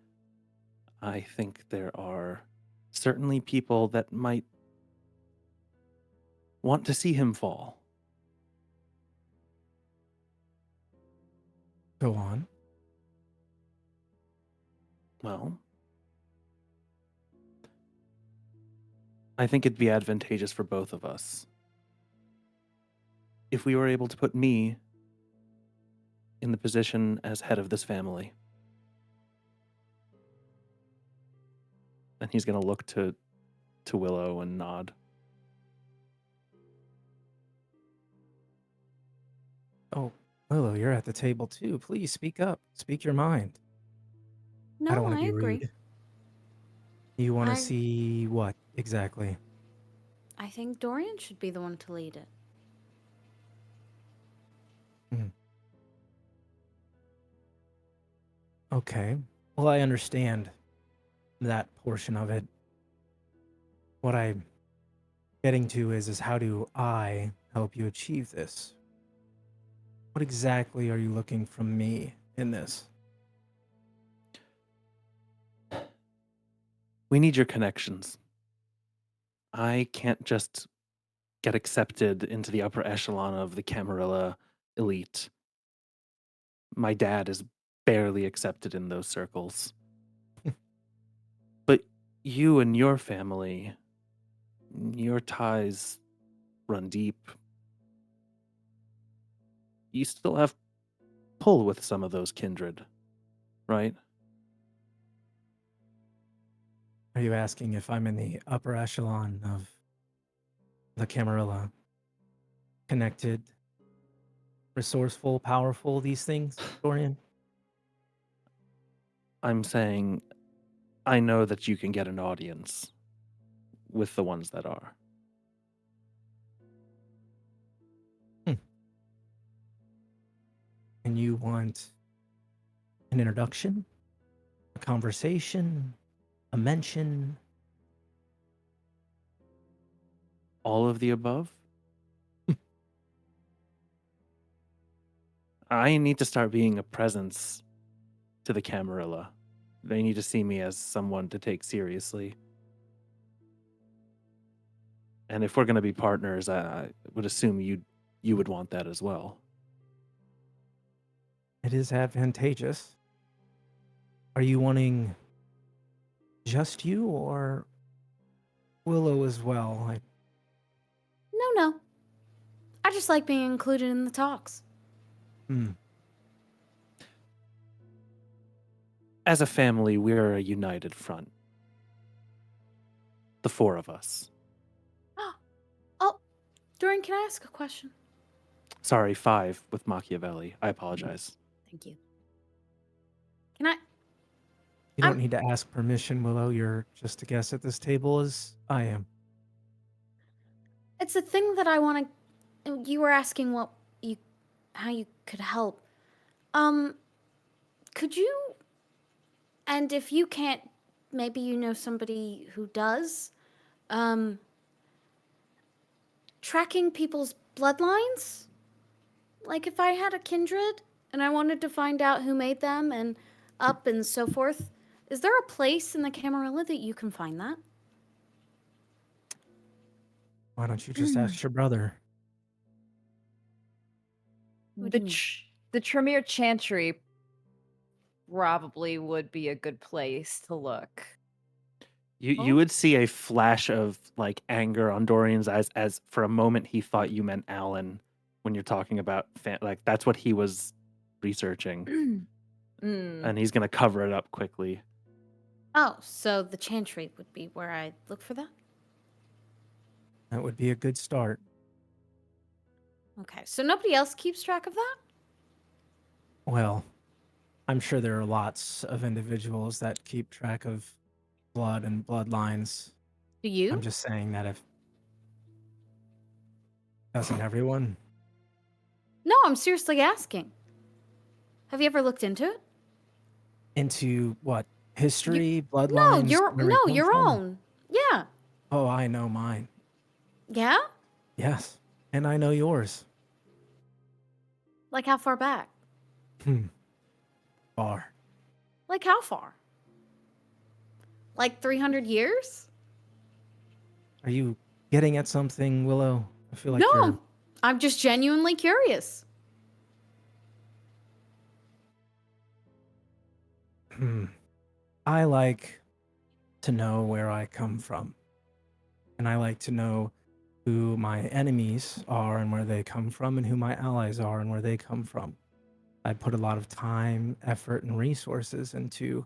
I think there are certainly people that might want to see him fall. Go on. Well, I think it'd be advantageous for both of us if we were able to put me in the position as head of this family. And he's going to look to Willow and nod. Oh, Willow, you're at the table too. Please speak up. Speak your mind. No, I don't want to be agree. rude. You want to I- see what exactly? I think Dorian should be the one to lead it. Okay. Well, I understand that portion of it. What I'm getting to is how do I help you achieve this? What exactly are you looking from me in this? We need your connections. I can't just get accepted into the upper echelon of the Camarilla elite. My dad is barely accepted in those circles. you and your family, your ties run deep. You still have pull with some of those kindred, right? Are you asking if I'm in the upper echelon of the Camarilla? Connected, resourceful, powerful, these things, Dorian? I'm saying I know that you can get an audience with the ones that are. And you want an introduction, a conversation, a mention? All of the above? I need to start being a presence to the Camarilla. They need to see me as someone to take seriously. And if we're going to be partners, I would assume you would want that as well. It is advantageous. Are you wanting just you or Willow as well? No. I just like being included in the talks. As a family, we're a united front. The four of us. Oh, Dorian, can I ask a question? Sorry, 5 with Machiavelli. I apologize. Thank you. Can I? You don't I'm- need to ask permission, Willow. You're just a guest at this table as I am. It's a thing that I want to. You were asking how you could help. Could you? And if you can't, maybe you know somebody who does. Tracking people's bloodlines. Like if I had a kindred and I wanted to find out who made them and up and so forth, is there a place in the Camarilla that you can find that? Why don't you just ask your brother? What do you mean? The Tremere Chantry probably would be a good place to look. You would see a flash of like anger on Dorian's eyes as for a moment he thought you meant Alan when you're talking about like that's what he was researching. And he's gonna cover it up quickly. Oh, so the Chantry would be where I look for that? That would be a good start. Okay, so nobody else keeps track of that? Well, I'm sure there are lots of individuals that keep track of blood and bloodlines. Do you? I'm just saying that if doesn't everyone? No, I'm seriously asking. Have you ever looked into it? Into what? History, No, bloodlines? where we come your from? own. Yeah. Oh, I know mine. Yeah? Yes. And I know yours. Like how far back? Far. Like how far? Like 300 years? Are you getting at something, Willow? I feel like No, you're... I'm just genuinely curious. I like to know where I come from. And I like to know who my enemies are and where they come from, and who my allies are and where they come from. I put a lot of time, effort, and resources into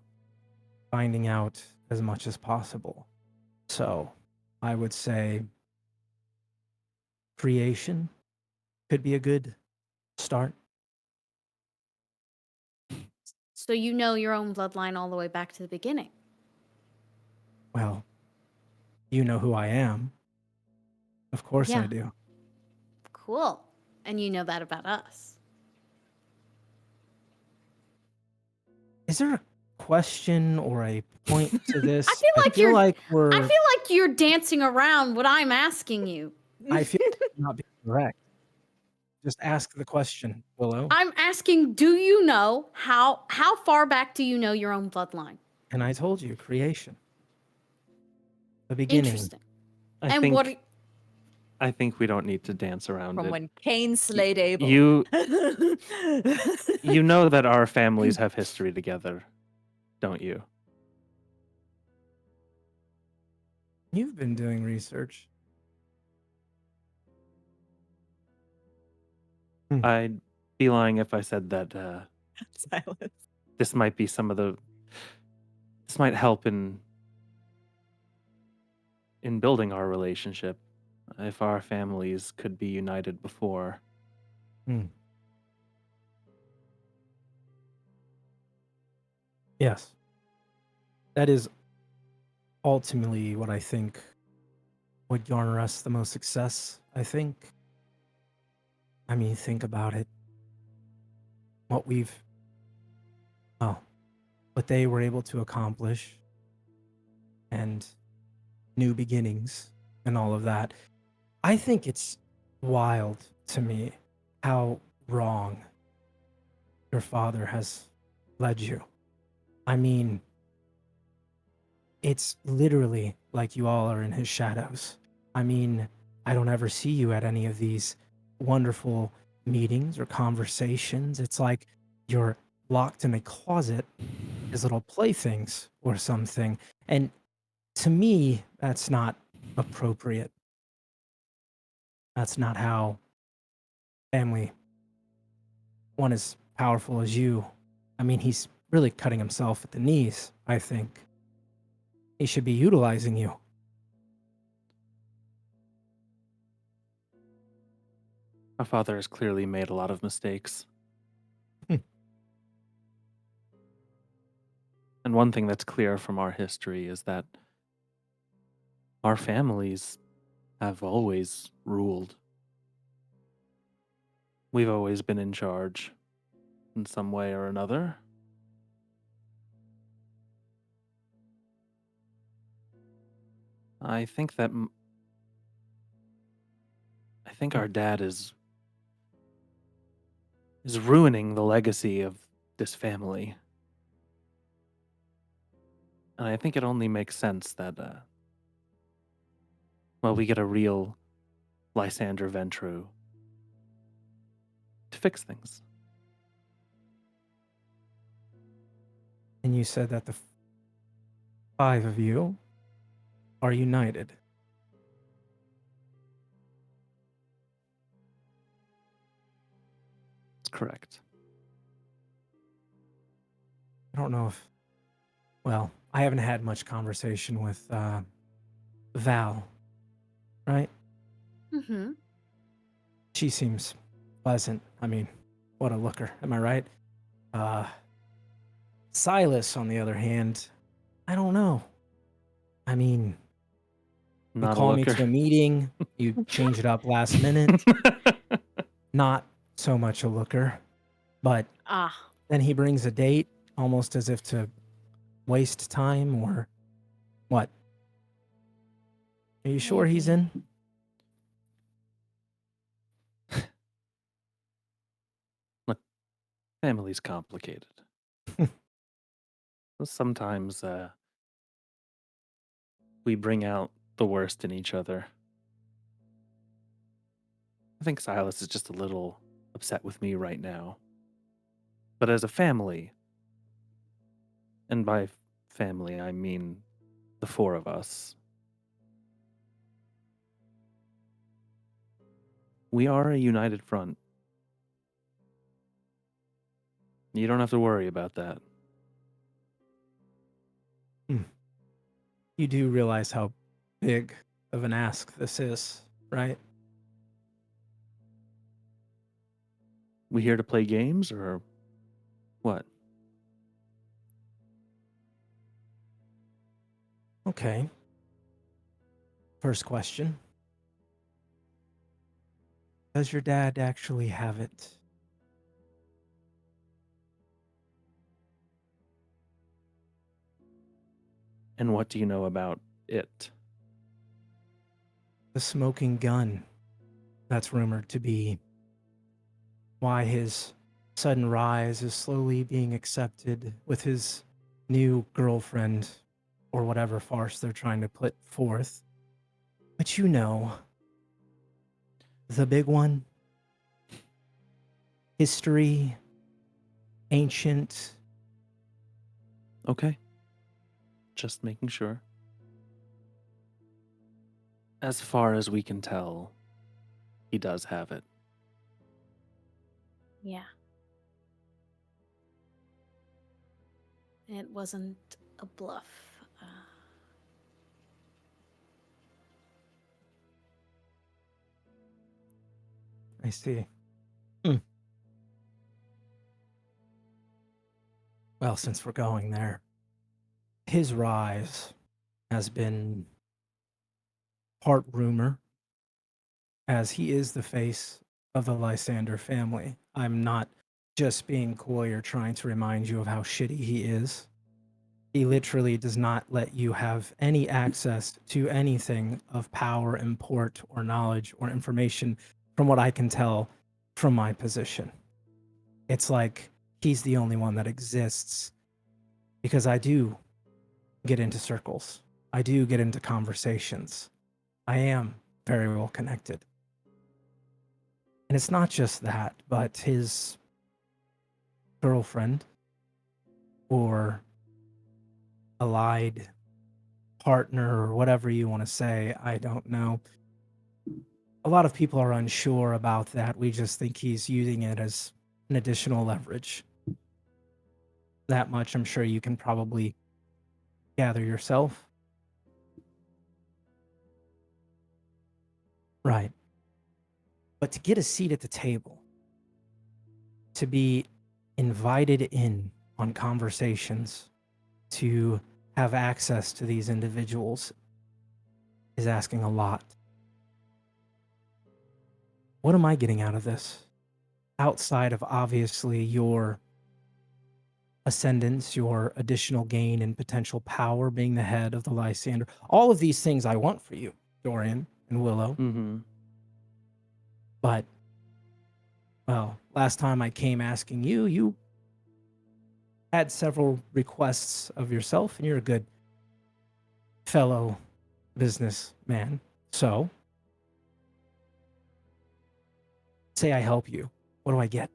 finding out as much as possible. So I would say creation could be a good start. So you know your own bloodline all the way back to the beginning. Well, you know who I am. Of course I Yeah. do. Cool. And you know that about us. Is there a question or a point to this? I feel like you're- like we're... I feel like you're dancing around what I'm asking you. I feel like I'm not being correct. Just ask the question, Willow. I'm asking, do you know how far back do you know your own bloodline? And I told you, creation. The beginning. Interesting. I And think, what? I think we don't need to dance around From it. when Cain slayed Abel. You know that our families have history together, don't you? You've been doing research. I'd be lying if I said that Silas. this might be some of the. This might help in building our relationship if our families could be united before. Yes. That is ultimately what I think would garner us the most success, I think. I mean, think about it. What they were able to accomplish and new beginnings and all of that. I think it's wild to me how wrong your father has led you. I mean, it's literally like you all are in his shadows. I mean, I don't ever see you at any of these wonderful meetings or conversations. It's like you're locked in a closet as little playthings or something. And to me, that's not appropriate. That's not how family, one as powerful as you. I mean, he's really cutting himself at the knees, I think. He should be utilizing you. Our father has clearly made a lot of mistakes. And one thing that's clear from our history is that our families have always ruled. We've always been in charge in some way or another. I think that I think our dad is ruining the legacy of this family. And I think it only makes sense that we get a real Lysander Ventrue to fix things. And you said that the 5 of you are united. That's correct. I don't know if, well, I haven't had much conversation with Val, right? Mm-hmm. She seems pleasant. I mean, what a looker, am I right? Silas, on the other hand, I don't know. I mean, you Not a call me looker. to a meeting, you change it up last minute. Not so much a looker, but then he brings a date almost as if to waste time or what? Are you sure he's in? Look, family's complicated. Sometimes we bring out the worst in each other. I think Silas is just a little upset with me right now. But as a family, and by family I mean the 4 of us, we are a united front. You don't have to worry about that. You do realize how big of an ask this is, right? We here to play games or what? Okay. First question. Does your dad actually have it? And what do you know about it? The smoking gun that's rumored to be why his sudden rise is slowly being accepted with his new girlfriend or whatever farce they're trying to put forth. But you know, the big one, history, ancient. Okay. Just making sure. as far as we can tell, he does have it. Yeah. It wasn't a bluff. I see. Well, since we're going there, his rise has been part rumor, as he is the face of the Lysander family. I'm not just being coy or trying to remind you of how shitty he is. He literally does not let you have any access to anything of power, import, or knowledge or information from what I can tell from my position. It's like he's the only one that exists because I do get into circles. I do get into conversations. I am very well connected. And it's not just that, but his girlfriend or allied partner or whatever you want to say, I don't know. A lot of people are unsure about that. We just think he's using it as an additional leverage. That much I'm sure you can probably gather yourself. Right. But to get a seat at the table, to be invited in on conversations, to have access to these individuals is asking a lot. What am I getting out of this? Outside of obviously your ascendance, your additional gain and potential power, being the head of the Lysander. All of these things I want for you, Dorian and Willow. Mm-hmm. But, well, last time I came asking you, you had several requests of yourself, and you're a good fellow businessman. So, say I help you. What do I get?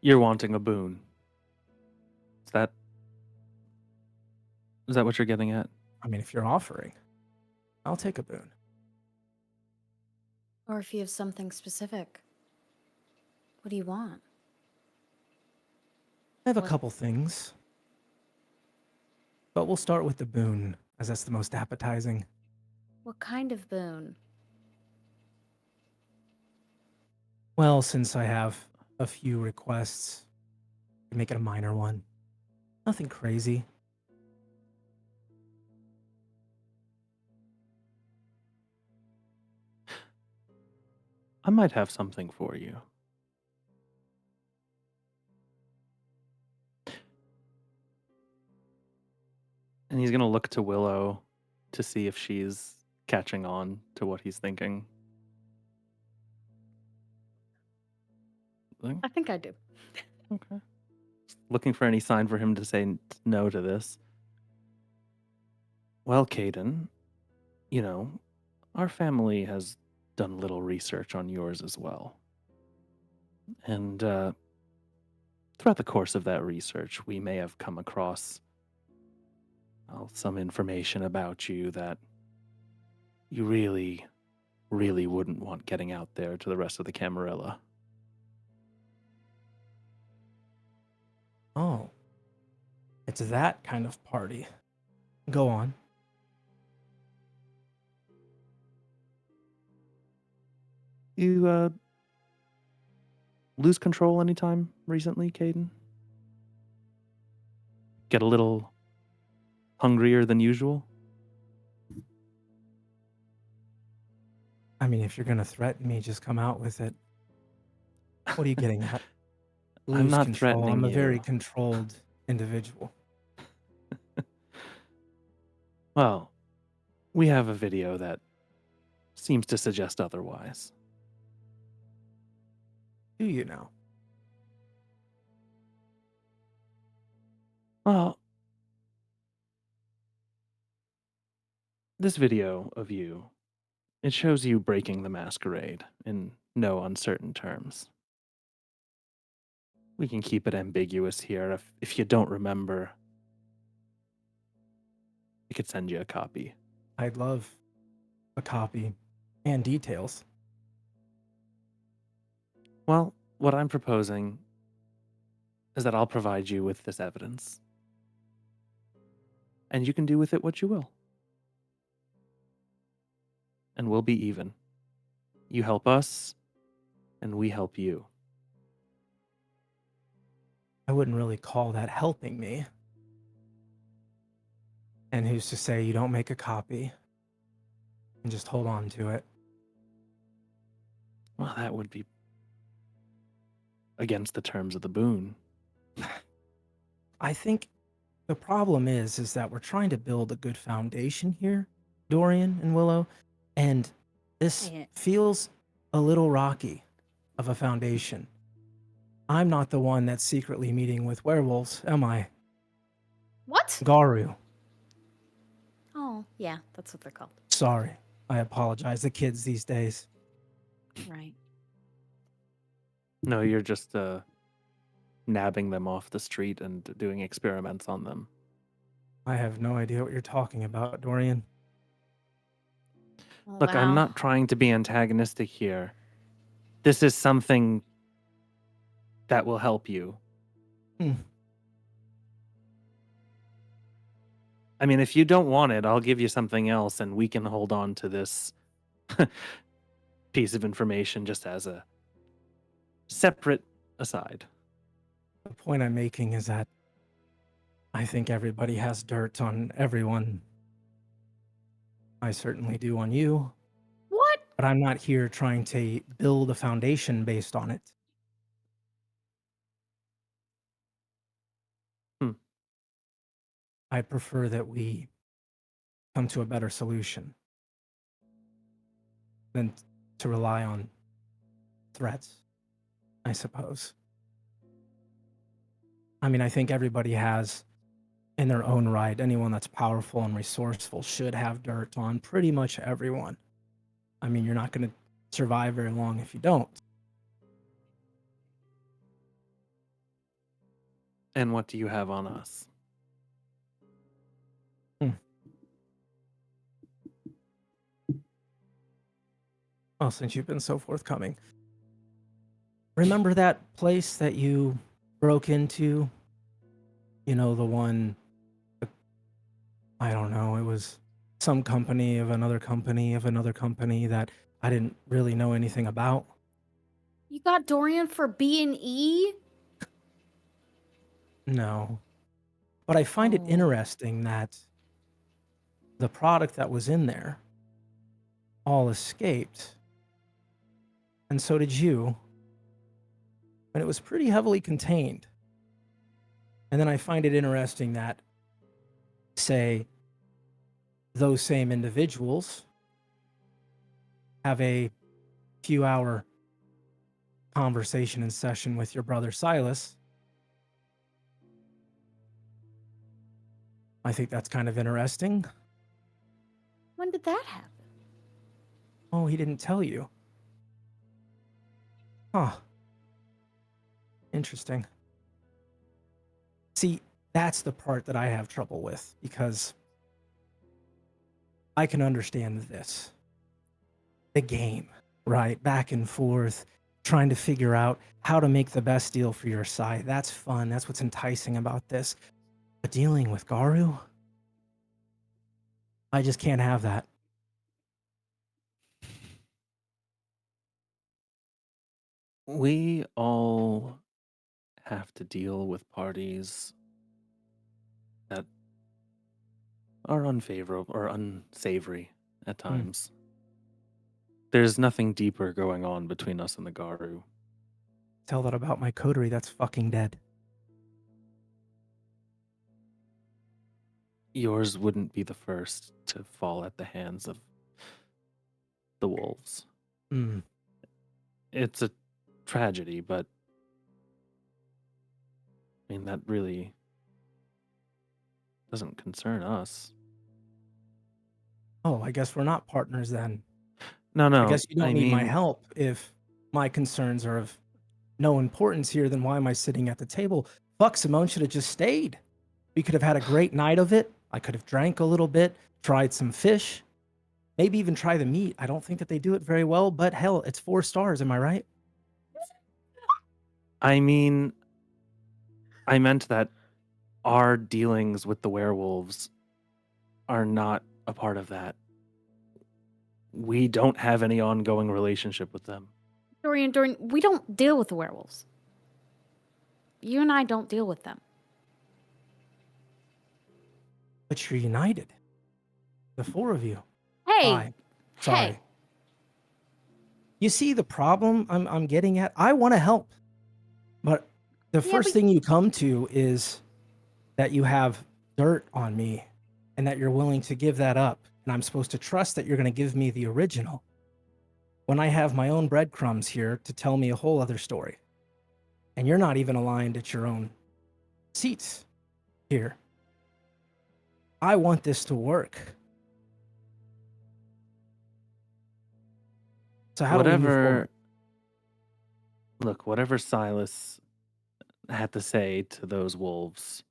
You're wanting a boon. Is that what you're getting at? I mean, if you're offering, I'll take a boon. Or if you have something specific. What do you want? I have a What? couple things. But we'll start with the boon, as that's the most appetizing. What kind of boon? Well, since I have a few requests, make it a minor one. Nothing crazy. I might have something for you. And he's going to look to Willow to see if she's catching on to what he's thinking. I think I do. Okay. Looking for any sign for him to say no to this. Well, Kayden, our family has done a little research on yours as well. And throughout the course of that research, we may have come across some information about you that you really, really wouldn't want getting out there to the rest of the Camarilla. Oh. It's that kind of party. Go on. You lose control anytime recently, Kayden? Get a little hungrier than usual? I mean, if you're going to threaten me, just come out with it. What are you getting at? I'm Lose not control. threatening I'm a very you. controlled individual. Well, we have a video that seems to suggest otherwise. Do you know? Well, this video of you, it shows you breaking the masquerade in no uncertain terms. We can keep it ambiguous here if you don't remember. I could send you a copy. I'd love a copy and details. Well, what I'm proposing is that I'll provide you with this evidence. And you can do with it what you will. And we'll be even. You help us, and we help you. I wouldn't really call that helping me. And who's to say you don't make a copy and just hold on to it? Well, that would be against the terms of the boon. I think the problem is that we're trying to build a good foundation here, Dorian and Willow, and this Yeah. feels a little rocky of a foundation. I'm not the one that's secretly meeting with werewolves, am I? What? Garu. Oh, yeah, that's what they're called. Sorry. I apologize. The kids these days. Right. No, you're just nabbing them off the street and doing experiments on them. I have no idea what you're talking about, Dorian. Well, Look, I'm wow. not trying to be antagonistic here. This is something that will help you. Hmm. I mean, if you don't want it, I'll give you something else and we can hold on to this piece of information just as a separate aside. The point I'm making is that I think everybody has dirt on everyone. I certainly do on you, What? but I'm not here trying to build a foundation based on it. I prefer that we come to a better solution than to rely on threats, I suppose. I mean, I think everybody has, in their own right, anyone that's powerful and resourceful should have dirt on pretty much everyone. I mean, you're not going to survive very long if you don't. And what do you have on us? Well, since you've been so forthcoming. Remember that place that you broke into? You know, the one, I don't know, it was some company of another company of another company that I didn't really know anything about. You got Dorian for B&E? No. But I find it Oh. interesting that the product that was in there all escaped. And so did you. And it was pretty heavily contained. And then I find it interesting that, say, those same individuals have a few-hour conversation and session with your brother Silas. I think that's kind of interesting. When did that happen? Oh, he didn't tell you. Huh. Interesting. See, that's the part that I have trouble with, because I can understand this. The game, right? Back and forth, trying to figure out how to make the best deal for your side. That's fun. That's what's enticing about this. But dealing with Garu? I just can't have that. We all have to deal with parties that are unfavorable or unsavory at times. There's nothing deeper going on between us and the Garu. Tell that about my coterie that's fucking dead. Yours wouldn't be the first to fall at the hands of the wolves. Mm. It's a tragedy, but I mean, that really doesn't concern us. Oh, I guess we're not partners then. No, I guess you don't need my help. If my concerns are of no importance here, then why am I sitting at the table? Fuck, Simone should have just stayed. We could have had a great night of it. I could have drank a little bit, tried some fish, maybe even try the meat. I don't think that they do it very well, but hell, it's 4 stars, am I right? I mean, I meant that our dealings with the werewolves are not a part of that. We don't have any ongoing relationship with them. Dorian, we don't deal with the werewolves. You and I don't deal with them. But you're united. The 4 of you. Hey, 5. Sorry. hey. You see the problem I'm getting at? I want to help. But the first but- thing you come to is that you have dirt on me and that you're willing to give that up. And I'm supposed to trust that you're going to give me the original when I have my own breadcrumbs here to tell me a whole other story. And you're not even aligned at your own seats here. I want this to work. So how do we move forward? Look, whatever Silas had to say to those wolves,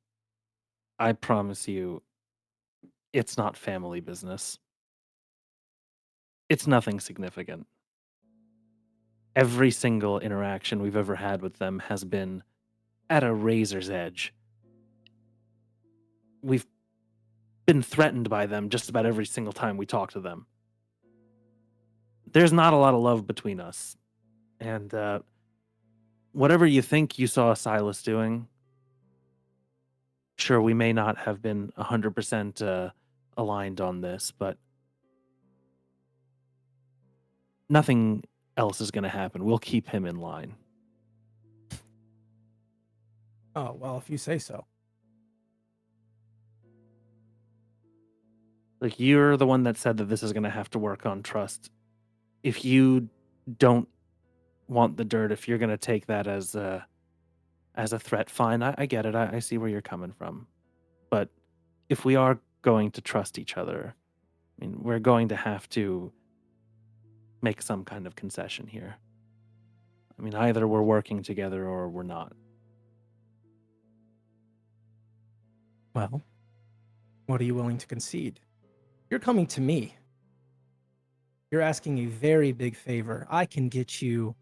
I promise you, it's not family business. It's nothing significant. Every single interaction we've ever had with them has been at a razor's edge. We've been threatened by them just about every single time we talk to them. There's not a lot of love between us. And whatever you think you saw Silas doing, sure, we may not have been 100% aligned on this, but nothing else is going to happen. We'll keep him in line. Oh, well, if you say so. Like, you're the one that said that this is going to have to work on trust. If you don't want the dirt, if you're going to take that as a threat, fine. I get it. I see where you're coming from. But if we are going to trust each other, I mean, we're going to have to make some kind of concession here. I mean, either we're working together or we're not. Well, what are you willing to concede? You're coming to me. You're asking a very big favor. I can get you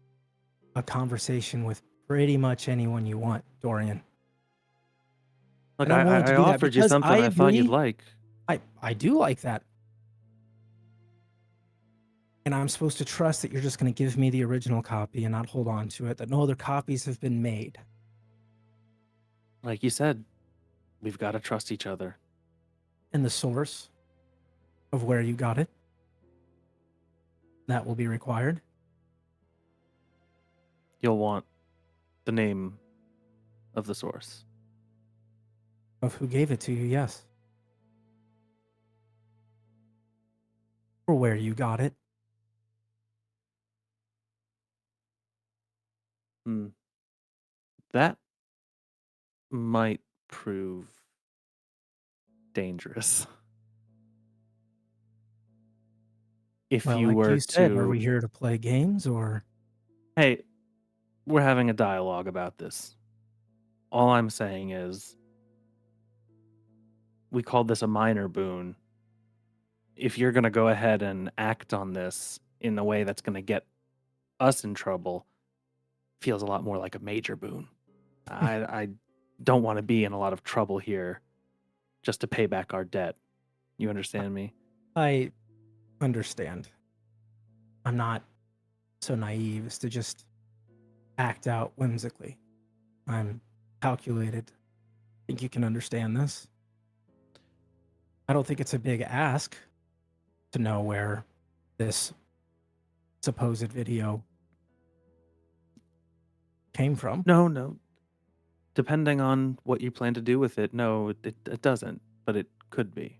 a conversation with pretty much anyone you want, Dorian. Look, And I'm willing to I do that offered you because something I thought you'd agree- like. I do like that. And I'm supposed to trust that you're just going to give me the original copy and not hold on to it, that no other copies have been made. Like you said, we've got to trust each other. And the source of where you got it, that will be required. You'll want the name of the source. Of who gave it to you, yes. Or where you got it. That might prove dangerous. If Well, you like were you said, to... are we here to play games or? Hey, we're having a dialogue about this. All I'm saying is, we called this a minor boon. If you're going to go ahead and act on this in a way that's going to get us in trouble, feels a lot more like a major boon. I don't want to be in a lot of trouble here just to pay back our debt. You understand me? I understand. I'm not so naive as to just act out whimsically. I'm calculated. Think you can understand this? I don't think it's a big ask to know where this supposed video came from. No. Depending on what you plan to do with it, no, it doesn't, but it could be.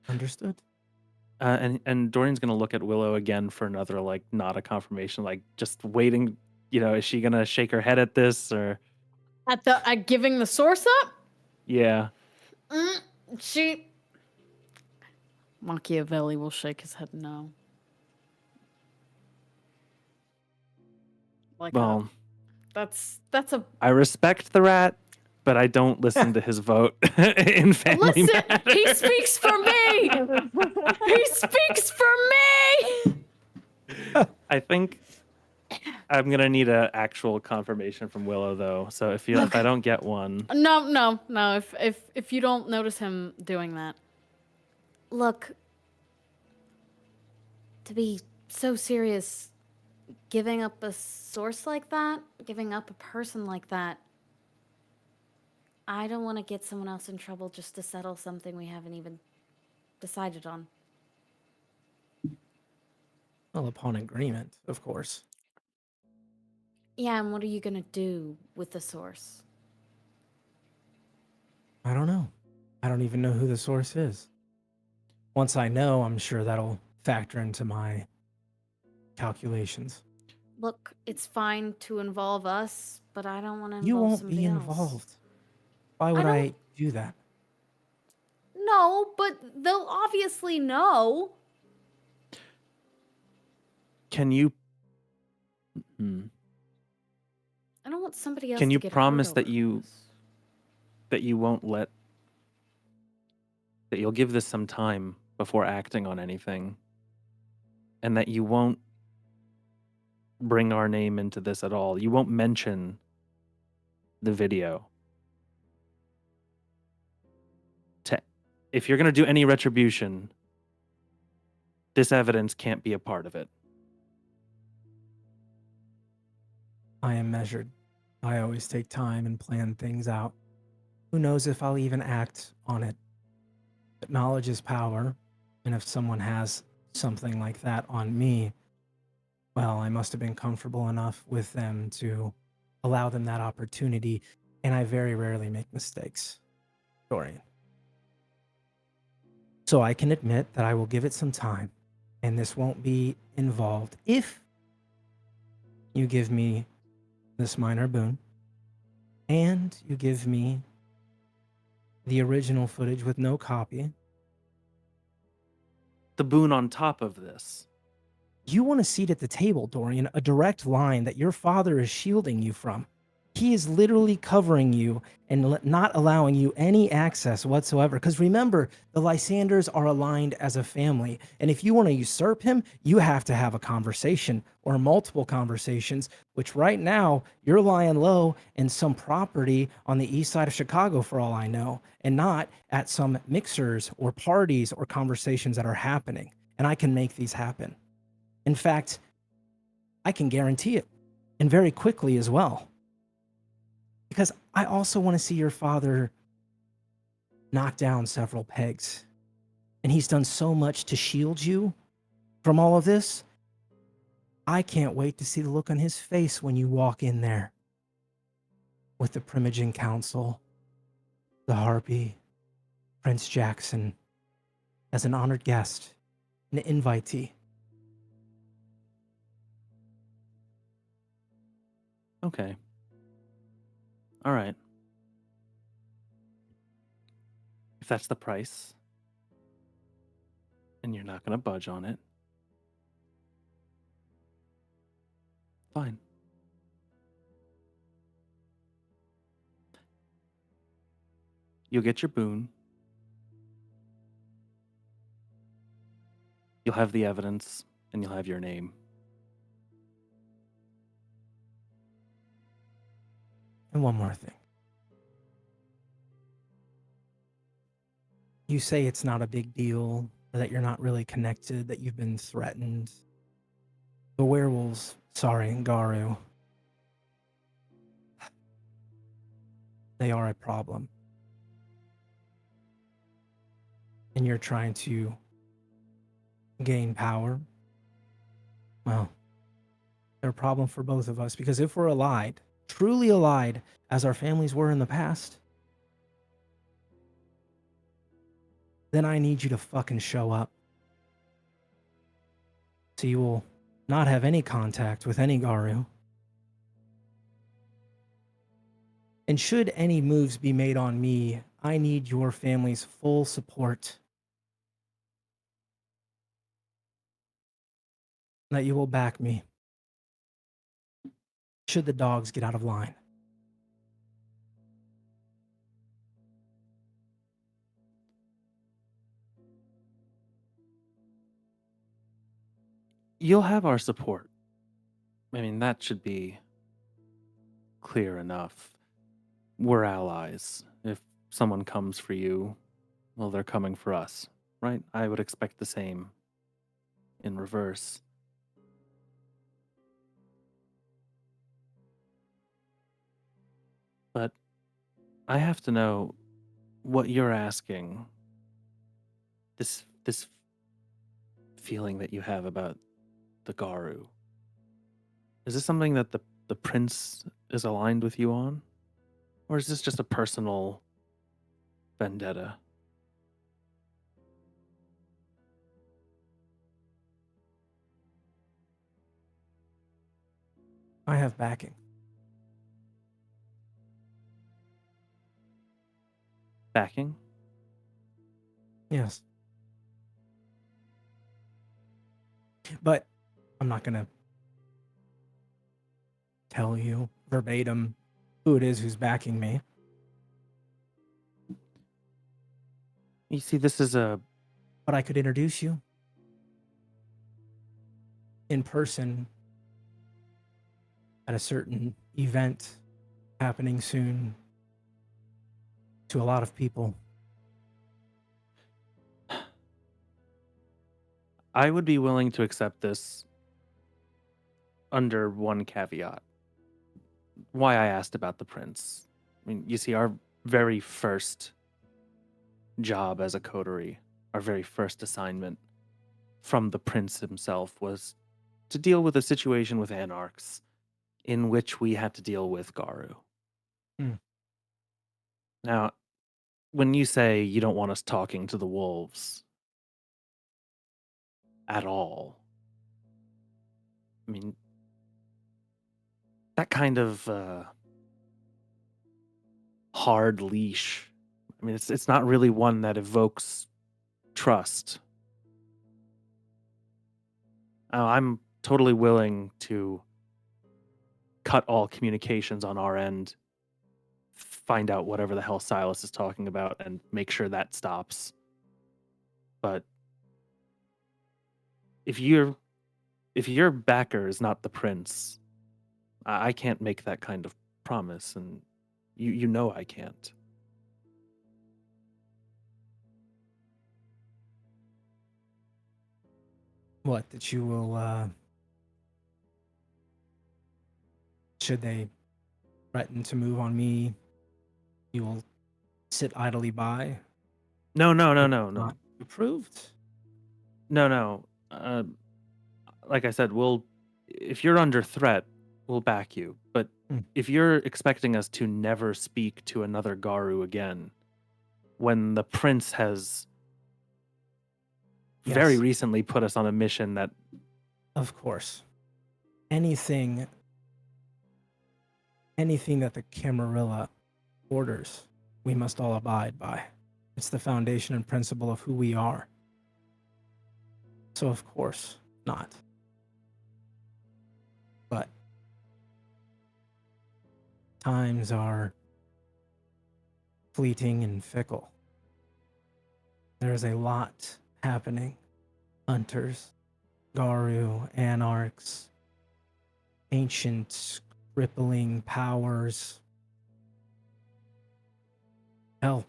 Understood. And Dorian's gonna look at Willow again for another like nod of confirmation, like just waiting. Is she gonna shake her head at this or? At giving the source up? Yeah. She. Machiavelli will shake his head no. Like Well, that's a. I respect the rat. but I don't listen to his vote in family Listen, matters. he speaks for me. He speaks for me. I think I'm gonna need an actual confirmation from Willow though. So if I don't get one, No. If you don't notice him doing that, look. To be so serious, giving up a source like that, giving up a person like that. I don't want to get someone else in trouble just to settle something we haven't even decided on. Well, upon agreement, of course. Yeah, and what are you gonna do with the source? I don't know. I don't even know who the source is. Once I know, I'm sure that'll factor into my calculations. Look, it's fine to involve us, but I don't want to involve You won't somebody be else. involved. Why would don't- I do that? No, but they'll obviously know. can you? Hmm. I don't want somebody else Can to you get hurt promise that over you this. that you won't let that you'll give this some time before acting on anything, and that you won't bring our name into this at all. You won't mention the video. If you're going to do any retribution, this evidence can't be a part of it. I am measured. I always take time and plan things out. Who knows if I'll even act on it? But knowledge is power, and if someone has something like that on me, well, I must have been comfortable enough with them to allow them that opportunity, and I very rarely make mistakes, Dorian. So I can admit that I will give it some time, and this won't be involved if you give me this minor boon, and you give me the original footage with no copy. The boon on top of this. You want a seat at the table, Dorian, a direct line that your father is shielding you from. He is literally covering you and not allowing you any access whatsoever. Because remember, the Lysanders are aligned as a family. And if you want to usurp him, you have to have a conversation or multiple conversations, which right now you're lying low in some property on the east side of Chicago, for all I know, and not at some mixers or parties or conversations that are happening. And I can make these happen. In fact, I can guarantee it, and very quickly as well. Because I also want to see your father knock down several pegs. And he's done so much to shield you from all of this. I can't wait to see the look on his face when you walk in there with the Primogen Council, the Harpy, Prince Jackson, as an honored guest, an invitee. Okay. All right. If that's the price, and you're not going to budge on it, fine. You'll get your boon. You'll have the evidence, and you'll have your name. And one more thing. You say it's not a big deal, that you're not really connected, that you've been threatened. The werewolves, sorry, Garu, they are a problem. And you're trying to gain power. Well, they're a problem for both of us, because if we're allied, truly allied, as our families were in the past, then I need you to fucking show up. So you will not have any contact with any Garu. And should any moves be made on me, I need your family's full support. That you will back me. Should the dogs get out of line. You'll have our support. I mean, that should be clear enough. We're allies. If someone comes for you, well, they're coming for us, right? I would expect the same in reverse. But I have to know what you're asking. This feeling that you have about the Garu. Is this something that the prince is aligned with you on? Or is this just a personal vendetta? I have backing. Backing? Yes. But I'm not going to tell you verbatim who it is who's backing me. You see, this is a... But I could introduce you in person at a certain event happening soon to a lot of people. I would be willing to accept this under one caveat. Why I asked about the prince. I mean, you see, our very first job as a coterie, our very first assignment from the prince himself was to deal with a situation with anarchs in which we had to deal with Garu. Hmm. Now, when you say you don't want us talking to the wolves at all, I mean, that kind of hard leash. I mean, it's not really one that evokes trust. I'm totally willing to cut all communications on our end, find out whatever the hell Silas is talking about, and make sure that stops. But if your backer is not the prince, I can't make that kind of promise, and you know I can't. What, that you will, should they threaten to move on me, you will sit idly by? No. Not approved? No. Like I said, if you're under threat, we'll back you. But if you're expecting us to never speak to another Garu again, when the prince has very Yes. recently put us on a mission that... Of course. Anything that the Camarilla orders, we must all abide by. It's the foundation and principle of who we are. So of course not. But times are fleeting and fickle. There's a lot happening. Hunters, Garu, anarchs, ancient crippling powers. Hell,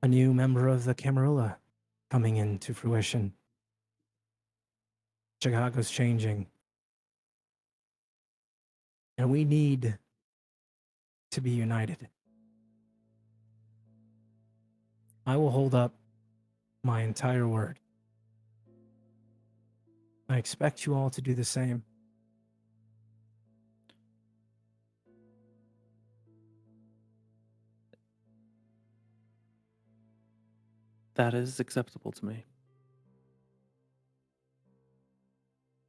a new member of the Camarilla coming into fruition. Chicago's changing. And we need to be united. I will hold up my entire word. I expect you all to do the same. That is acceptable to me.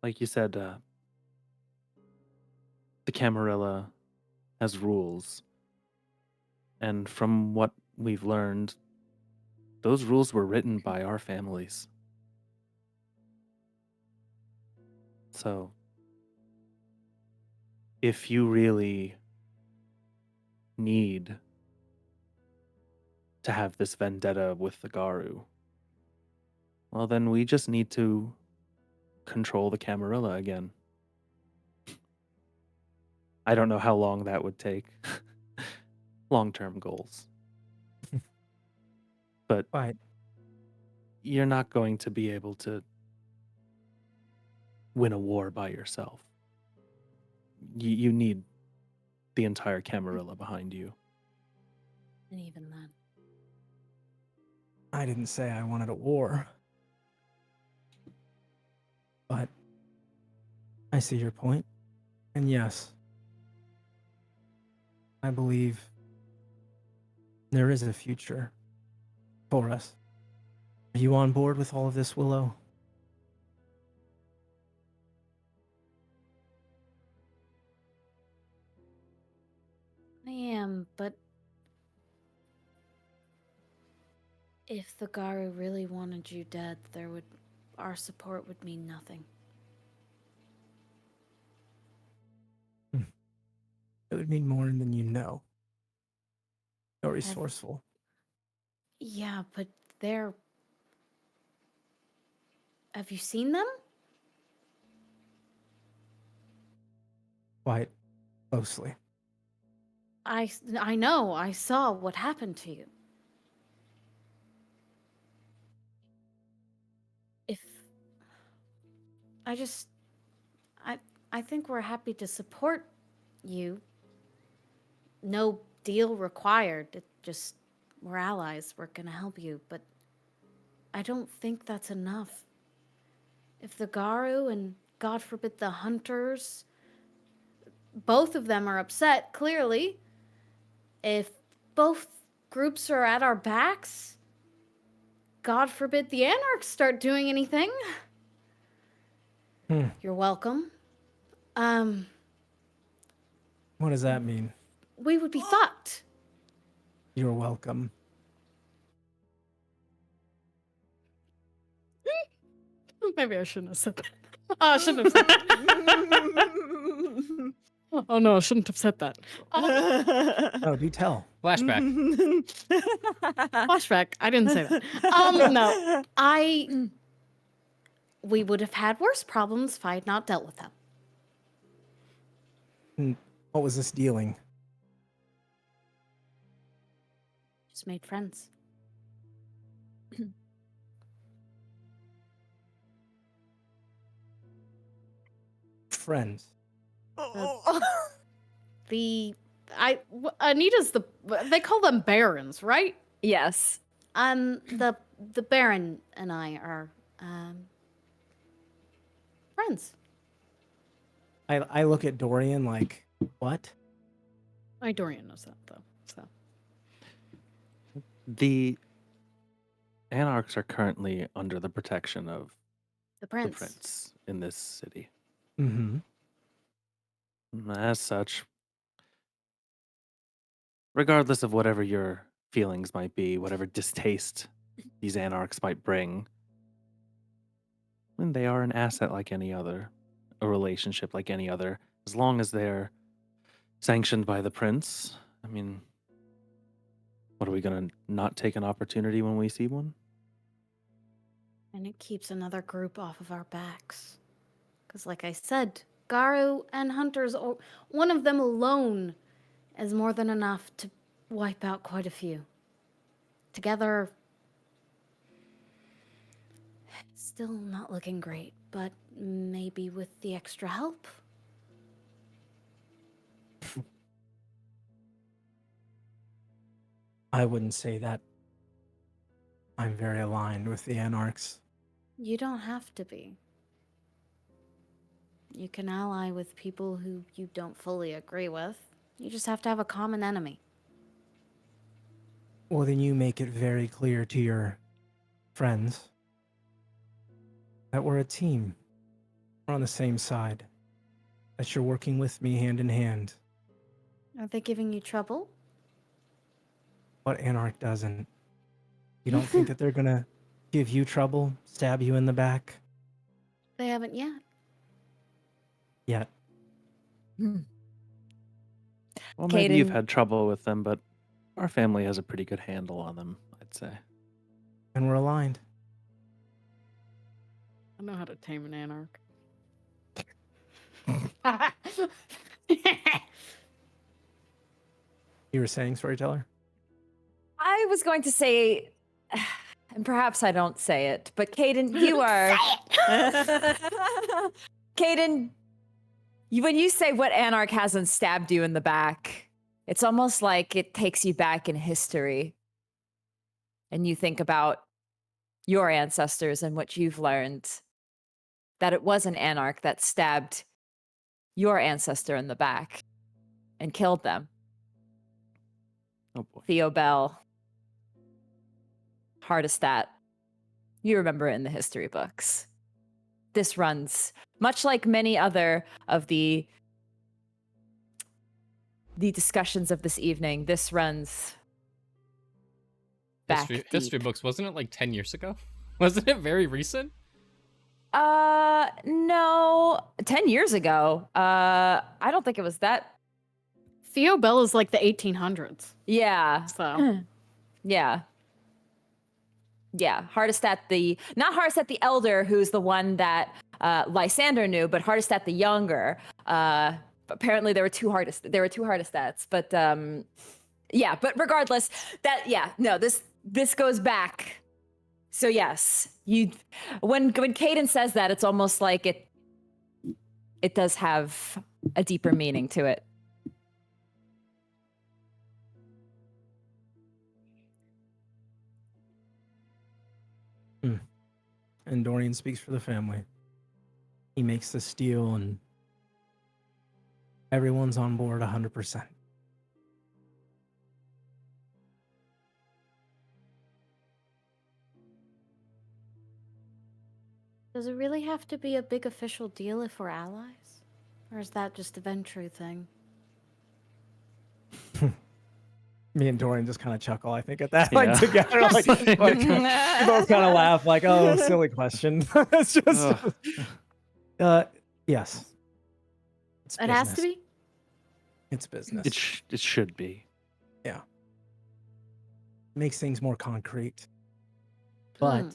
Like you said, the Camarilla has rules. And from what we've learned, those rules were written by our families. So, if you really need to have this vendetta with the Garu, well, then we just need to control the Camarilla again. I don't know how long that would take. Long-term goals. But Right. you're not going to be able to win a war by yourself. You need the entire Camarilla behind you. And even then. I didn't say I wanted a war. But I see your point. And yes, I believe there is a future for us. Are you on board with all of this, Willow? I am, but if the Garu really wanted you dead, our support would mean nothing. It would mean more than you know. So resourceful. Yeah, but they're... Have you seen them? Quite closely. I know, I saw what happened to you. If... I think we're happy to support you. No deal required. It just... We're allies. We're gonna help you, but I don't think that's enough. If the Garu and, God forbid, the Hunters, both of them are upset, clearly. If both groups are at our backs, God forbid the Anarchs start doing anything. You're welcome. What does that mean? We would be fucked. You're welcome. Maybe I shouldn't have said that. I shouldn't have said that. Oh no, I shouldn't have said that. Oh, do tell. Flashback. Flashback. I didn't say that. No. We would have had worse problems if I had not dealt with them. What was this dealing? Just made friends. Friends. Anita's they call them barons, right? Yes. The Baron and I are friends. I look at Dorian like, what? Dorian knows that though. So The Anarchs are currently under the protection of the the prince. prince in this city. Mm-hmm. As such, regardless of whatever your feelings might be, whatever distaste these Anarchs might bring, I mean, they are an asset like any other, a relationship like any other, as long as they're sanctioned by the prince. I mean, what are we going to not take an opportunity when we see one? And it keeps another group off of our backs. Because like I said, Garu and Hunters, one of them alone is more than enough to wipe out quite a few. Together, still not looking great, but maybe with the extra help. I wouldn't say that. I'm very aligned with the Anarchs. You don't have to be. You can ally with people who you don't fully agree with. You just have to have a common enemy. Well, then you make it very clear to your friends that we're a team. We're on the same side. That you're working with me hand in hand. Are they giving you trouble? What Anarch doesn't? You don't think that they're gonna give you trouble, stab you in the back? They haven't yet. Yet. Well, maybe you've Kayden- had trouble with them, but our family has a pretty good handle on them, I'd say. And we're aligned. I know how to tame an anarch. You were saying, Storyteller? I was going to say, and perhaps I don't say it, but Kayden, you are. Kayden, when you say what anarch hasn't stabbed you in the back, it's almost like it takes you back in history. And you think about your ancestors and what you've learned, that it was an anarch that stabbed your ancestor in the back and killed them. Oh boy. Theo Bell, Hardestat. You remember it in the history books. This runs, much like many other of the discussions of this evening, this runs back History deep. books, wasn't it like 10 years ago? Wasn't it very recent? No, 10 years ago. I don't think it was that. Theo Bell is like the 1800s. Yeah. So Yeah. Yeah. Hardestat not Hardestat the Elder, who's the one that Lysander knew, but Hardestat the Younger. Apparently there were two Hardestats, but yeah, but regardless, this goes back. So yes, when Kayden says that, it's almost like it does have a deeper meaning to it. And Dorian speaks for the family. He makes the deal, and everyone's on board 100%. does it really have to be a big official deal if we're allies? Or is that just a Ventrue thing? Me and Dorian just kind of chuckle, I think, at that. Yeah. Like, together. Like, we both kind of laugh, like, oh, silly question. It's just... yes. It's It has to business. be? It's business. It should be. Yeah. Makes things more concrete. But...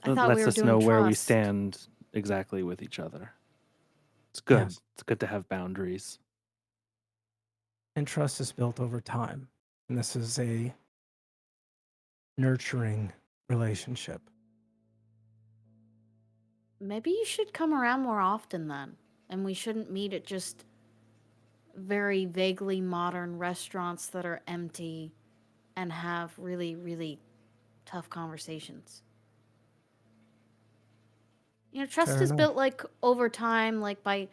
I It thought we lets were us doing know where we trust. stand exactly with each other. It's good. Yes. It's good to have boundaries. And trust is built over time. And this is a nurturing relationship. Maybe you should come around more often then. And we shouldn't meet at just very vaguely modern restaurants that are empty and have really, really tough conversations. You know, trust Fair is enough. built like over time, like by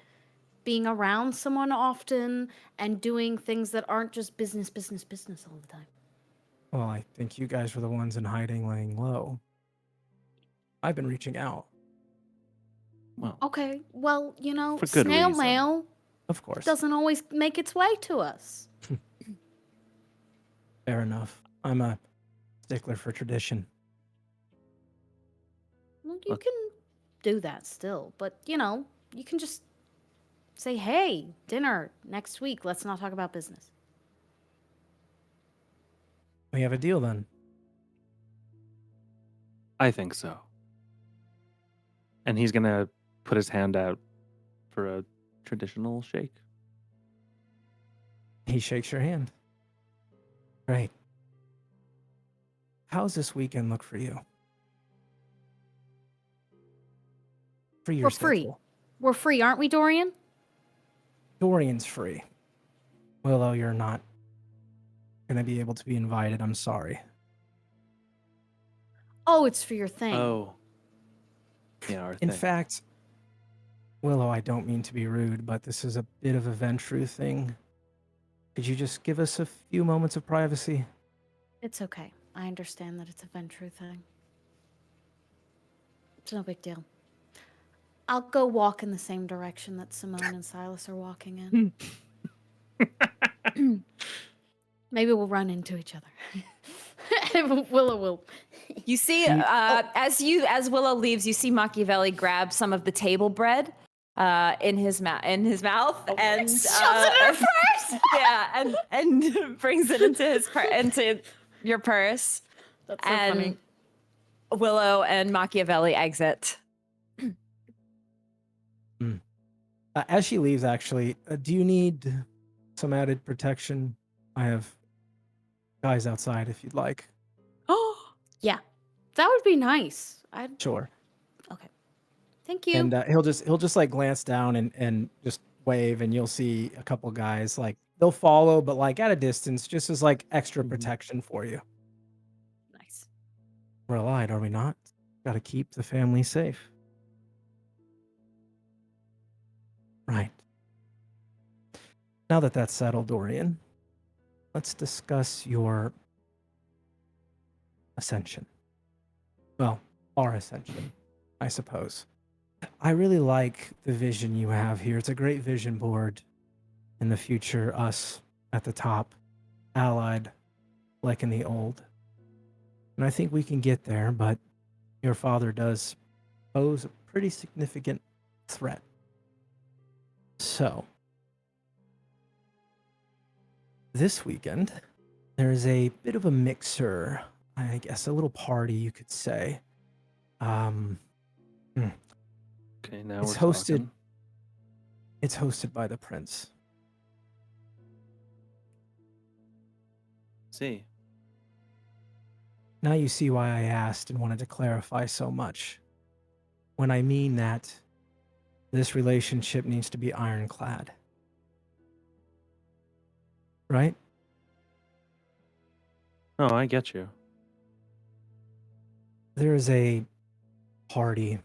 being around someone often and doing things that aren't just business all the time. Well, I think you guys were the ones in hiding, laying low. I've been reaching out, Well, Okay, well, you know, For good snail reason. mail of course. doesn't always make its way to us. Fair enough. I'm a stickler for tradition. Well, you Look. can do that still, but you know, you can just say, "Hey, dinner next week. Let's not talk about business." We have a deal then. I think so. And he's gonna put his hand out for a traditional shake. He shakes your hand. Great. How's this weekend look for you? For your We're free. schedule. We're free, aren't we, Dorian? Dorian's free. Willow, you're not going to be able to be invited. I'm sorry. Oh, it's for your thing. Oh. Yeah, our In thing. fact, Willow, I don't mean to be rude, but this is a bit of a Ventrue thing. Could you just give us a few moments of privacy? It's okay. I understand that it's a Ventrue thing. It's no big deal. I'll go walk in the same direction that Simone and Silas are walking in. Maybe we'll run into each other. Willow will. You see, as Willow leaves, you see Machiavelli grab some of the table bread in his mouth, and shoves it in her purse. Yeah, and brings it into your purse. That's so and funny. Willow and Machiavelli exit. As she leaves, actually, do you need some added protection? I have guys outside if you'd like. Oh, yeah. That would be nice. I'd Sure. Okay. Thank you. And he'll just like glance down and just wave, and you'll see a couple guys like they'll follow, but like at a distance, just as like extra Mhm. protection for you. Nice. We're allied, are we not? Got to keep the family safe. Right. Now that that's settled, Dorian, let's discuss your ascension. Well, our ascension, I suppose. I really like the vision you have here. It's a great vision board in the future, us at the top, allied like in the old. And I think we can get there, but your father does pose a pretty significant threat. So, this weekend, there's a bit of a mixer, I guess, a little party, you could say. Okay, now It's we're hosted. talking. It's hosted by the prince. See. Now you see why I asked and wanted to clarify so much. When I mean that, this relationship needs to be ironclad. Right? Oh, I get you. There is a party,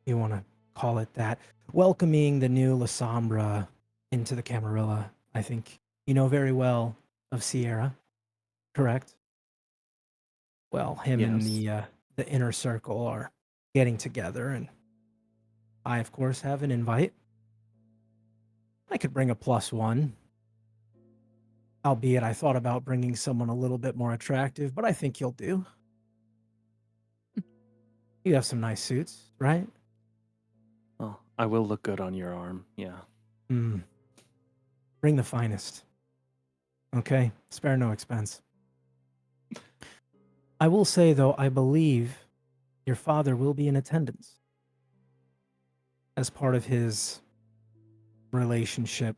you want to call it that, welcoming the new Lysander into the Camarilla. I think you know very well of Sierra, correct? Well, him and Yes. the inner circle are getting together, and I, of course, have an invite. I could bring a +1, albeit I thought about bringing someone a little bit more attractive, but I think you'll do. You have some nice suits, right? Well, I will look good on your arm. Yeah. Mm. Bring the finest. Okay? Spare no expense. I will say, though, I believe your father will be in attendance as part of his relationship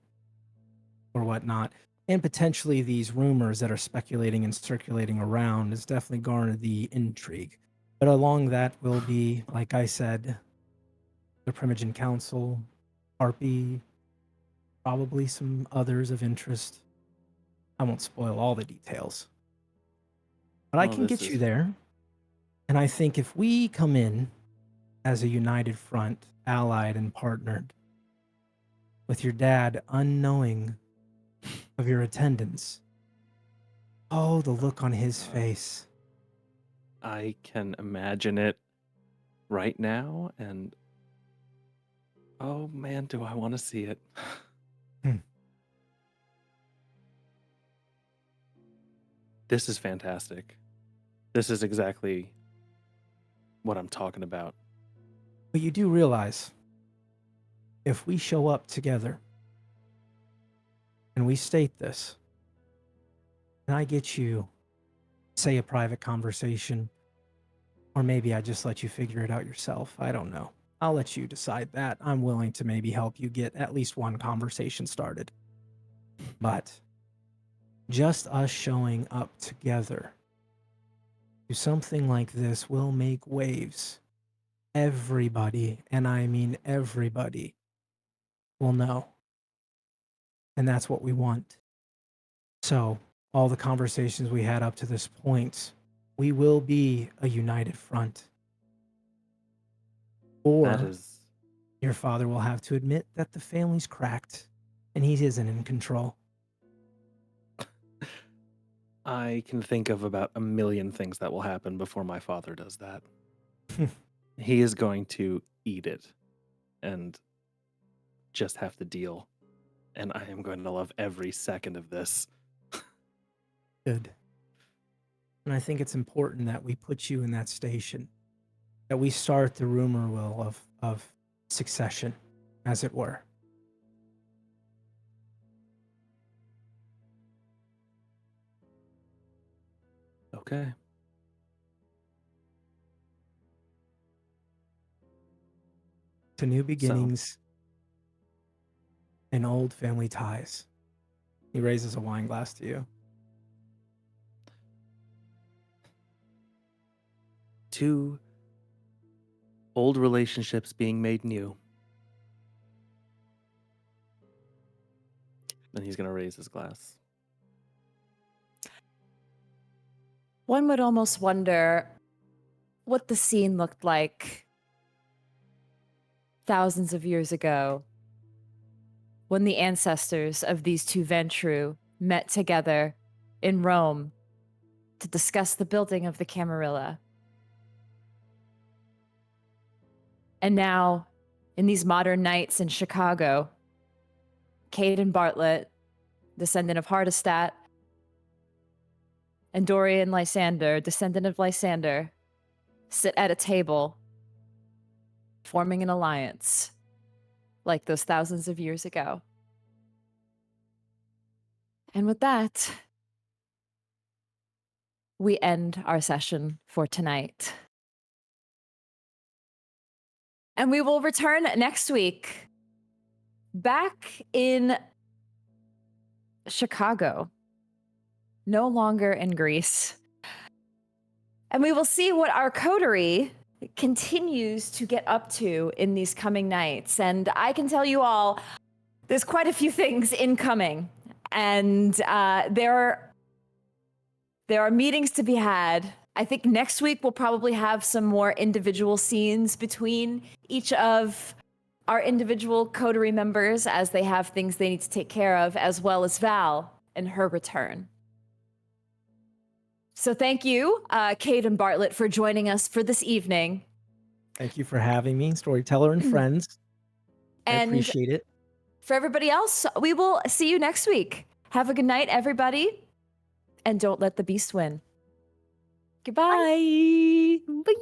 or whatnot. And potentially these rumors that are speculating and circulating around has definitely garnered the intrigue. But along that will be, like I said, the Primogen Council, Harpy, probably some others of interest. I won't spoil all the details. But I Oh, can this get you is there. And I think if we come in as a united front, allied and partnered, with your dad unknowing of your attendance, oh, the look on his face. I can imagine it right now, and oh man, do I want to see it. Hmm. This is fantastic. This is exactly what I'm talking about. But you do realize if we show up together and we state this, and I get you, say, a private conversation, or maybe I just let you figure it out yourself. I don't know. I'll let you decide that. I'm willing to maybe help you get at least one conversation started. But just us showing up together to something like this will make waves. Everybody, and I mean everybody, will know. And that's what we want. So, all the conversations we had up to this point, we will be a united front. That Or is your father will have to admit that the family's cracked and he isn't in control. I can think of about a million things that will happen before my father does that. He is going to eat it and just have to deal. And I am going to love every second of this. Good. And I think it's important that we put you in that station, that we start the rumor wheel of succession, as it were. Okay. To new So, beginnings, and old family ties. He raises a wine glass to you. Two old relationships being made new. Then he's going to raise his glass. One would almost wonder what the scene looked like thousands of years ago when the ancestors of these two Ventrue met together in Rome to discuss the building of the Camarilla. And now, in these modern nights in Chicago, Kayden Bartlett, descendant of Hardestat, and Dorian Lysander, descendant of Lysander, sit at a table, forming an alliance, like those thousands of years ago. And with that, we end our session for tonight. And we will return next week, back in Chicago, no longer in Greece. And we will see what our coterie continues to get up to in these coming nights. And I can tell you all, there's quite a few things incoming. And there are meetings to be had. I think next week we'll probably have some more individual scenes between each of our individual coterie members as they have things they need to take care of, as well as Val and her return. So thank you, Kayden Bartlett, for joining us for this evening. Thank you for having me, Storyteller and friends. I And appreciate it. for everybody else, we will see you next week. Have a good night, everybody. And don't let the beast win. Goodbye. Bye.